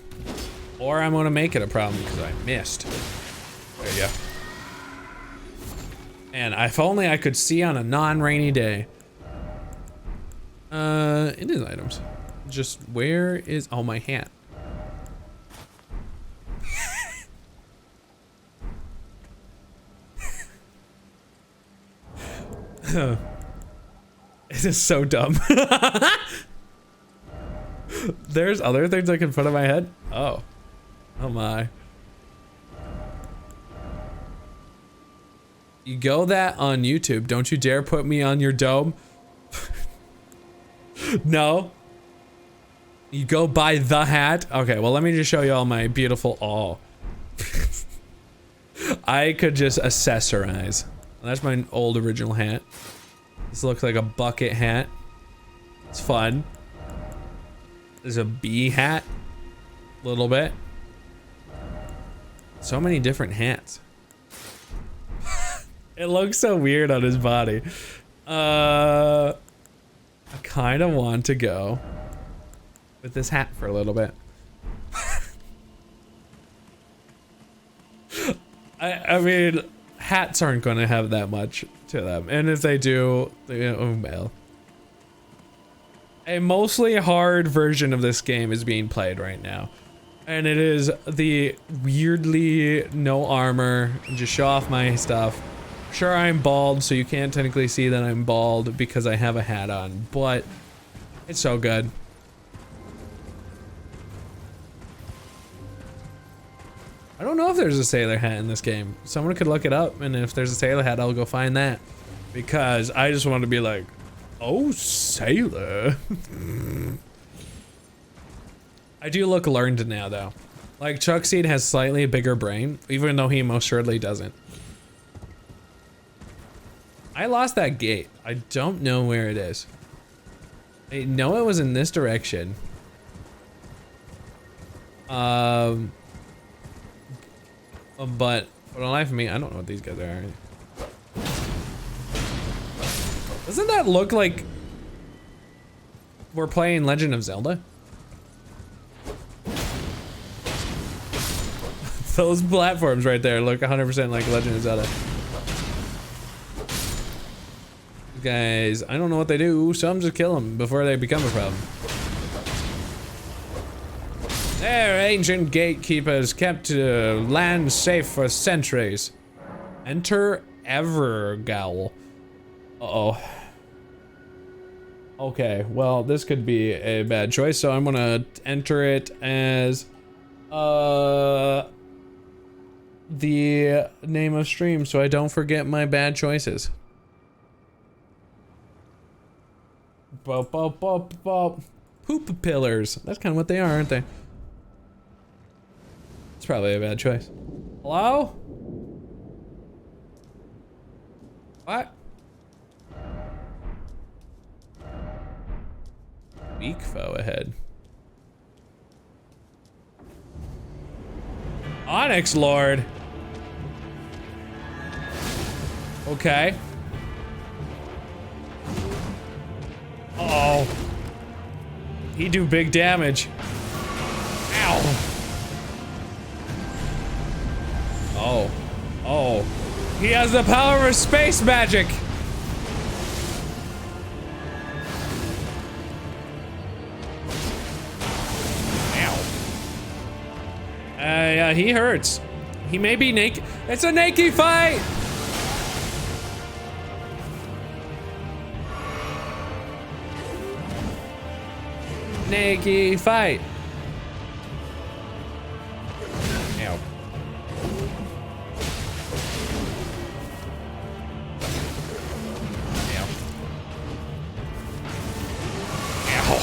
[SPEAKER 1] Or I'm gonna make it a problem because I missed. There you go. And if only I could see on a non-rainy day. It is items. Just where is, oh, my hat. It is so dumb. There's other things I can put on my head? Oh. Oh my. You go that on YouTube. Don't you dare put me on your dome. No. You go buy the hat. Okay, well, let me just show you all my beautiful, oh. I could just accessorize. That's my old original hat. This looks like a bucket hat. It's fun. There's a bee hat. A little bit. So many different hats. It looks so weird on his body. I kind of want to go with this hat for a little bit. I mean, hats aren't going to have that much to them. And if they do, oh well. A mostly hard version of this game is being played right now. And it is the weirdly no armor, just show off my stuff. Sure, I'm bald, so you can't technically see that I'm bald because I have a hat on, but it's so good. I don't know if there's a sailor hat in this game. Someone could look it up, and if there's a sailor hat, I'll go find that. Because I just want to be like, oh, sailor. I do look learned now, though. Like, CHUCC has slightly bigger brain, even though he most surely doesn't. I lost that gate. I don't know where it is. I know it was in this direction. But for the life of me, I don't know what these guys are. Doesn't that look like we're playing Legend of Zelda? Those platforms right there look 100% like Legend of Zelda. Guys, I don't know what they do, so I'm just kill them before they become a problem. Their ancient gatekeepers kept land safe for centuries. Enter Evergaol. Uh-oh. Okay, well, this could be a bad choice, so I'm gonna enter it as the name of stream so I don't forget my bad choices. Bop, bop, bop, bop. Poop pillars. That's kind of what they are, aren't they? It's probably a bad choice. Hello? What? Weak foe ahead. Onyx Lord. Okay. Uh-oh. He do big damage. Ow. Oh. Oh. He has the power of space magic. Ow. Yeah, he hurts. He may be naked. It's a naked fight. Naked fight. Ow. Ow. Ow.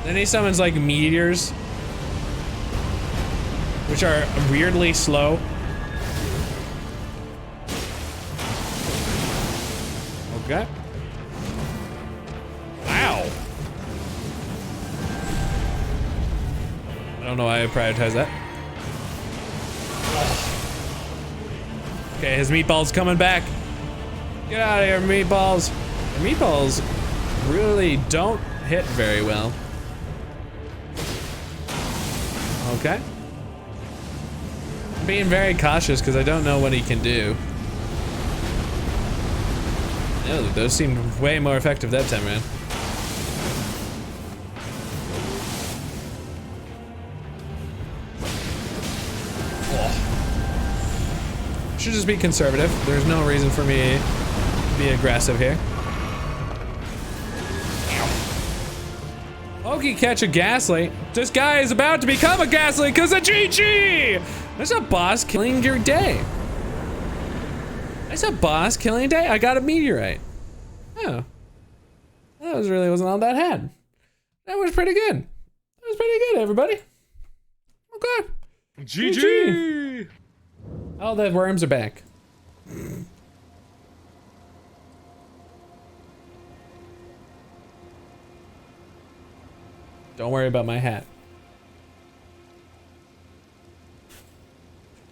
[SPEAKER 1] Then he summons like meteors, which are weirdly slow. Okay. I don't know why I prioritize that. Okay, his meatball's coming back. Get out of here, meatballs. The meatballs really don't hit very well. Okay. Being very cautious because I don't know what he can do. Oh, those seemed way more effective that time around. Oh. Should just be conservative. There's no reason for me to be aggressive here. Pokey catch a Ghastly. This guy is about to become a Ghastly because of GG! There's a boss killing your day. There's a boss killing a day. I got a meteorite. Oh. That wasn't all that had. That was pretty good. That was pretty good, everybody. Okay. GG! Oh, the worms are back. Don't worry about my hat.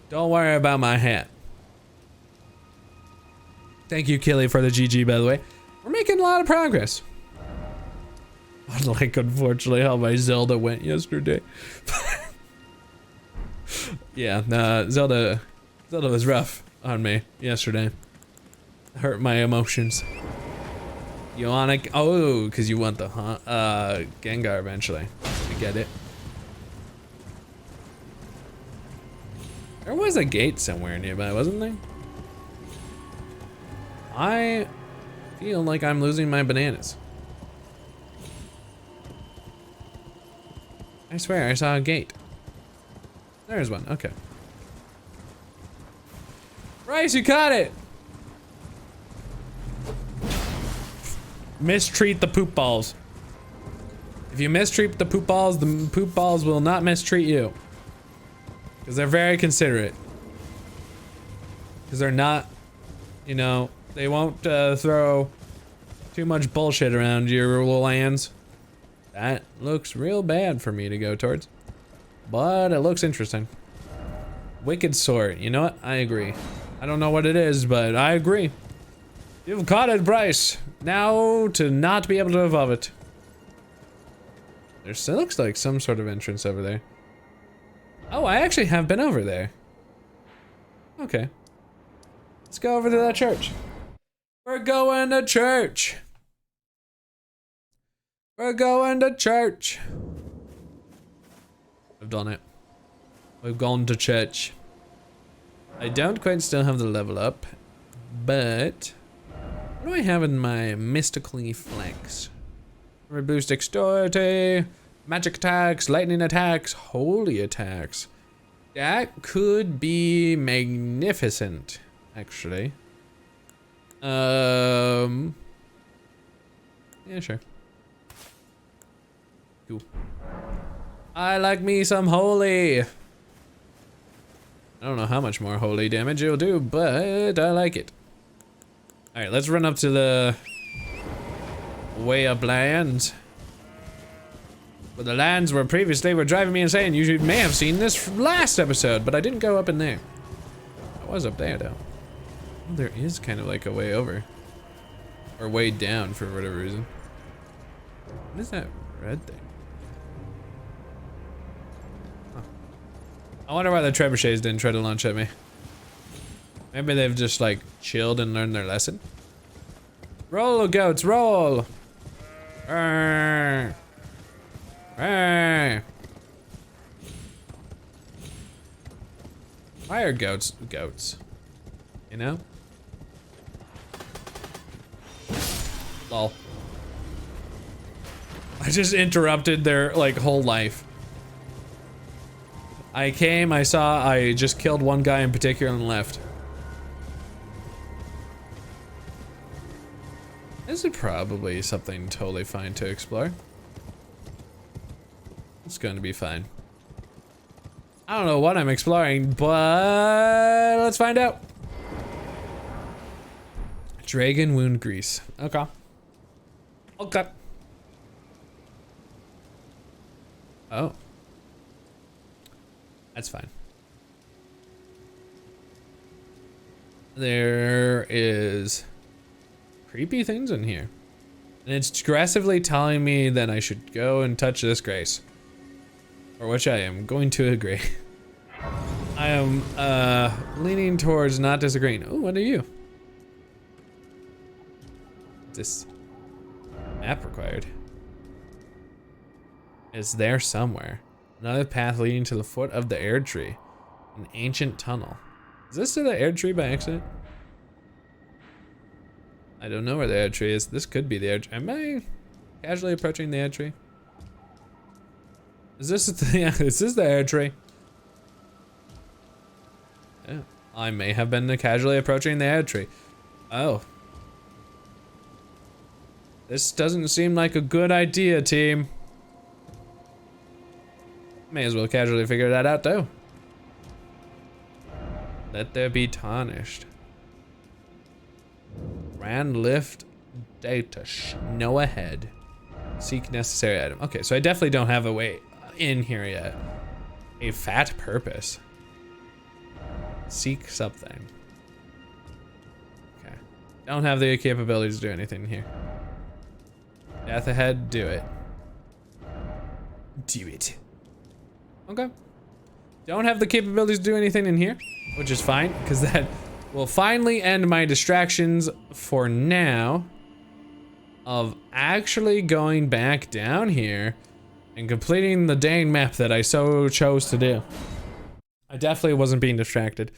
[SPEAKER 1] Don't worry about my hat. Thank you, Killy, for the GG, by the way. We're making a lot of progress. Like, unfortunately, how my Zelda went yesterday. Yeah, nah, Zelda was rough on me yesterday. Hurt my emotions. You wanna, oh, cause you want the Gengar eventually. I get it. There was a gate somewhere nearby, wasn't there? I feel like I'm losing my bananas. I swear I saw a gate. There's one, okay. Bryce, you caught it! Mistreat the poop balls. If you mistreat the poop balls will not mistreat you. Because they're very considerate. Because they're not, you know, they won't throw too much bullshit around your lands. That looks real bad for me to go towards. But it looks interesting. Wicked Sword, you know what? I agree. I don't know what it is, but I agree. You've caught it, Bryce. Now to not be able to evolve it. There still looks like some sort of entrance over there. Oh, I actually have been over there. Okay. Let's go over to that church. We're going to church. We're going to church. I've done it. We've gone to church. I don't quite still have the level up, but what do I have in my mystically flanks? Boost dexterity, magic attacks, lightning attacks, holy attacks. That could be magnificent, actually. Yeah, sure. Cool. I like me some holy. I don't know how much more holy damage it'll do, but I like it. Alright, let's run up to the way up lands. But the lands where previously were driving me insane. You may have seen this last episode, but I didn't go up in there. I was up there though. Oh, there is kind of like a way over. Or way down for whatever reason. What is that red thing? Huh. I wonder why the trebuchets didn't try to launch at me. Maybe they've just like chilled and learned their lesson. Roll, goats, roll! Arr. Arr. Why are goats goats? You know? Lol. I just interrupted their like whole life. I came, I saw, I just killed one guy in particular and left. This is probably something totally fine to explore. It's going to be fine. I don't know what I'm exploring, but let's find out. Dragon wound grease. Okay. Okay. Oh. That's fine. There is creepy things in here. And it's aggressively telling me that I should go and touch this grace. Or which I am going to agree. I am leaning towards not disagreeing. Oh, what are you? This map required. It's there somewhere. Another path leading to the foot of the air tree. An ancient tunnel. Is this to the air tree by accident? I don't know where the air tree is. This could be the air tree. Am I casually approaching the air tree? Is this the, yeah, is this the air tree? Yeah, I may have been casually approaching the air tree. Oh. This doesn't seem like a good idea, team. May as well casually figure that out, too. Let there be tarnished. Ran lift data. Know ahead. Seek necessary item. Okay, so I definitely don't have a way in here yet. A fat purpose. Seek something. Okay. Don't have the capabilities to do anything here. Death ahead, do it. Do it. Okay. Don't have the capabilities to do anything in here, which is fine, because that will finally end my distractions for now of actually going back down here and completing the dang map that I so chose to do. I definitely wasn't being distracted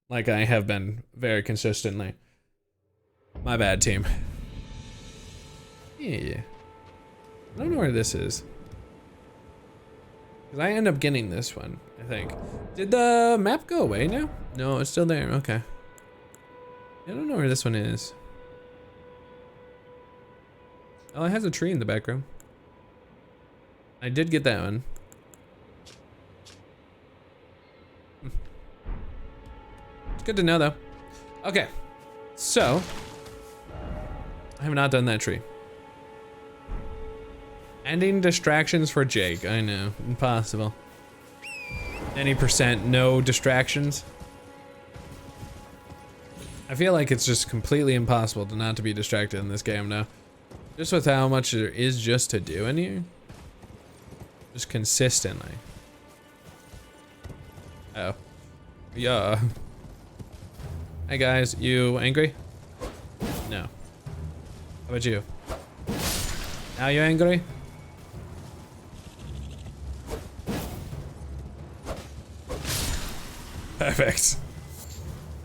[SPEAKER 1] like I have been very consistently. My bad, team. Yeah. I don't know where this is. Because I end up getting this one, I think. Did the map go away now? No, it's still there. Okay. I don't know where this one is. Oh, it has a tree in the background. I did get that one. It's good to know, though. Okay. So, I have not done that tree. Ending distractions for Jake. I know. Impossible. Any percent no distractions. I feel like it's just completely impossible to not to be distracted in this game now. Just with how much there is just to do in here. Just consistently. Oh. Yeah. Hey guys, you angry? No. How about you? Now you angry? Perfect.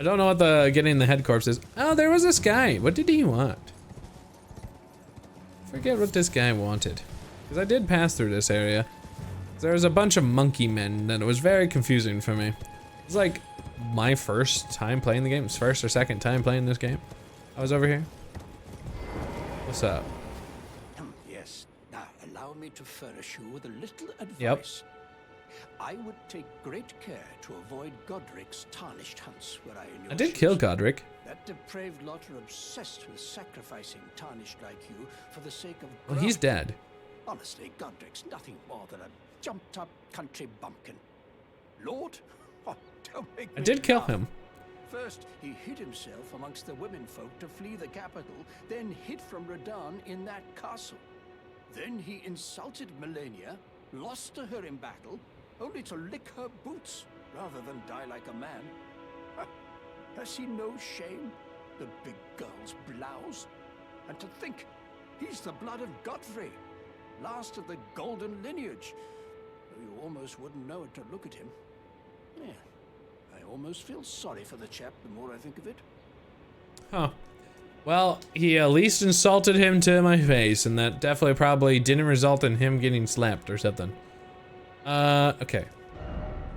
[SPEAKER 1] I don't know what the getting the head corpse is. Oh, there was this guy. What did he want? I forget what this guy wanted. Because I did pass through this area. There was a bunch of monkey men and it was very confusing for me. It's like my first time playing the game. It's first or second time playing this game. I was over here. What's up?
[SPEAKER 10] Yes. Now allow me to furnish you with a little advice.
[SPEAKER 1] Yep.
[SPEAKER 10] I would take great care to avoid Godric's tarnished hunts where I
[SPEAKER 1] did kill Godric.
[SPEAKER 10] That depraved lot are obsessed with sacrificing tarnished like you for the sake of
[SPEAKER 1] Well, he's dead.
[SPEAKER 10] Honestly, Godric's nothing more than a jumped-up country bumpkin. Lord? Oh, don't make me
[SPEAKER 1] I did kill
[SPEAKER 10] laugh.
[SPEAKER 1] him.
[SPEAKER 10] First, he hid himself amongst the womenfolk to flee the capital, then hid from Radahn in that castle. Then he insulted Melania, lost to her in battle, only to lick her boots rather than die like a man. Has he no shame, the big girl's blouse? And to think, he's the blood of Godfrey, last of the golden lineage. Though you almost wouldn't know it to look at him. Yeah, I almost feel sorry for the chap the more I think of it.
[SPEAKER 1] Huh. Well, he at least insulted him to my face, and that definitely probably didn't result in him getting slapped or something. Okay.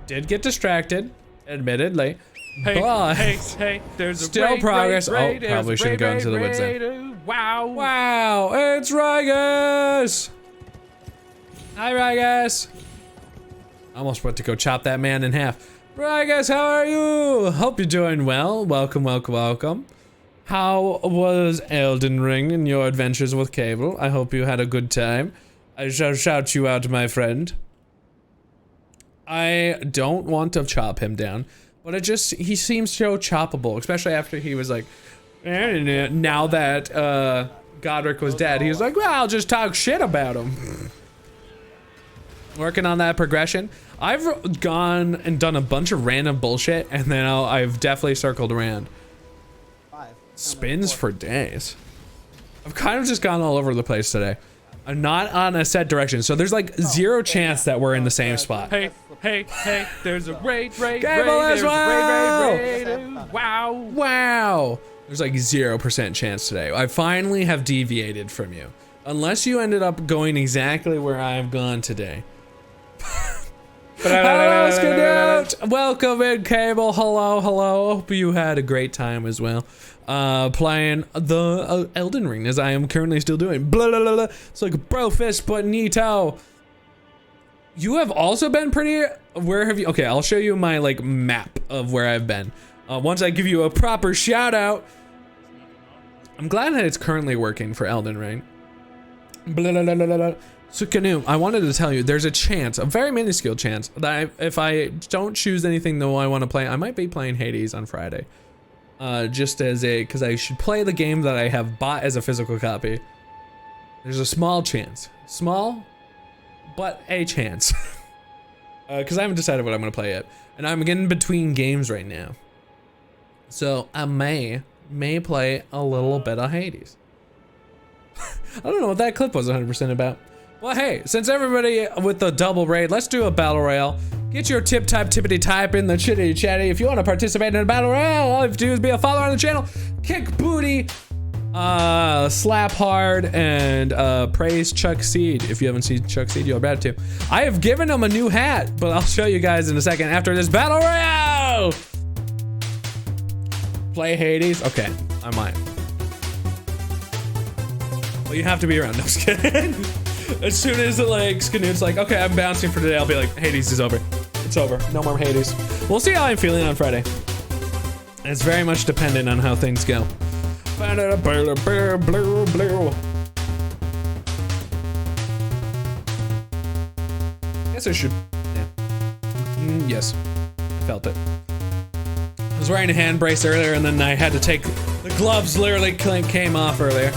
[SPEAKER 1] Did get distracted, admittedly.
[SPEAKER 5] Hey,
[SPEAKER 1] but
[SPEAKER 5] hey, there's
[SPEAKER 1] still
[SPEAKER 5] a
[SPEAKER 1] progress.
[SPEAKER 5] raid,
[SPEAKER 1] Oh, probably shouldn't go into the woods then.
[SPEAKER 5] then. Wow.
[SPEAKER 1] Wow, it's Rygus! Hi, Rygus. Almost went to go chop that man in half. Rygus, how are you? Hope you're doing well. Welcome, welcome, welcome. How was Elden Ring and your adventures with Cable? I hope you had a good time. I shall shout you out, my friend. I don't want to chop him down, but he seems so choppable, especially after he was like, now that Godric was dead, he was like, well, I'll just talk shit about him. Working on that progression. I've gone and done a bunch of random bullshit, and then I've definitely circled around. Spins for days. I've kind of just gone all over the place today. I'm not on a set direction, so there's like zero chance that we're in the same spot.
[SPEAKER 5] Hey, there's a raid,
[SPEAKER 1] Cable as well!
[SPEAKER 5] Wow.
[SPEAKER 1] Wow. There's like 0% chance today. I finally have deviated from you. Unless you ended up going exactly where I've gone today. Hello, Scadoot! Welcome in, Cable. Hello. Hope you had a great time as well. Playing the Elden Ring, as I am currently still doing. Blah, blah, blah, blah. It's like bro fist, but neato. You have also been pretty. Where have you? Okay, I'll show you my like map of where I've been. Once I give you a proper shout out. I'm glad that it's currently working for Elden Ring. Blah, blah, blah, blah, blah. So Canoe, I wanted to tell you, there's a chance, a very minuscule chance, that if I don't choose anything though I want to play, I might be playing Hades on Friday. Just as because I should play the game that I have bought as a physical copy. There's a small chance. Small, but a chance. Because I haven't decided what I'm going to play yet. And I'm getting between games right now. So I may play a little bit of Hades. I don't know what that clip was 100% about. Well, hey, since everybody with the double raid, let's do a battle royale. Get your tippity type in the chitty chatty. If you want to participate in a battle royale, all you have to do is be a follower on the channel, kick booty, slap hard, and praise CHUCC. If you haven't seen CHUCC, you're about to. I have given him a new hat, but I'll show you guys in a second after this battle royale. Play Hades? Okay, I might. Well, you have to be around. No, I'm just kidding. As soon as like Skanoot's like, okay, I'm bouncing for today, I'll be like, Hades is over. It's over. No more Hades. We'll see how I'm feeling on Friday. It's very much dependent on how things go. Guess I should. Yeah. Yes, I felt it. I was wearing a hand brace earlier, and then I had to take the gloves. Literally came off earlier.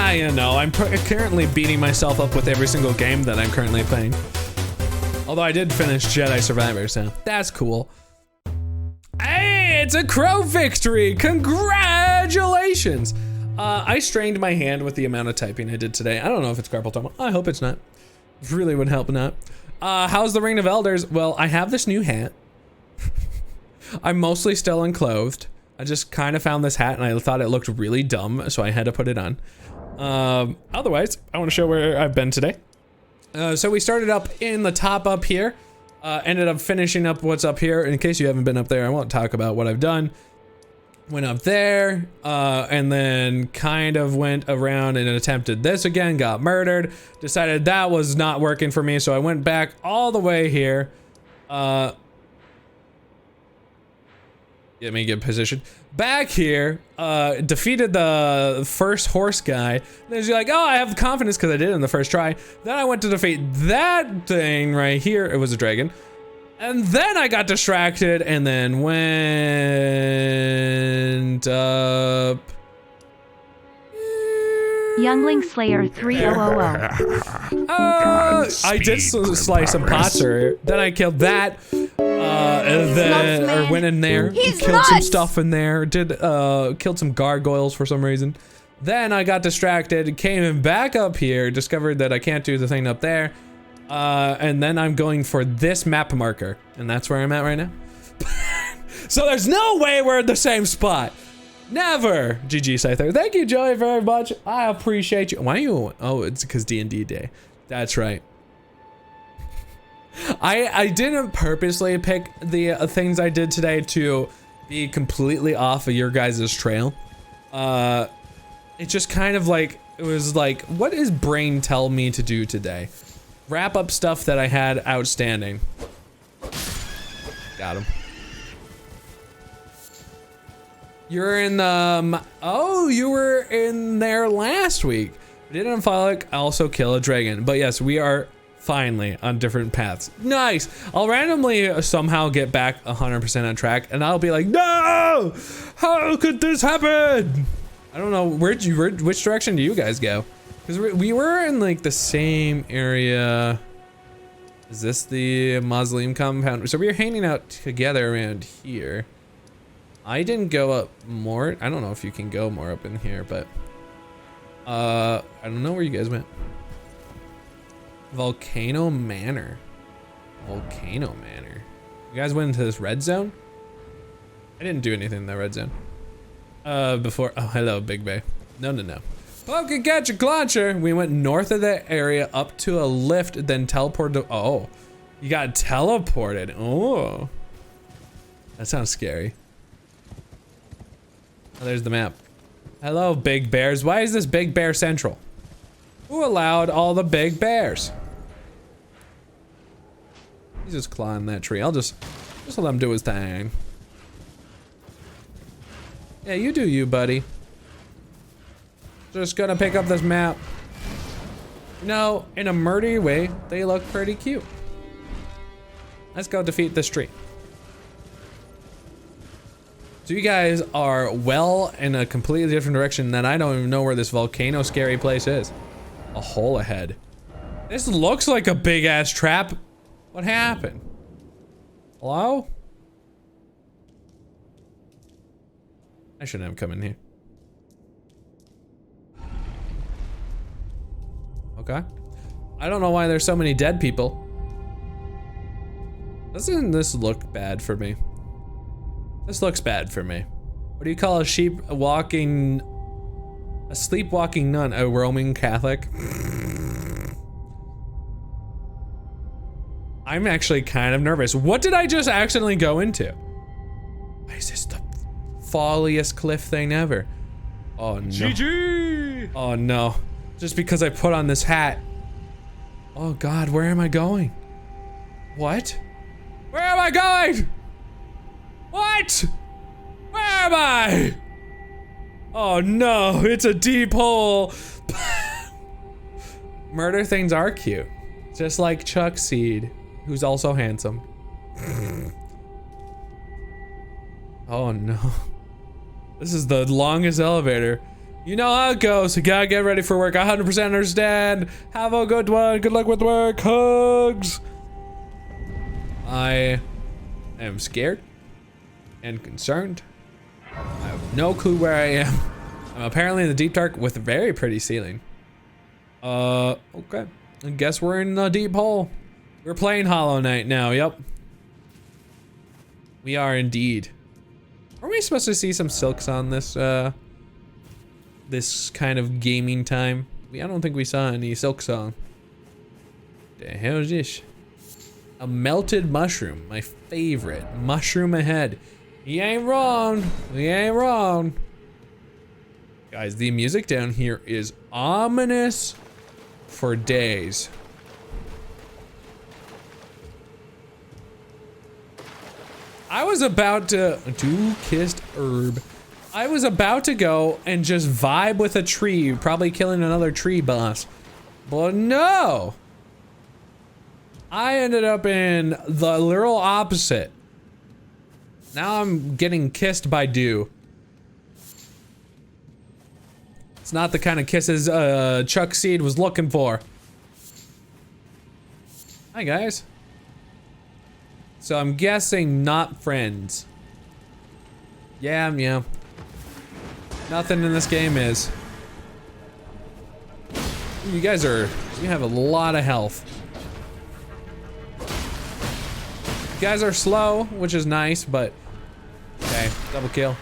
[SPEAKER 1] You know, I'm currently beating myself up with every single game that I'm currently playing. Although I did finish Jedi Survivor, so that's cool. Hey, it's a crow victory! Congratulations! I strained my hand with the amount of typing I did today. I don't know if it's carpal tunnel. I hope it's not. It really would help not. How's the Ring of Elders? Well, I have this new hat. I'm mostly still unclothed. I just kind of found this hat and I thought it looked really dumb, so I had to put it on. Otherwise, I want to show where I've been today. So we started up in the top up here, ended up finishing up what's up here. In case you haven't been up there, I won't talk about what I've done. Went up there, and then kind of went around and attempted this again, got murdered, decided that was not working for me, so I went back all the way here. Get me a good position. Back here, defeated the first horse guy. Then you're like, oh, I have confidence because I did it in the first try. Then I went to defeat that thing right here. It was a dragon. And then I got distracted and then went up.
[SPEAKER 2] Youngling Slayer 3000.
[SPEAKER 1] I did slice some pots earlier. Then I killed that. And then went in there, killed some stuff in there, killed some gargoyles for some reason. Then I got distracted, came back up here, discovered that I can't do the thing up there. And then I'm going for this map marker, and that's where I'm at right now. So there's no way we're in the same spot. Never. GG Scyther. Thank you, Joey, very much. I appreciate you. Why are you? Oh, it's because D&D day. That's right. I didn't purposely pick the things I did today to be completely off of your guys' trail. It just kind of like, it was like, what is brain tell me to do today? Wrap up stuff that I had outstanding. Got him. You're in the, oh, you were in there last week. Didn't follow, also kill a dragon. But yes, we are Finally, on different paths. Nice. I'll randomly somehow get back 100% on track, and I'll be like, no! How could this happen? I don't know. Which direction do you guys go? Because we were in like the same area. Is this the mausoleum compound? So we were hanging out together around here. I didn't go up more. I don't know if you can go more up in here, but I don't know where you guys went. Volcano Manor. Volcano Manor. You guys went into this red zone? I didn't do anything in that red zone. Before. Oh, hello, Big Bay. No. Poke catch a clutcher. We went north of that area up to a lift, then teleported to. Oh, you got teleported. Oh, that sounds scary. Oh, there's the map. Hello, big bears. Why is this big bear central? Who allowed all the big bears? He's just clawing that tree. I'll just let him do his thing. Yeah, you do you, buddy. Just gonna pick up this map. No, in a murdery way, they look pretty cute. Let's go defeat this tree. So you guys are well in a completely different direction that I don't even know where this volcano scary place is. A hole ahead. This looks like a big ass trap. What happened? Hello? I shouldn't have come in here. Okay. I don't know why there's so many dead people. Doesn't this look bad for me? This looks bad for me. What do you call a sheep walking... A sleepwalking nun? A roaming Catholic? I'm actually kind of nervous. What did I just accidentally go into? Why is this the falliest cliff thing ever? Oh no. GG! Oh no. Just because I put on this hat. Oh god, where am I going? What? Where am I going? What? Where am I? Oh no, it's a deep hole. Murder things are cute. Just like CHUCC, who's also handsome. Oh no. This is the longest elevator. You know how it goes. You gotta get ready for work. I 100% understand. Have a good one. Good luck with work. Hugs. I am scared and concerned. I have no clue where I am. I'm apparently in the deep dark with a very pretty ceiling. Okay. I guess we're in the deep hole. We're playing Hollow Knight now. Yep. We are indeed. Are we supposed to see some silks on this, this kind of gaming time? I don't think we saw any silk song. The hell is this? A melted mushroom, my favorite. Mushroom ahead. He ain't wrong. He ain't wrong. Guys, the music down here is ominous for days. I was about to kissed herb. I was about to go and just vibe with a tree, probably killing another tree boss. But no. I ended up in the literal opposite. Now I'm getting kissed by dew. It's not the kind of kisses CHUCC was looking for. Hi guys. So I'm guessing not friends. Yeah. Nothing in this game is. You guys you have a lot of health. You guys are slow, which is nice, but okay, double kill.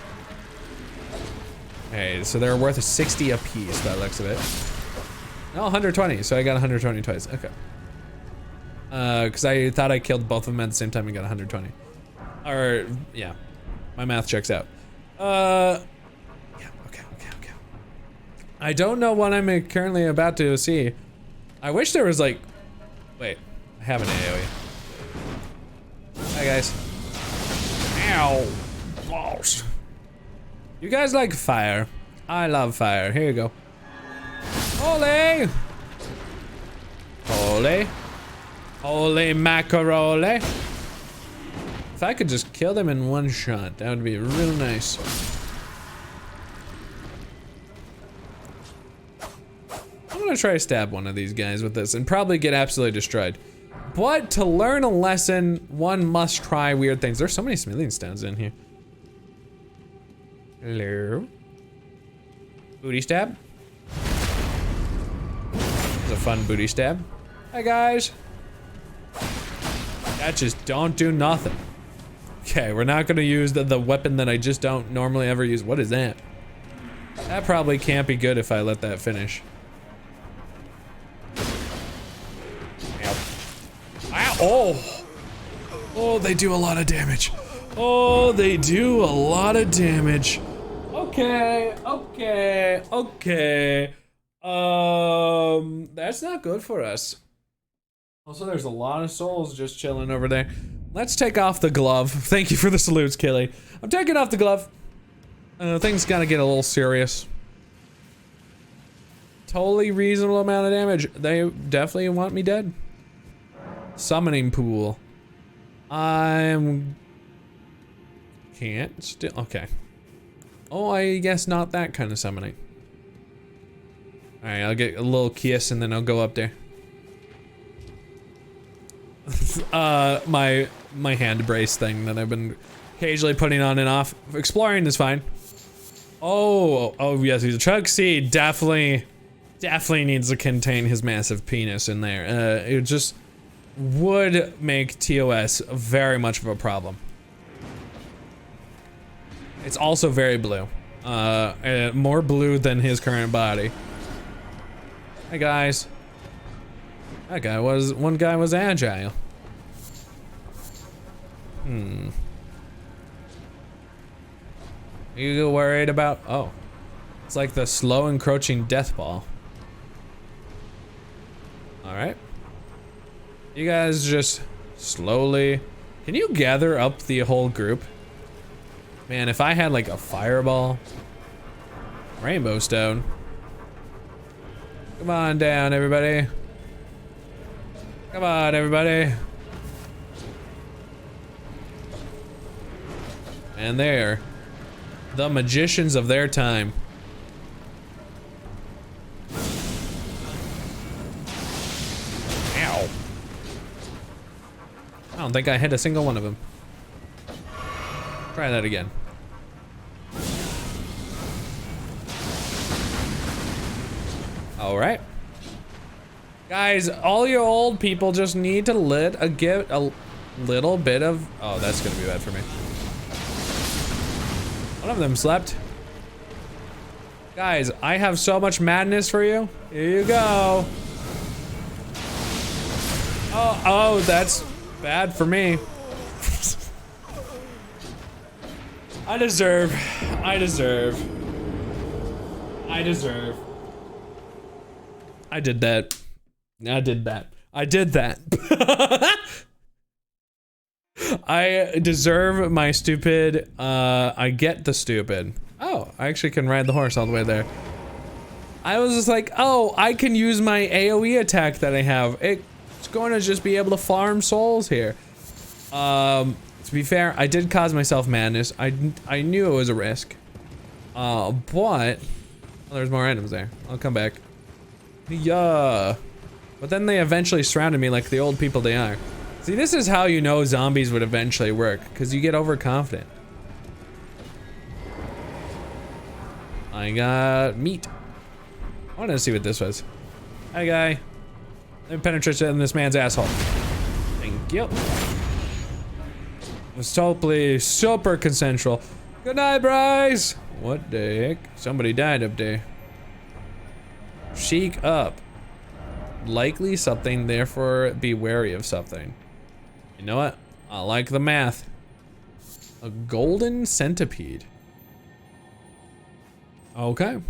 [SPEAKER 1] Okay, so they're worth 60 apiece by the looks of it. No, 120, so I got 120 twice, okay. Cause I thought I killed both of them at the same time and got 120. Or, yeah, my math checks out. Yeah, okay. I don't know what I'm currently about to see. I wish there was like, wait, I have an AoE. Hi guys. Ow. Balls. You guys like fire. I love fire. Here you go. Holy. Holy. Holy macaroni. If I could just kill them in one shot, that would be real nice. I'm gonna try to stab one of these guys with this and probably get absolutely destroyed. But to learn a lesson, one must try weird things. There's so many smithing stones in here. Hello. Booty stab. It's a fun booty stab. Hi guys. That just don't do nothing. Okay, we're not gonna use the weapon that I just don't normally ever use. What is that? That probably can't be good if I let that finish. Ow. Ow. Oh! Oh, they do a lot of damage. Oh, they do a lot of damage. Okay, okay, okay. That's not good for us. Also, there's a lot of souls just chilling over there. Let's take off the glove. Thank you for the salutes, Killy. I'm taking off the glove. Things gotta get a little serious. Totally reasonable amount of damage. They definitely want me dead. Summoning pool. Can't still, okay. Oh, I guess not that kind of summoning. All right, I'll get a little kiss and then I'll go up there. My hand brace thing that I've been occasionally putting on and off. Exploring is fine. Oh yes, he's a CHUCC definitely needs to contain his massive penis in there. It just would make TOS very much of a problem. It's also very blue. More blue than his current body. Hey guys. One guy was agile. Are you worried about, oh. It's like the slow encroaching death ball. All right. You guys just slowly, can you gather up the whole group? Man, if I had like a fireball, rainbow stone. Come on down, everybody. Come on, everybody. And they're the magicians of their time. Ow. I don't think I hit a single one of them. Try that again. All right. Guys, all you old people just need to get a little bit of, oh, that's gonna be bad for me. One of them slept. Guys, I have so much madness for you. Here you go. Oh, that's bad for me. I deserve. I did that. I deserve my stupid, I get the stupid. Oh, I actually can ride the horse all the way there. I was just like, oh, I can use my AoE attack that I have. It's going to just be able to farm souls here. To be fair, I did cause myself madness. I knew it was a risk. But, oh, there's more items there. I'll come back. Yeah. But then they eventually surrounded me like the old people they are. See, this is how you know zombies would eventually work, because you get overconfident. I got meat. I wanted to see what this was. Hi, guy. Let me penetrate in this man's asshole. Thank you. It was totally super consensual. Good night, Bryce. What the heck? Somebody died up there. Shake up. Likely something, therefore be wary of something. You know what? I like the math. A golden centipede. Okay.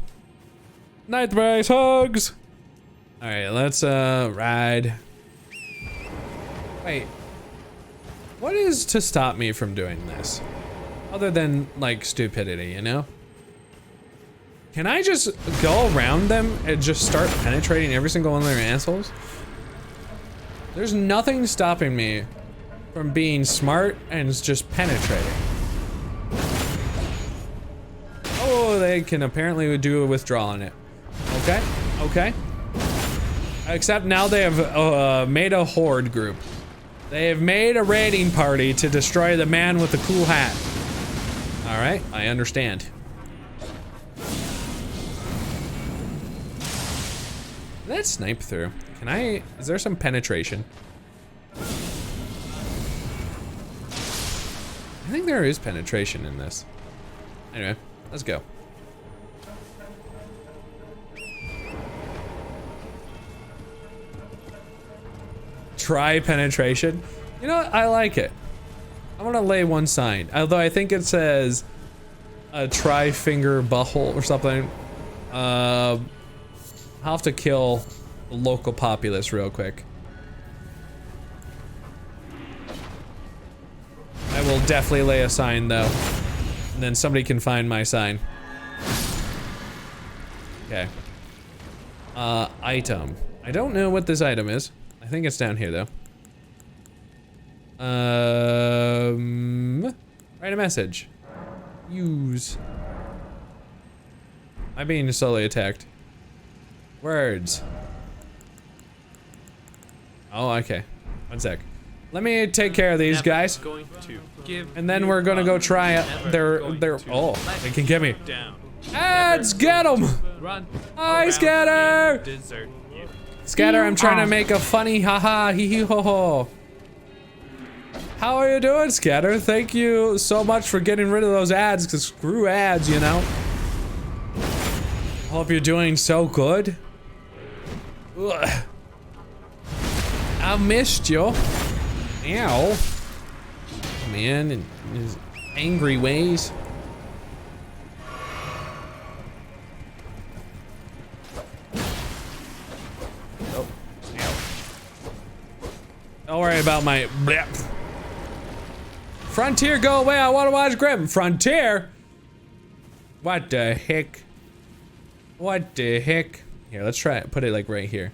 [SPEAKER 1] Night, Bryce. Hugs. All right, let's ride. Wait. What is to stop me from doing this? Other than like stupidity, you know? Can I just go around them and just start penetrating every single one of their assholes? There's nothing stopping me from being smart and just penetrating. Oh, they can apparently do a withdrawal on it. Okay, okay. Except now they have made a horde group. They have made a raiding party to destroy the man with the cool hat. All right, I understand. Let's snipe through. Can I, is there some penetration? I think there is penetration in this. Anyway, let's go. Try penetration. You know what? I like it. I want to lay one sign. Although I think it says a tri-finger butthole or something. I'll have to kill the local populace real quick. I will definitely lay a sign though. And then somebody can find my sign. Okay. Item. I don't know what this item is. I think it's down here though. Write a message. Use. I'm being slowly attacked. Words. Oh, okay. One sec. Let me take care of these guys. And then we're gonna go try their oh, they can get me. Ads, get them! Hi, Scatter! Scatter, I'm trying to make a funny haha hee hee ho ho. How are you doing, Scatter? Thank you so much for getting rid of those ads, because screw ads, you know? Hope you're doing so good. Ugh. I missed you. Ow. Man, in his angry ways. Oh. Ow. Don't worry about my bleh. Frontier, go away. I want to watch Grimm. Frontier? What the heck? What the heck? Here, let's try it. Put it like right here.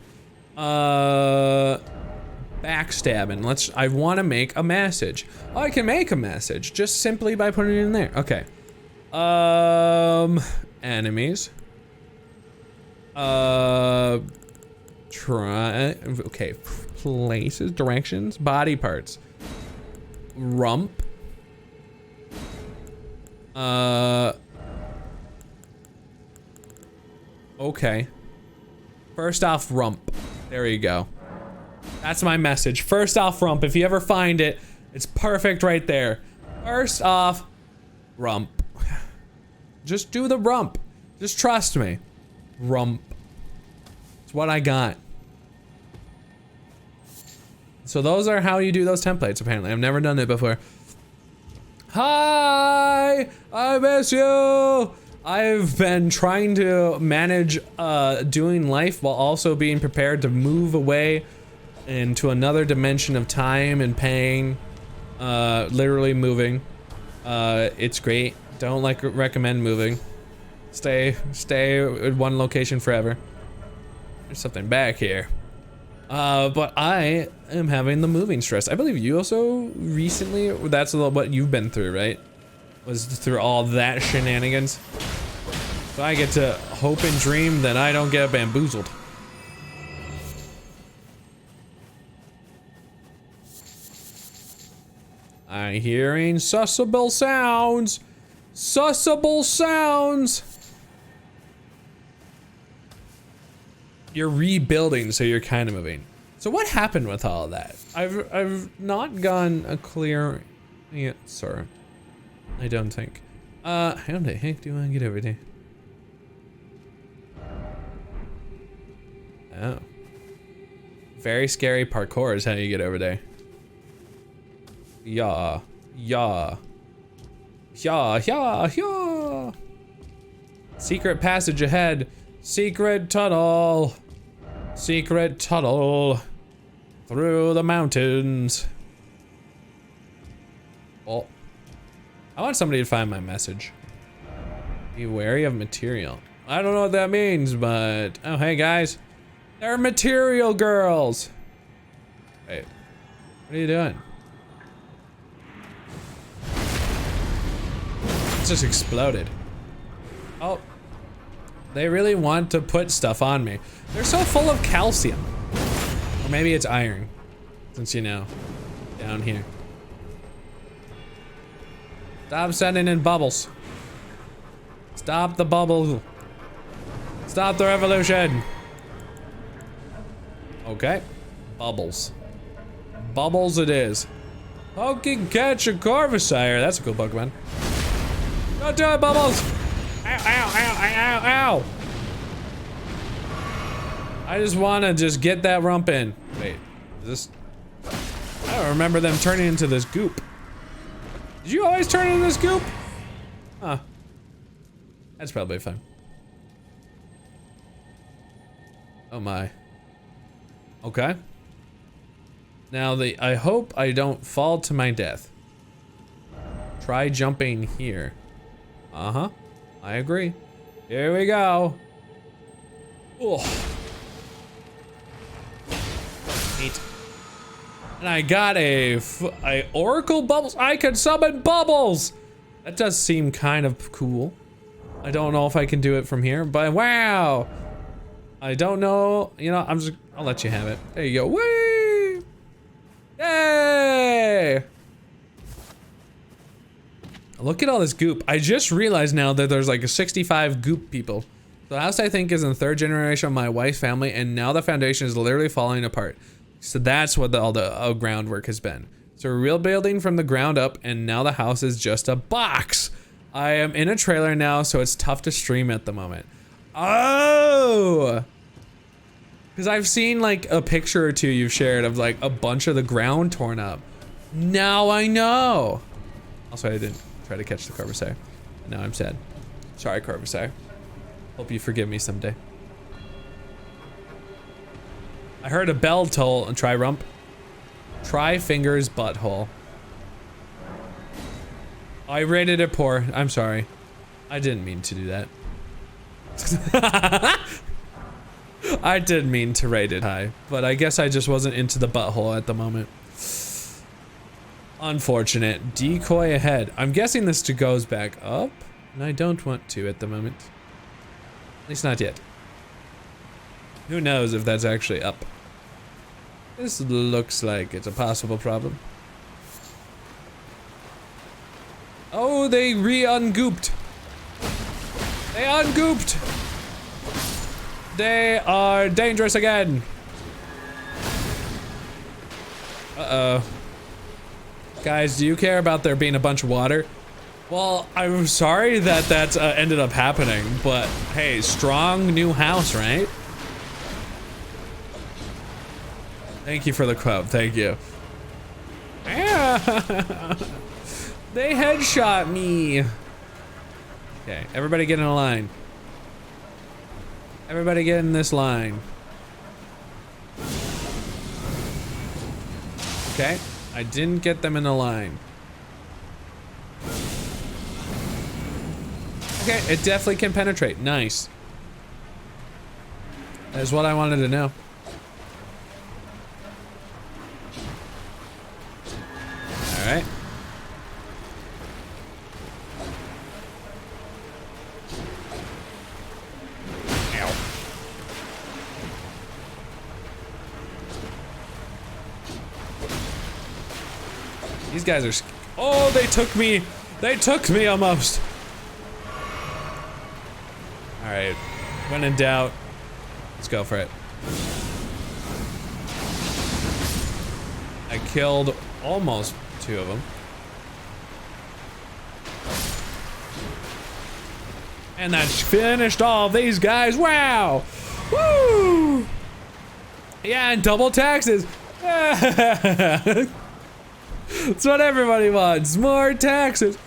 [SPEAKER 1] Backstabbing. I want to make a message. Oh, I can make a message just simply by putting it in there. Okay. Enemies. Okay. Places, directions, body parts. Rump. Okay. First off, rump. There you go. That's my message. First off, rump. If you ever find it, it's perfect right there. First off, rump. Just do the rump. Just trust me. Rump. It's what I got. So those are how you do those templates, apparently. I've never done it before. Hi! I miss you! I've been trying to manage doing life while also being prepared to move away into another dimension of time and pain. Literally moving. It's great. Don't recommend moving. Stay at one location forever. There's something back here. But I am having the moving stress. I believe you also recently, that's what you've been through, right? Was through all that shenanigans. So I get to hope and dream that I don't get bamboozled. I'm hearing sussable sounds. Sussable sounds. You're rebuilding, so you're kind of moving. So what happened with all of that? I've not gotten a clear answer. I don't think. How the heck do I get over there? Oh. Very scary parkour is how you get over there. Yeah. Yeah. Yeah, yeah, yeah. Secret passage ahead. Secret tunnel. Secret tunnel. Through the mountains. Oh. I want somebody to find my message. Be wary of material. I don't know what that means, but... Oh, hey, guys. They're material girls. Wait. What are you doing? It just exploded. Oh. They really want to put stuff on me. They're so full of calcium. Or maybe it's iron. Since you know. Down here. Stop sending in bubbles. Stop the bubble. Stop the revolution. Okay. Bubbles. Bubbles it is. Poking catch a Corvusire. That's a cool Pokemon. Don't do it, Bubbles! Ow, ow, ow, ow, ow, ow! I just wanna just get that rump in. Wait, is this... I don't remember them turning into this goop. Did you always turn into this goop? Huh. That's probably fine. Oh my. Okay. Now I hope I don't fall to my death. Try jumping here. Uh-huh. I agree. Here we go. Oh. Neat. And I got a Oracle Bubbles. I can summon Bubbles. That does seem kind of cool. I don't know if I can do it from here, but wow. I don't know. You know, I'll let you have it. There you go. Whee! Yay! Look at all this goop. I just realized now that there's like 65 goop people. The house, I think, is in the 3rd generation of my wife's family, and now the foundation is literally falling apart. So that's what all the groundwork has been. So we're rebuilding from the ground up, and now the house is just a box. I am in a trailer now, so it's tough to stream at the moment. Oh! Because I've seen like a picture or two you've shared of like a bunch of the ground torn up. Now I know. Also, I didn't try to catch the Corvusire. Now I'm sad. Sorry, Corvusire. Hope you forgive me someday. I heard a bell toll and try rump. Try fingers butthole. I rated it poor. I'm sorry. I didn't mean to do that. I did mean to rate it high, but I guess I just wasn't into the butthole at the moment. Unfortunate. Decoy ahead. I'm guessing this goes back up, and I don't want to at the moment. At least not yet. Who knows if that's actually up. This looks like it's a possible problem. Oh, they re-ungooped. They ungooped. They are dangerous again. Uh-oh. Guys, do you care about there being a bunch of water? Well, I'm sorry that that's ended up happening, but hey, strong new house, right? Thank you for the quote, thank you. They headshot me. Okay, everybody get in a line. Everybody get in this line. Okay, I didn't get them in a line. Okay, it definitely can penetrate. Nice. That's what I wanted to know. All right. Ow. These guys are. Oh, they took me. They took me almost. All right. When in doubt, let's go for it. I killed almost 2 of them. And that's finished all of these guys. Wow. Woo. Yeah, and double taxes. That's what everybody wants. More taxes.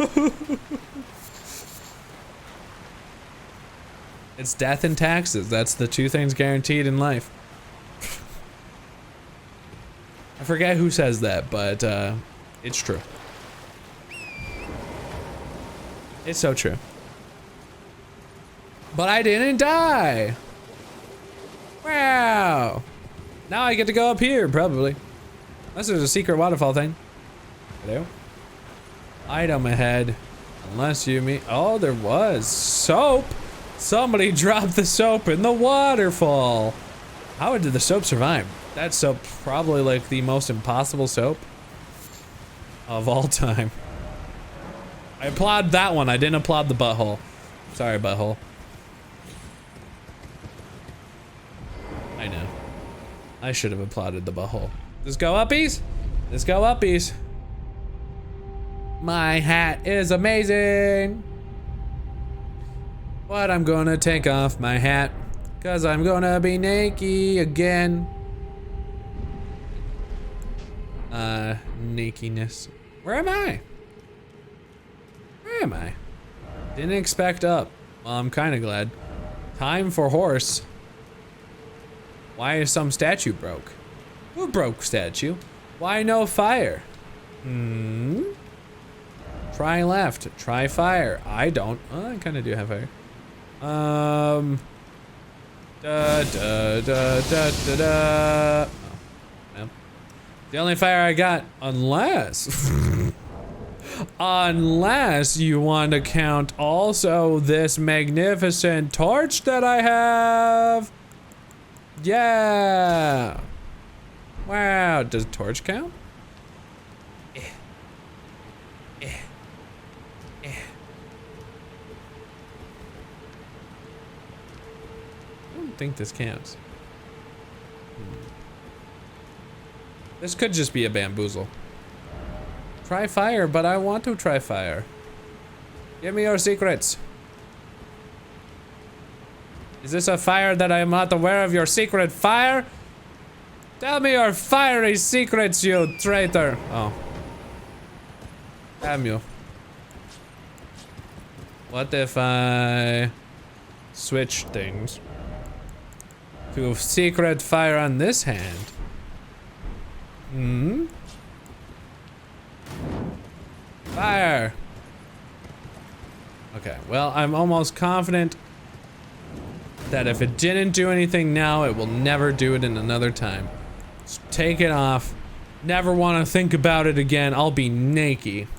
[SPEAKER 1] It's death and taxes. That's the 2 things guaranteed in life. I forget who says that, but it's true. It's so true. But I didn't die. Wow. Now I get to go up here, probably. Unless there's a secret waterfall thing. Hello? Item ahead. Unless you mean... Oh, there was. Soap! Somebody dropped the soap in the waterfall. How did the soap survive? That soap probably like the most impossible soap of all time. I applaud that one. I didn't applaud the butthole. Sorry, butthole. I know. I should have applauded the butthole. Let's go uppies. Let's go uppies. My hat is amazing. But I'm gonna take off my hat. Cause I'm gonna be naked again. Nakedness. Where am I? Where am I? Didn't expect up. Well, I'm kinda glad. Time for horse. Why is some statue broke? Who broke statue? Why no fire? Try left. Try fire. I don't. Oh, I kinda do have fire. Da da da da da da. Oh, no. The only fire I got, unless unless you want to count also this magnificent torch that I have. Yeah. Wow, does torch count? I don't think this counts. This could just be a bamboozle. Try fire, but I want to try fire. Give me your secrets. Is this a fire that I am not aware of? Your secret fire? Tell me your fiery secrets, you traitor. Oh. Damn you. What if I switch things to secret fire on this hand? Fire. Okay, well, I'm almost confident that if it didn't do anything now, it will never do it in another time. Just take it off. Never want to think about it again. I'll be naked.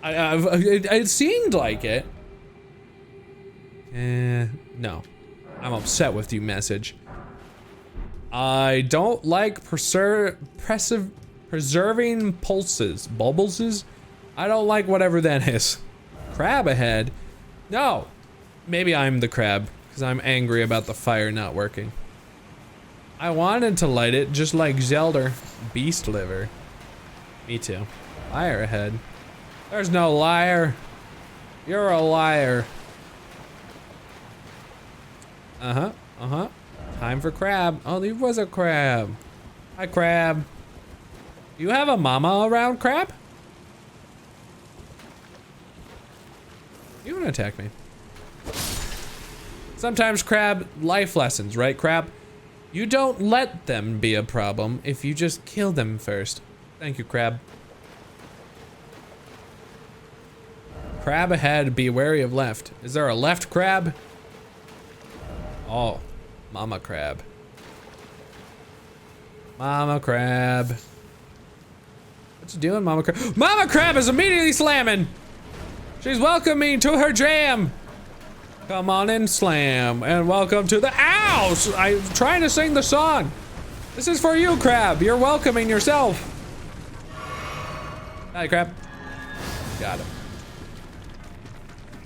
[SPEAKER 1] It seemed like it. No. I'm upset with you, message. I don't like preserving pulses. Bubbles? I don't like whatever that is. Crab ahead? No. Maybe I'm the crab, because I'm angry about the fire not working. I wanted to light it, just like Zelda. Beast liver. Me too. Fire ahead. There's no liar. You're a liar. Time for crab. Oh, there was a crab. Hi, crab. You have a mama around, crab? You wanna attack me? Sometimes crab, life lessons, right, crab? You don't let them be a problem if you just kill them first. Thank you, crab. Crab ahead, be wary of left. Is there a left crab? Oh, mama crab. Mama crab. What you doing, mama crab? Mama crab is immediately slamming! She's welcoming to her jam! Come on in, slam, and welcome to the— Ow! I'm trying to sing the song! This is for you, crab! You're welcoming yourself! Hi, crab. Got him.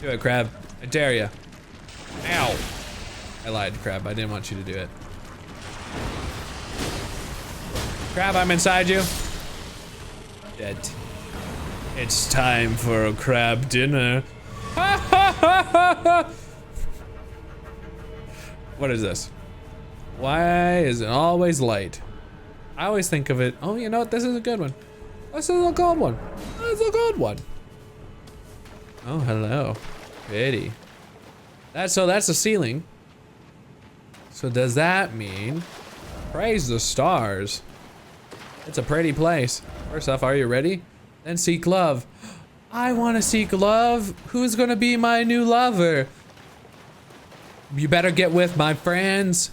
[SPEAKER 1] Do it, crab. I dare ya. Ow! I lied, crab. I didn't want you to do it. Crab, I'm inside you. Dead. It's time for a crab dinner. Ha ha ha ha ha! What is this? Why is it always light? I always think of it. Oh, you know what? This is a good one. This is a good one. This is a good one. Oh, hello. Pretty. That's the ceiling. So does that mean? Praise the stars. It's a pretty place. First off, are you ready? Then seek love. I want to seek love. Who's gonna be my new lover? You better get with my friends.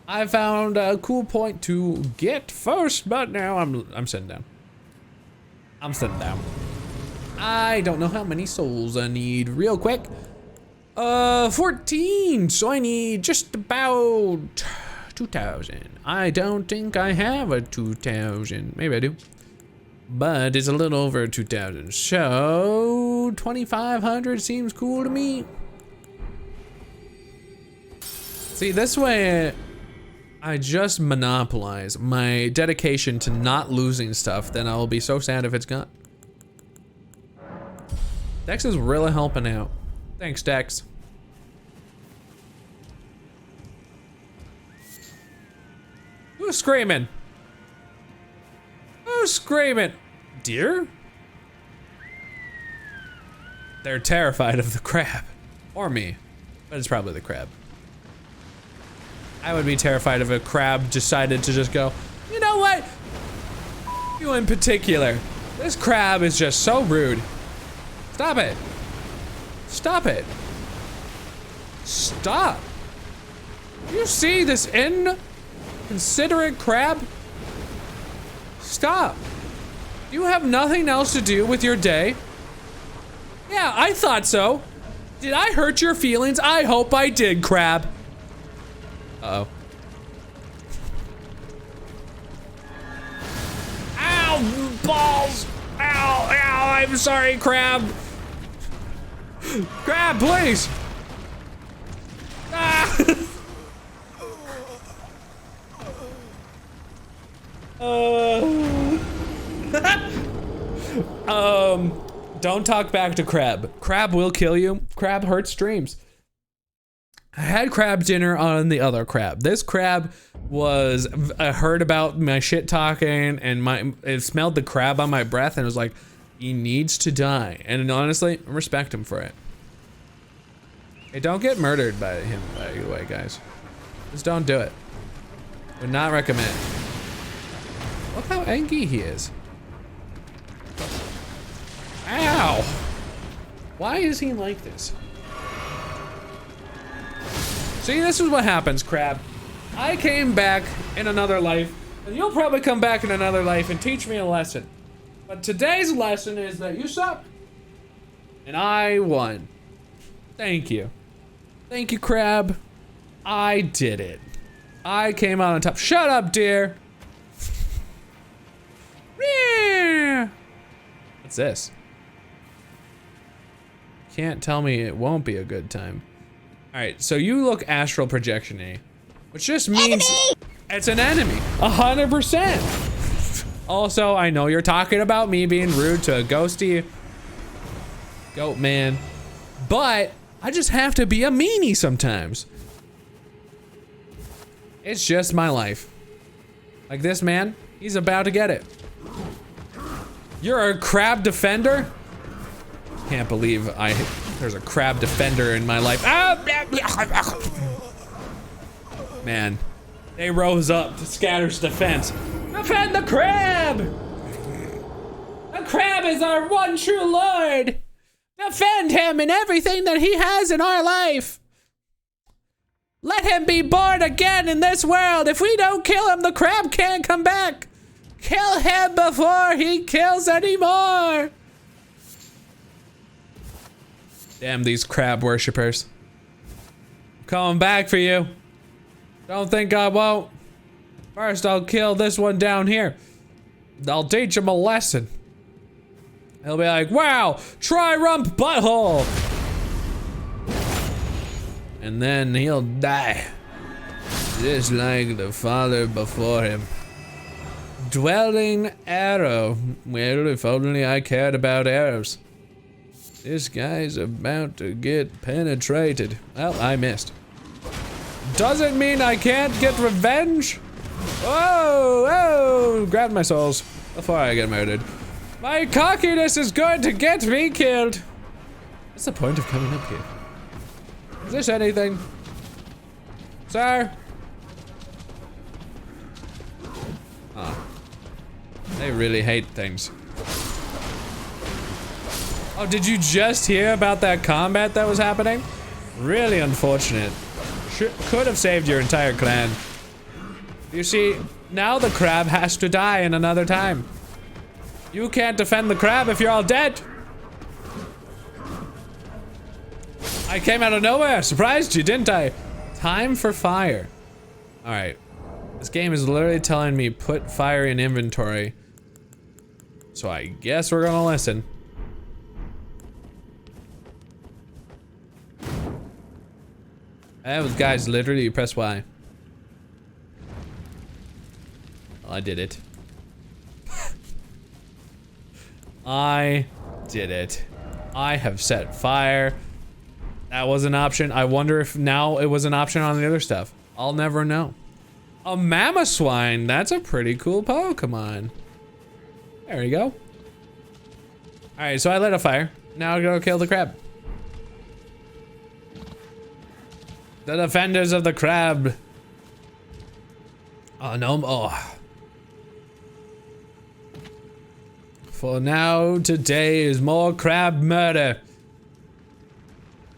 [SPEAKER 1] I found a cool point to get first, but now I'm sitting down. I'm sitting down. I don't know how many souls I need real quick. 14, so I need just about 2,000. I don't think I have a 2,000. Maybe I do. But it's a little over 2,000. So 2,500 seems cool to me. See, this way I just monopolize my dedication to not losing stuff. Then I'll be so sad if it's gone. Dex is really helping out. Thanks, Dex. Who's screaming? Who's screaming? Deer? They're terrified of the crab. Or me. But it's probably the crab. I would be terrified if a crab decided to just go, you know what? You in particular. This crab is just so rude. Stop it. Stop it. Stop. You see this inconsiderate crab? Stop. You have nothing else to do with your day? Yeah, I thought so. Did I hurt your feelings? I hope I did, crab. Uh-oh. Ow, balls. Ow, ow, I'm sorry, crab. Crab, please. Ah. Don't talk back to crab. Crab will kill you. Crab hurts dreams. I had crab dinner on the other crab. This crab was, I heard about my shit talking and it smelled the crab on my breath and it was like, he needs to die. And honestly, I respect him for it. Hey, don't get murdered by him, by the way, guys. Just don't do it. Would not recommend. Look how angry he is. Ow! Why is he like this? See, this is what happens, crab. I came back in another life, and you'll probably come back in another life and teach me a lesson. But today's lesson is that you suck, and I won. Thank you. Thank you, crab. I did it. I came out on top. Shut up, dear. What's this? Can't tell me it won't be a good time. All right, so you look astral projection-y, which just means it's an enemy, 100%. Also, I know you're talking about me being rude to a ghosty goat man, but I just have to be a meanie sometimes. It's just my life. Like this man, he's about to get it. You're a crab defender? Can't believe there's a crab defender in my life. Man, they rose up to Scatter's defense. Defend the crab! The crab is our one true lord! Defend him and everything that he has in our life! Let him be born again in this world! If we don't kill him, the crab can't come back! Kill him before he kills anymore! Damn these crab worshippers. I'm coming back for you. Don't think I won't. First, I'll kill this one down here. I'll teach him a lesson. He'll be like, wow, try rump butthole. And then he'll die. Just like the father before him. Dwelling arrow. Well, if only I cared about arrows. This guy's about to get penetrated. Well, I missed. Doesn't mean I can't get revenge. Whoa, whoa, grab my souls before I get murdered. My cockiness is going to get me killed. What's the point of coming up here? Is this anything? Sir? Oh. They really hate things. Oh, did you just hear about that combat that was happening? Really unfortunate. Could have saved your entire clan. You see, now the crab has to die in another time. You can't defend the crab if you're all dead. I came out of nowhere, surprised you, didn't I? Time for fire. All right, this game is literally telling me put fire in inventory. So I guess we're gonna listen. That was, guys, literally you press Y. Well, I did it. I did it. I have set fire. That was an option. I wonder if now it was an option on the other stuff. I'll never know. A Mamoswine. That's a pretty cool Pokemon. There we go. Alright, so I lit a fire. Now I'll go kill the crab. The defenders of the crab. Oh, no. Oh. For now, today is more crab murder.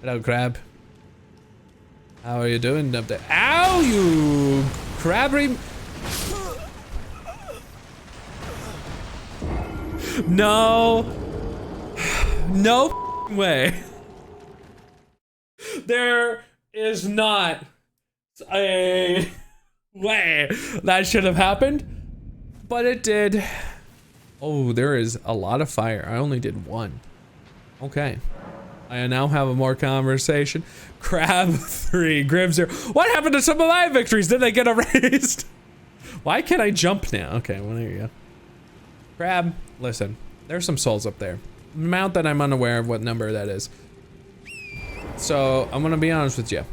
[SPEAKER 1] Hello, crab. How are you doing up there? Ow, you crabbery. No. No way. There is not a way that should have happened, but it did. Oh, there is a lot of fire. I only did one. Okay. I now have a more conversation. Crab 3, Grimm 0. What happened to some of my victories? Did they get erased? Why can't I jump now? Okay, well, there you go. Crab, listen. There's some souls up there. Amount that I'm unaware of what number that is. So, I'm gonna be honest with you.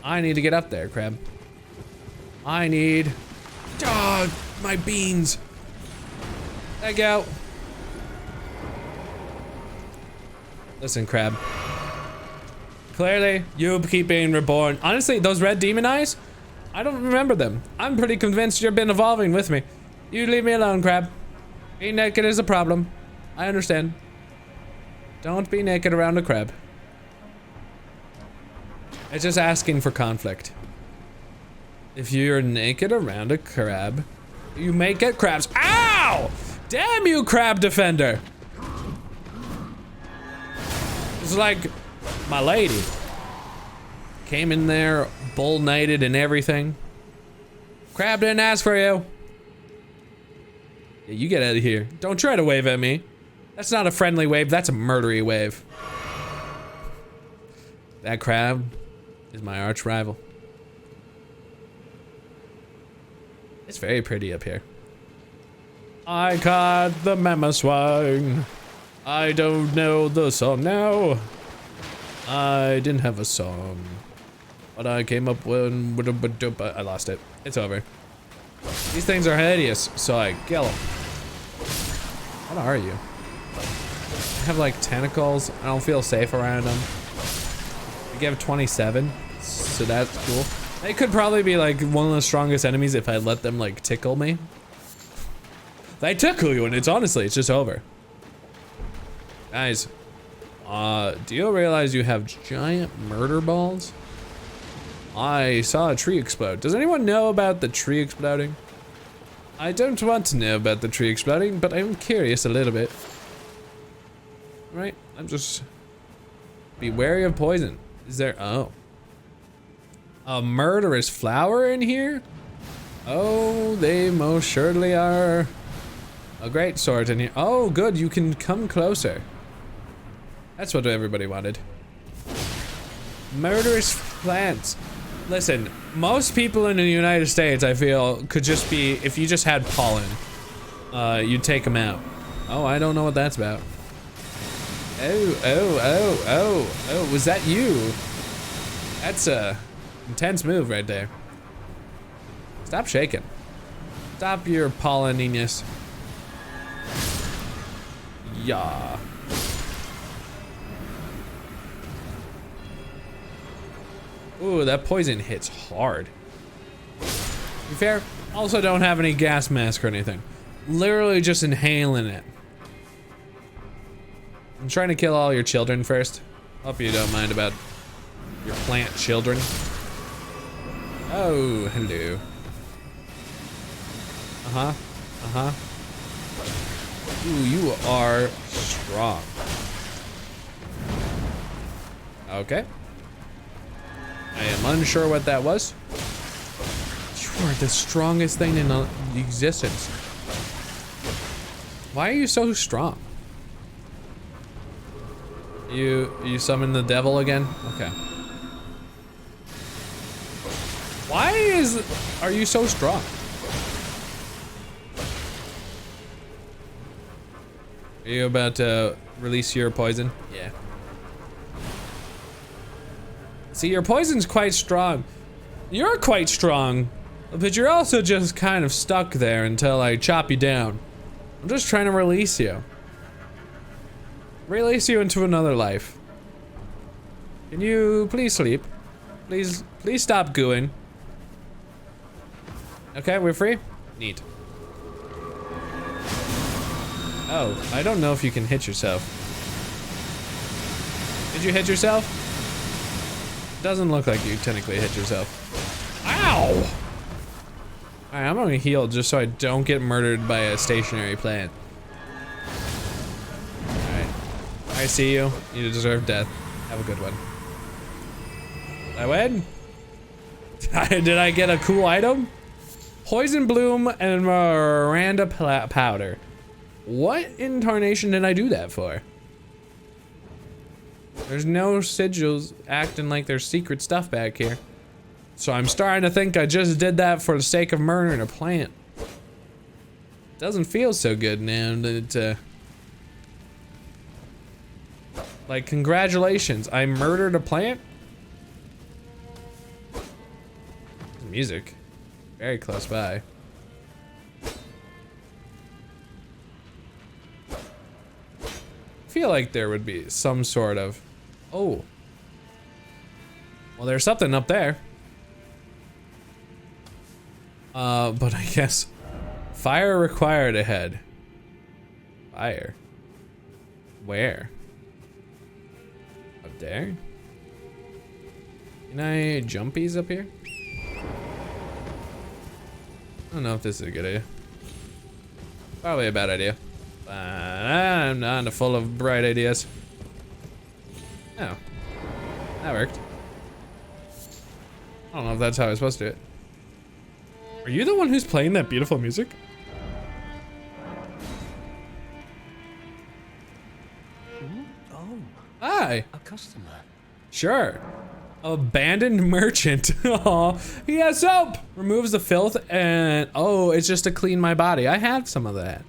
[SPEAKER 1] I need to get up there, crab. I need... Oh, my beans. There you go. Listen, crab. Clearly, you keep being reborn. Honestly, those red demon eyes, I don't remember them. I'm pretty convinced you've been evolving with me. You leave me alone, crab. Being naked is a problem. I understand. Don't be naked around a crab. It's just asking for conflict. If you're naked around a crab, you may get crabs. Ow! Damn you, crab defender! It's like my lady came in there bull knighted and everything. Crab didn't ask for you. Yeah, you get out of here. Don't try to wave at me. That's not a friendly wave, that's a murdery wave. That crab is my arch rival. It's very pretty up here. I caught the Mamoswine. I don't know the song now. I didn't have a song, but I came up with I lost it. It's over. These things are hideous, so I kill them. What are you? I have like tentacles. I don't feel safe around them. I give 27, so that's cool. They could probably be like one of the strongest enemies if I let them like tickle me. They tickle you and it's honestly, it's just over. Guys, do you realize you have giant murder balls? I saw a tree explode. Does anyone know about the tree exploding? I don't want to know about the tree exploding, but I'm curious a little bit. Right, I'm just... Be wary of poison. Is there... Oh. A murderous flower in here? Oh, they most surely are. A great sword in here. Oh, good, you can come closer. That's what everybody wanted. Murderous plants. Listen, most people in the United States, I feel, could just be, if you just had pollen, you'd take them out. Oh, I don't know what that's about. Oh, was that you? That's a intense move right there. Stop shaking. Stop your polleniness. Yeah. Ooh, that poison hits hard. To be fair, also don't have any gas mask or anything. Literally just inhaling it. I'm trying to kill all your children first. Hope you don't mind about your plant children. Oh, hello. Ooh, you are strong. Okay. I am unsure what that was. You are the strongest thing in existence. Why are you so strong? You summon the devil again? Okay. Are you so strong? Are you about to release your poison? Yeah. See, your poison's quite strong. You're quite strong, but you're also just kind of stuck there until I chop you down. I'm just trying to release you. Release you into another life. Can you please sleep? Please stop gooing. Okay, we're free? Neat. Oh, I don't know if you can hit yourself. Did you hit yourself? Doesn't look like you technically hit yourself. Ow! Alright, I'm gonna heal just so I don't get murdered by a stationary plant. Alright. I see you. You deserve death. Have a good one. Did I win? Did I get a cool item? Poison Bloom and Miranda Powder. What in tarnation did I do that for? There's no sigils acting like there's secret stuff back here. So I'm starting to think I just did that for the sake of murdering a plant. Doesn't feel so good now that like, congratulations, I murdered a plant? Music. Very close by. I feel like there would be some sort of... Oh. Well, there's something up there. But I guess... Fire required ahead. Fire? Where? Up there? Can I jumpies up here? I don't know if this is a good idea. Probably a bad idea. I'm not full of bright ideas. Oh. That worked. I don't know if that's how I was supposed to do it. Are you the one who's playing that beautiful music?
[SPEAKER 10] Oh.
[SPEAKER 1] Hi.
[SPEAKER 10] A customer.
[SPEAKER 1] Sure. Abandoned merchant. Oh, he has soap. Removes the filth and oh, it's just to clean my body. I have some of that.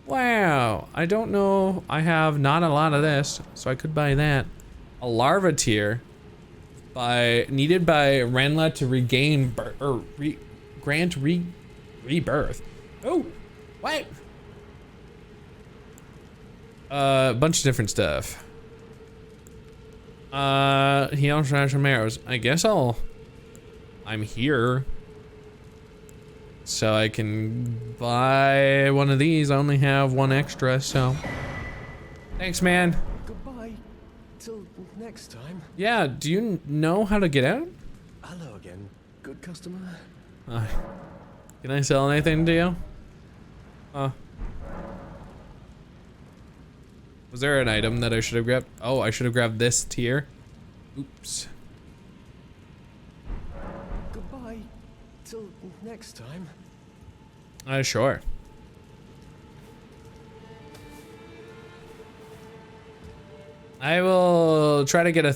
[SPEAKER 1] Wow. I don't know. I have not a lot of this, so I could buy that. A larva tier needed by Renla to regain grant rebirth. Oh, what? A bunch of different stuff. He also has some arrows. I guess I'm here. So I can buy one of these. I only have one extra, so. Thanks, man.
[SPEAKER 10] Goodbye. Till next time.
[SPEAKER 1] Yeah, do you know how to get out?
[SPEAKER 10] Hello again, good customer.
[SPEAKER 1] Can I sell anything to you? Was there an item that I should have grabbed? Oh, I should have grabbed this tier. Oops.
[SPEAKER 10] Goodbye. Till next time.
[SPEAKER 1] Sure. I will try to get a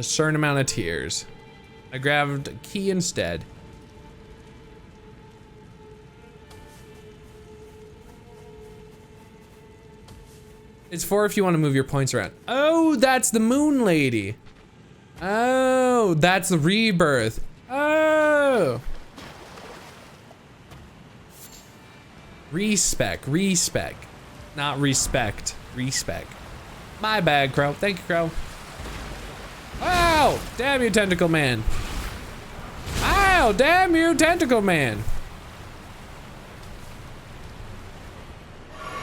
[SPEAKER 1] certain amount of tiers. I grabbed a key instead. It's for if you want to move your points around. Oh, that's the moon lady. Oh, that's the rebirth. Oh. Respec. Not respect. Respec. My bad, Crow. Thank you, Crow. Oh, damn you, Tentacle Man. Oh, damn you, Tentacle Man.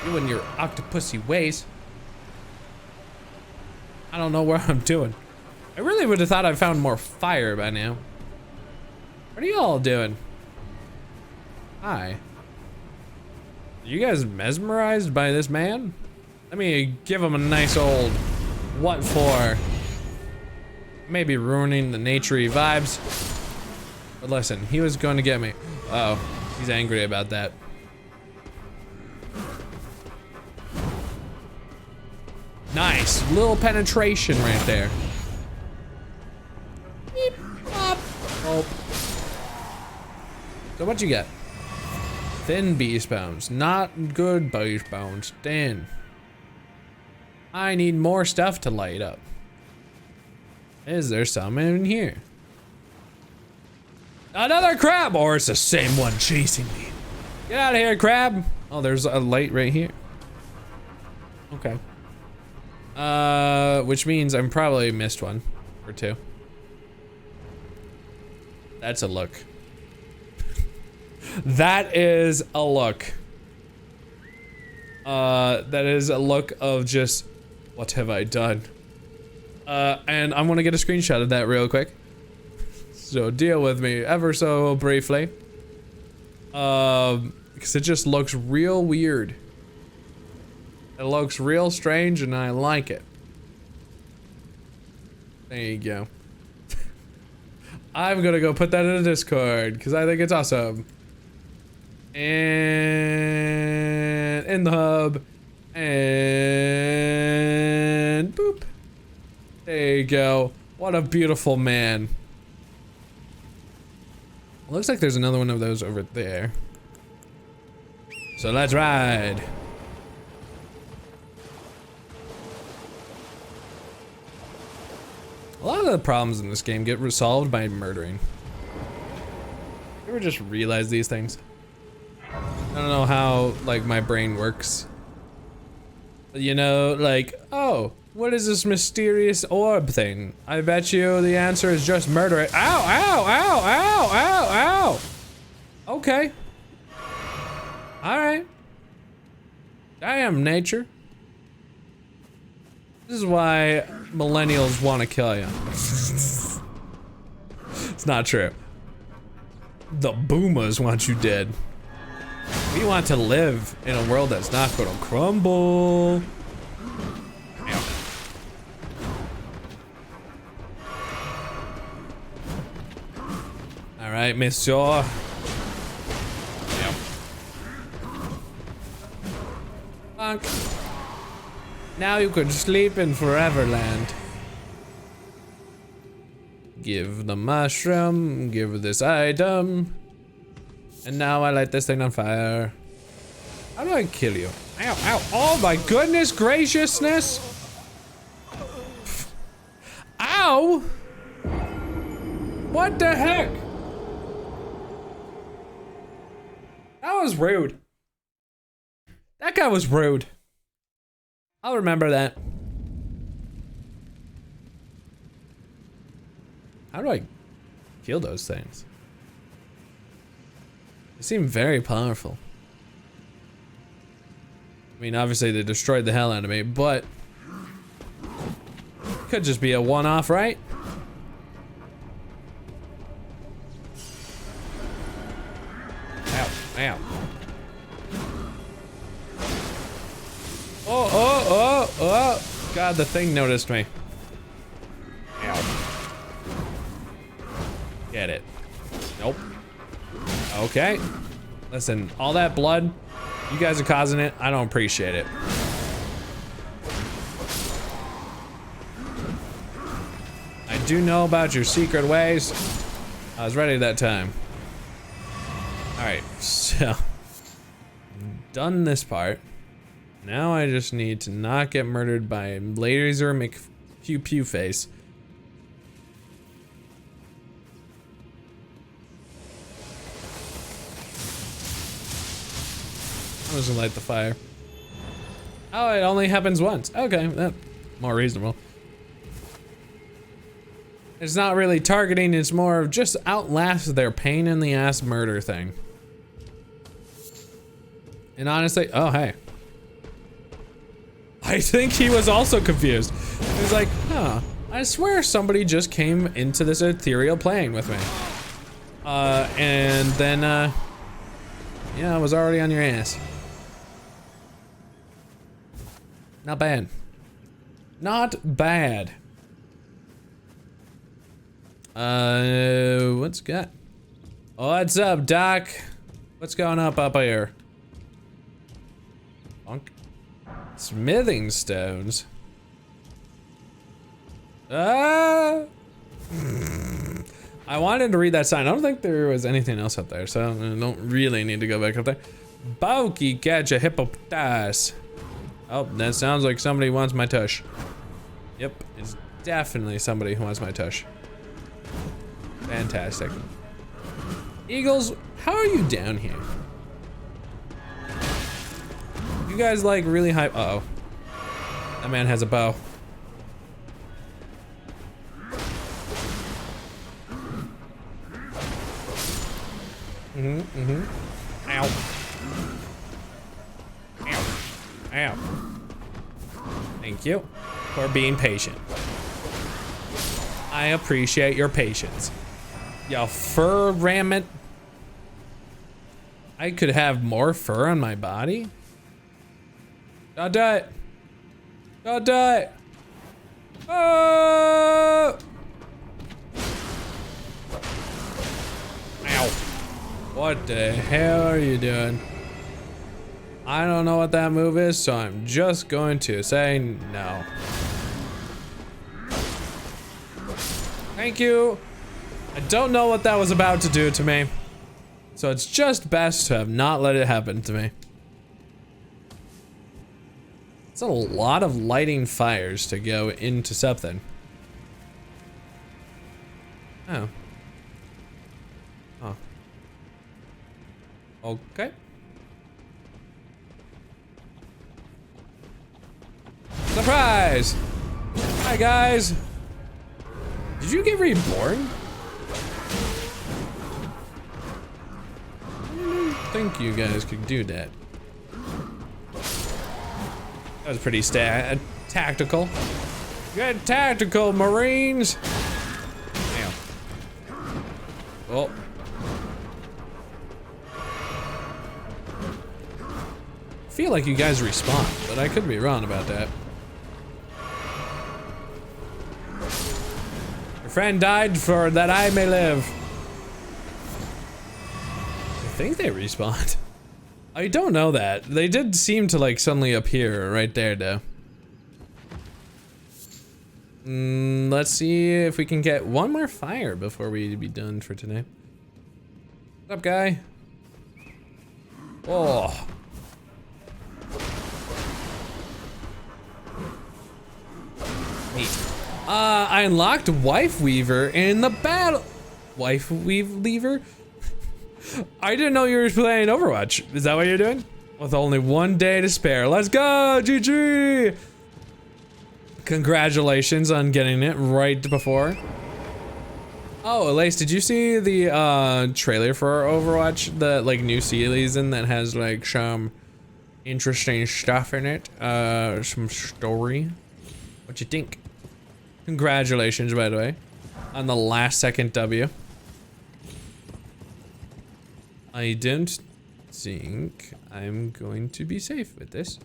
[SPEAKER 1] You and your octopusy ways. I don't know what I'm doing. I really would have thought I found more fire by now. What are you all doing? Hi. Are you guys mesmerized by this man? Let me give him a nice old what for. Maybe ruining the naturey vibes. But listen, he was going to get me. Uh oh, he's angry about that. Nice, little penetration right there. Beep, pop. Oh. So what you get? Thin beast bones, not good beast bones. Thin. I need more stuff to light up. Is there some in here? Another crab, or it's the same one chasing me. Get out of here, crab. Oh, there's a light right here. Okay. Which means I'm probably missed one or two. That's a look. That is a look. That is a look of just, what have I done? And I'm gonna get a screenshot of that real quick. So deal with me ever so briefly. Because it just looks real weird. It looks real strange and I like it. There you go. I'm gonna go put that in the Discord because I think it's awesome. And in the hub. And boop. There you go. What a beautiful man. Looks like there's another one of those over there. So let's ride. A lot of the problems in this game get resolved by murdering. You ever just realize these things? I don't know how, like, my brain works. But, you know, like, oh, what is this mysterious orb thing? I bet you the answer is just murder it. Ow, ow, ow, ow, ow, ow. Okay. All right. Damn, nature. This is why millennials want to kill you. It's not true. The boomers want you dead. We want to live in a world that's not gonna crumble. Ow. All right, monsieur. Ow. Bonk. Now you can sleep in Foreverland. Give the mushroom, give this item. And now I light this thing on fire. How do I kill you? Ow, ow, oh my goodness graciousness. Ow! What the heck? That was rude. That guy was rude. I'll remember that. How do I kill those things? They seem very powerful. I mean, obviously they destroyed the hell out of me, but could just be a one-off, right? Ow, ow. Oh, oh, oh, oh. God, the thing noticed me. Ow. Get it. Nope. Okay. Listen, all that blood, you guys are causing it. I don't appreciate it. I do know about your secret ways. I was ready that time. All right, so done this part. Now I just need to not get murdered by Laser McPew face. I'm just gonna light the fire. Oh, it only happens once. Okay, that's more reasonable. It's not really targeting, it's more of just outlast their pain in the ass murder thing. And honestly, oh hey. I think he was also confused. He was like, huh, I swear somebody just came into this ethereal plane with me. And then, Yeah, I was already on your ass. Not bad. Not bad. What's got? What's up, Doc? What's going up here? Funk. Smithing stones. I wanted to read that sign. I don't think there was anything else up there, so I don't really need to go back up there. Bokey catch a hippopotas. Oh, that sounds like somebody wants my tush. Yep, it's definitely somebody who wants my tush. Fantastic. Eagles, how are you down here? You guys like really high. Uh-oh. That man has a bow. Ow. Ow. Ow. Thank you for being patient. I appreciate your patience. Y'all fur rammit. I could have more fur on my body? Don't do it. Don't do it. Oh! Ow. What the hell are you doing? I don't know what that move is, so I'm just going to say no. Thank you. I don't know what that was about to do to me, so it's just best to have not let it happen to me. It's a lot of lighting fires to go into something. Oh. Oh. Okay. Surprise! Hi guys! Did you get reborn? I didn't think you guys could do that. That was pretty tactical. Good tactical, Marines! Damn. Oh. I feel like you guys respawn, but I could be wrong about that. Your friend died for that I may live. I think they respawned. I don't know that. They did seem to like suddenly appear right there though. Let's see if we can get one more fire before we be done for today. What's up, guy? Oh. Neat. I unlocked Wife Weaver in the battle. Wife Weaver? I didn't know you were playing Overwatch. Is that what you're doing? With only one day to spare. Let's go, GG! Congratulations on getting it right before. Oh, Elise, did you see the trailer for Overwatch? The like new season that has like some interesting stuff in it? Some story. What you think? Congratulations, by the way, on the last second W. I don't think I'm going to be safe with this,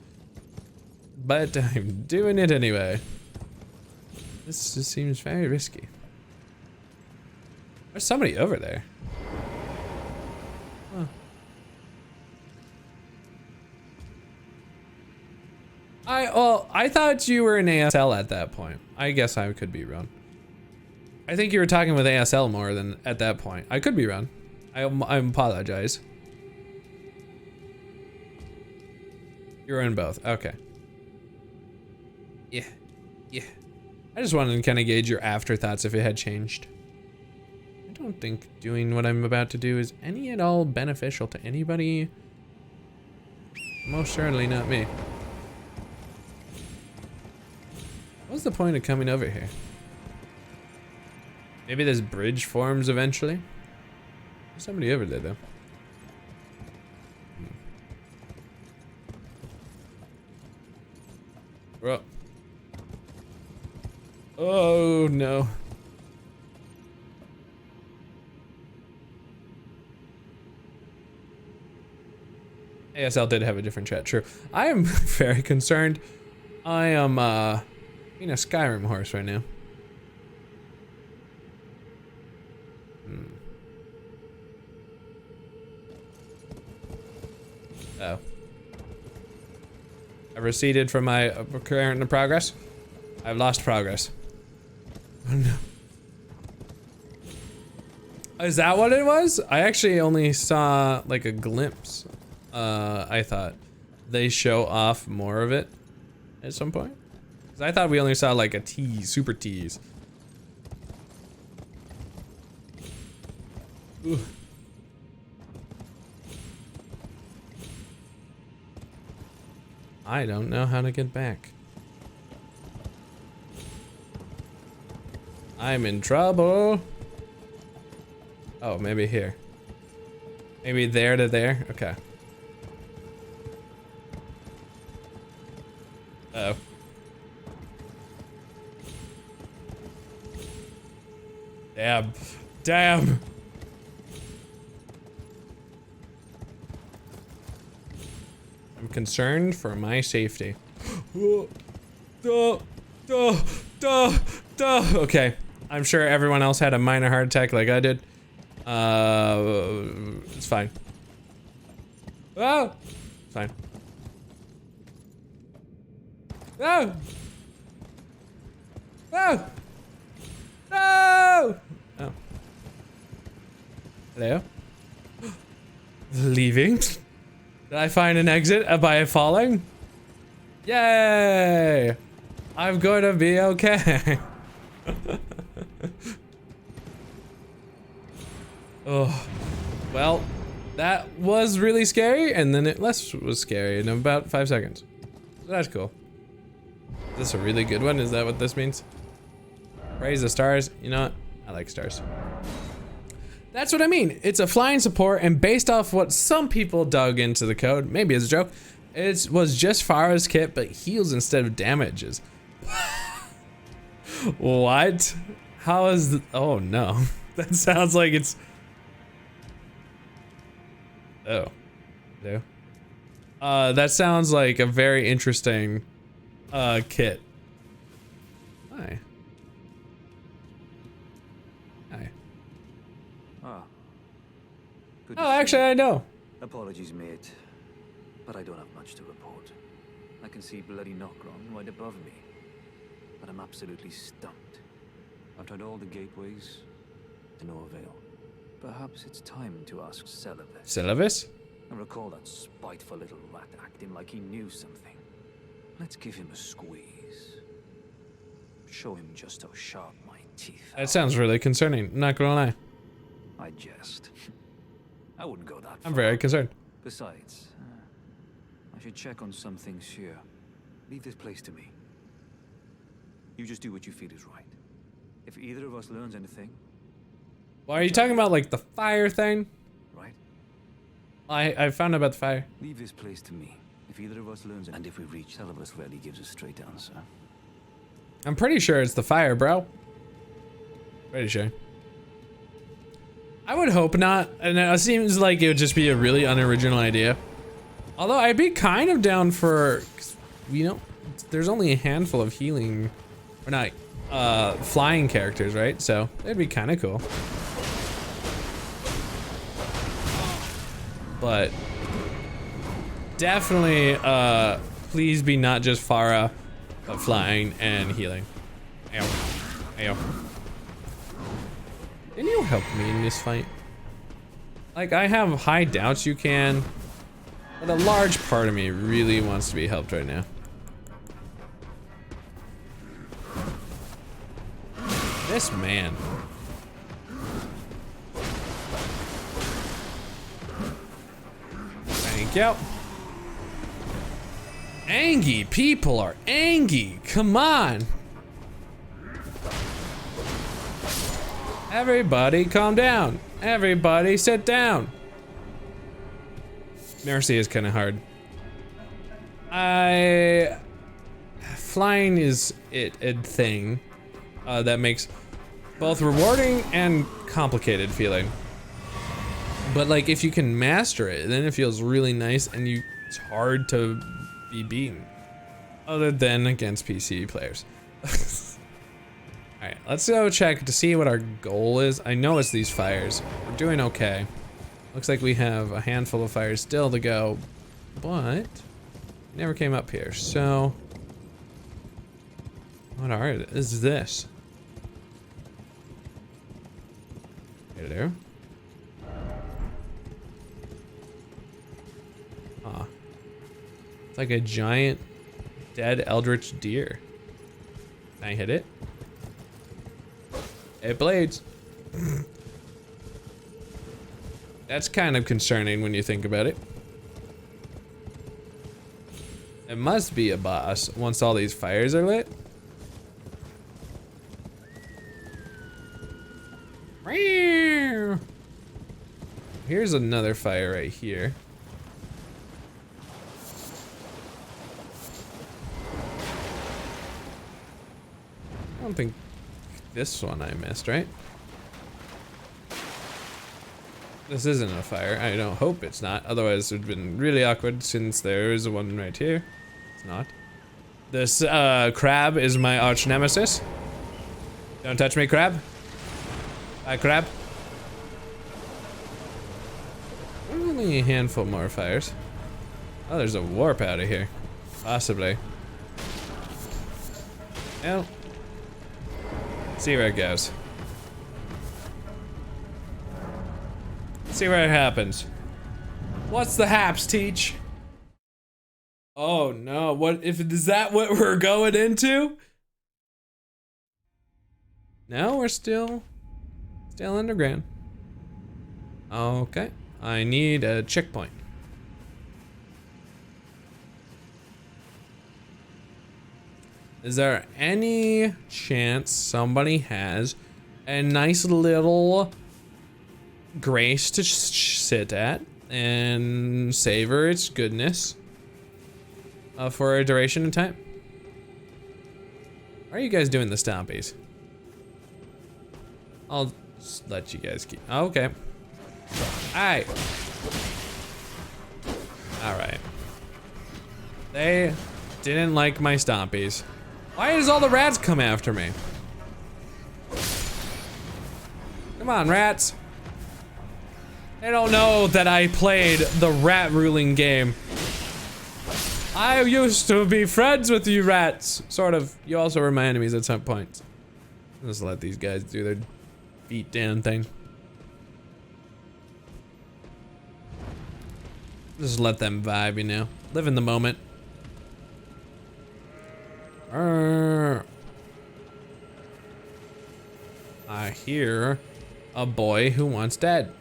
[SPEAKER 1] but I'm doing it anyway. This just seems very risky. There's somebody over there. Huh. I thought you were in ASL at that point. I guess I could be wrong. I think you were talking with ASL more than at that point. I could be wrong. I apologize. You're in both. Okay. Yeah. Yeah. I just wanted to kind of gauge your afterthoughts if it had changed. I don't think doing what I'm about to do is any at all beneficial to anybody. Most certainly not me. What's the point of coming over here? Maybe this bridge forms eventually? There's somebody over there though. Bro. Oh no. ASL did have a different chat, true. I am very concerned. I am, being a Skyrim horse right now. Oh. I receded from my current progress. I've lost progress. Oh no. Is that what it was? I actually only saw like a glimpse. I thought they show off more of it at some point. 'Cause I thought we only saw like a tease, super tease. Ooh. I don't know how to get back. I'm in trouble. Oh, maybe here. Maybe there to there? Okay. Uh-oh. Damn. Damn! I'm concerned for my safety. Okay. I'm sure everyone else had a minor heart attack like I did. It's fine. Oh! It's fine. No! No! No! Oh. Hello? Leaving? Did I find an exit by falling? Yay! I'm going to be okay. Oh, well, that was really scary, and then it less was scary in about 5 seconds. So that's cool. Is this a really good one? Is that what this means? Praise the stars. You know what? I like stars. That's what I mean. It's a flying support, and based off what some people dug into the code, maybe as a joke, it was just Farah's kit, but heals instead of damages. What? How is the, oh no. That sounds like it's... Oh. No. That sounds like a very interesting, kit. Hi. Hi.
[SPEAKER 8] Ah. Good
[SPEAKER 1] Oh, actually, I know.
[SPEAKER 8] Apologies, mate, but I don't have much to report. I can see bloody Nokron right above me, but I'm absolutely stumped. I've tried all the gateways, to no avail. Perhaps it's time to ask Celavis.
[SPEAKER 1] Celavis?
[SPEAKER 8] I recall that spiteful little rat acting like he knew something. Let's give him a squeeze. Show him just how sharp my teeth are.
[SPEAKER 1] That sounds really concerning, not gonna lie.
[SPEAKER 8] I jest. I wouldn't go that far.
[SPEAKER 1] I'm very concerned.
[SPEAKER 8] Besides, I should check on some things here. Leave this place to me. You just do what you feel is right. If either of us learns anything...
[SPEAKER 1] Well, are you talking about like the fire thing?
[SPEAKER 8] Right?
[SPEAKER 1] I found out about the fire.
[SPEAKER 8] Leave this place to me. If either of us learns, and if we reach, Celavis rarely gives a straight answer.
[SPEAKER 1] I'm pretty sure it's the fire, bro. Pretty sure. I would hope not, and it seems like it would just be a really unoriginal idea. Although I'd be kind of down for, you know, there's only a handful of healing, or not, flying characters, right? So it'd be kind of cool. But definitely, please be not just Farah, but flying and healing. Ow. Ow. Can you help me in this fight? Like, I have high doubts you can, but a large part of me really wants to be helped right now. This man. Thank you. Angy people are angy. Come on. Everybody calm down. Everybody sit down. Mercy is kind of hard. Flying is a thing that makes both rewarding and complicated feeling. But like if you can master it, then it feels really nice and it's hard to be beaten. Other than against PC players. Alright, let's go check to see what our goal is. I know it's these fires. We're doing okay. Looks like we have a handful of fires still to go, but never came up here, so what is this? Hello? Ah. It's like a giant dead eldritch deer. Can I hit it? It blades. That's kind of concerning when you think about it. It must be a boss once all these fires are lit. Here's another fire right here. I don't think this one I missed, right? This isn't a fire. I don't hope it's not. Otherwise, it would have been really awkward since there is one right here. It's not. This crab is my arch nemesis. Don't touch me, crab. Hi, crab. Only a handful more fires. Oh, there's a warp out of here. Possibly. Well, see where it goes. See where it happens. What's the haps, Teach? Oh no, what if is that what we're going into? No, we're still underground. Okay, I need a checkpoint. Is there any chance somebody has a nice little grace to sit at and savor its goodness for a duration of time? Why are you guys doing the stompies? I'll just let you guys keep. Oh, okay. Alright. Alright. They didn't like my stompies. Why does all the rats come after me? Come on, rats. They don't know that I played the rat ruling game. I used to be friends with you rats. Sort of. You also were my enemies at some point. Just let these guys do their beat down thing. Just let them vibe, you know. Live in the moment. I hear a boy who wants dead.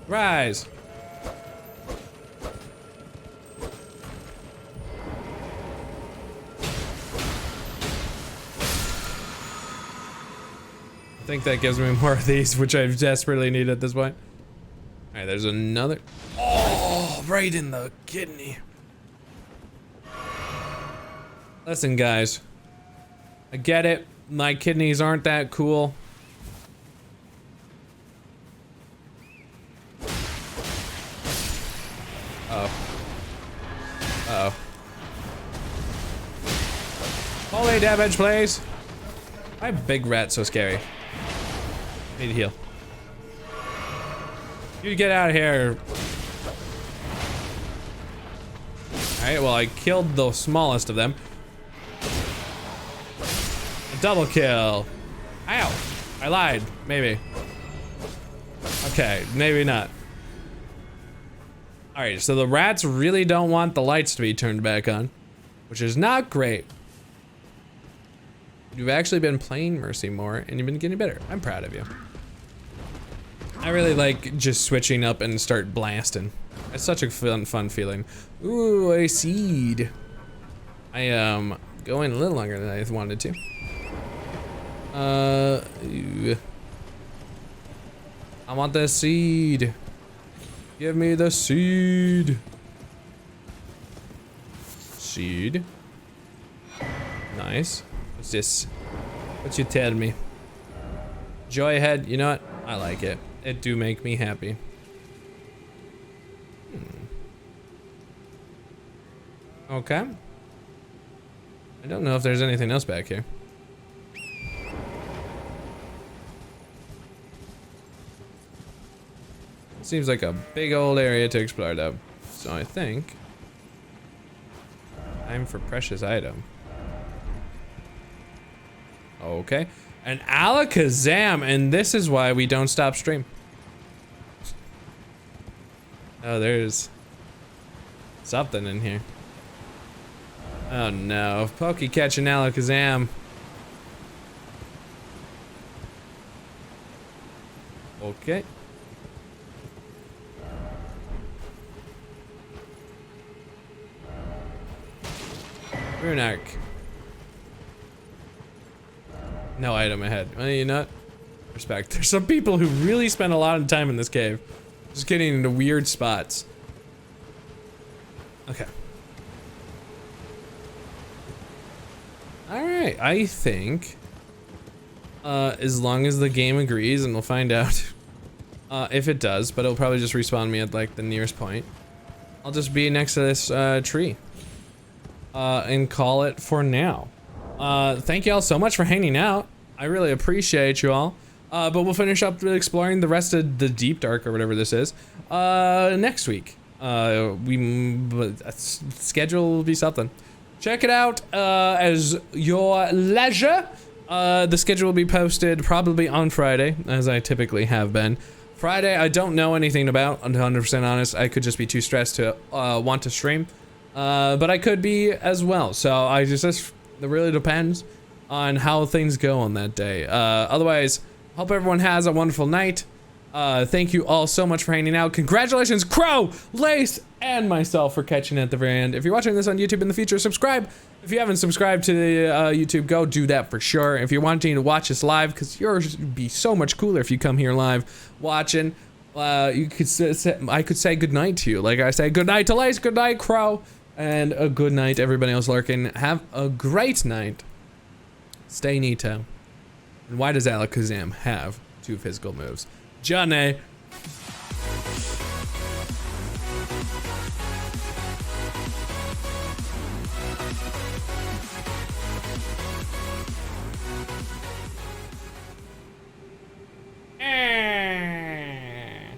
[SPEAKER 1] Rise. I think that gives me more of these, which I desperately need at this point. All right, there's another. Oh, right in the kidney. Listen, guys. I get it. My kidneys aren't that cool. Uh-oh. Holy damage, please. Why big rat so scary? Need to heal. You get out of here. Alright, well, I killed the smallest of them. A double kill. Ow. I lied. Maybe. Okay, maybe not. Alright, so the rats really don't want the lights to be turned back on, which is not great. You've actually been playing Mercy more, and you've been getting better. I'm proud of you. I really like just switching up and start blasting. It's such a fun feeling. Ooh, a seed. I am going a little longer than I wanted to. I want the seed. Give me the seed. Seed. Nice. What's this? What you tell me? Joy ahead. You know what? I like it. It do make me happy. Okay. I don't know if there's anything else back here. Seems like a big old area to explore though. So I think time for precious item. Okay. An alakazam, and this is why we don't stop stream. Oh, there's something in here. Oh no, Poke catch an alakazam. Okay. Runark. No item ahead. Well, you know what? Respect. There's some people who really spend a lot of time in this cave. Just getting into weird spots. Okay. Alright, I think as long as the game agrees, and we'll find out if it does, but it'll probably just respawn me at like the nearest point. I'll just be next to this tree and call it for now. Thank you all so much for hanging out. I really appreciate you all. But we'll finish up exploring the rest of the Deep Dark or whatever this is next week. Schedule will be something. Check it out as your leisure. The schedule will be posted probably on Friday, as I typically have been. Friday, I don't know anything about, I'm 100% honest. I could just be too stressed to want to stream. But I could be as well. So it really depends on how things go on that day. Otherwise, hope everyone has a wonderful night. Thank you all so much for hanging out. Congratulations, Crow, Lace, and myself for catching it at the very end. If you're watching this on YouTube in the future, subscribe. If you haven't subscribed to the YouTube, go do that for sure. If you're wanting to watch us live, because yours would be so much cooler if you come here live watching, you could I could say goodnight to you. Like I say goodnight to Lace, goodnight, Crow, and a good night everybody else lurking. Have a great night. Stay neato. And why does Alakazam have 2 physical moves? Johnny.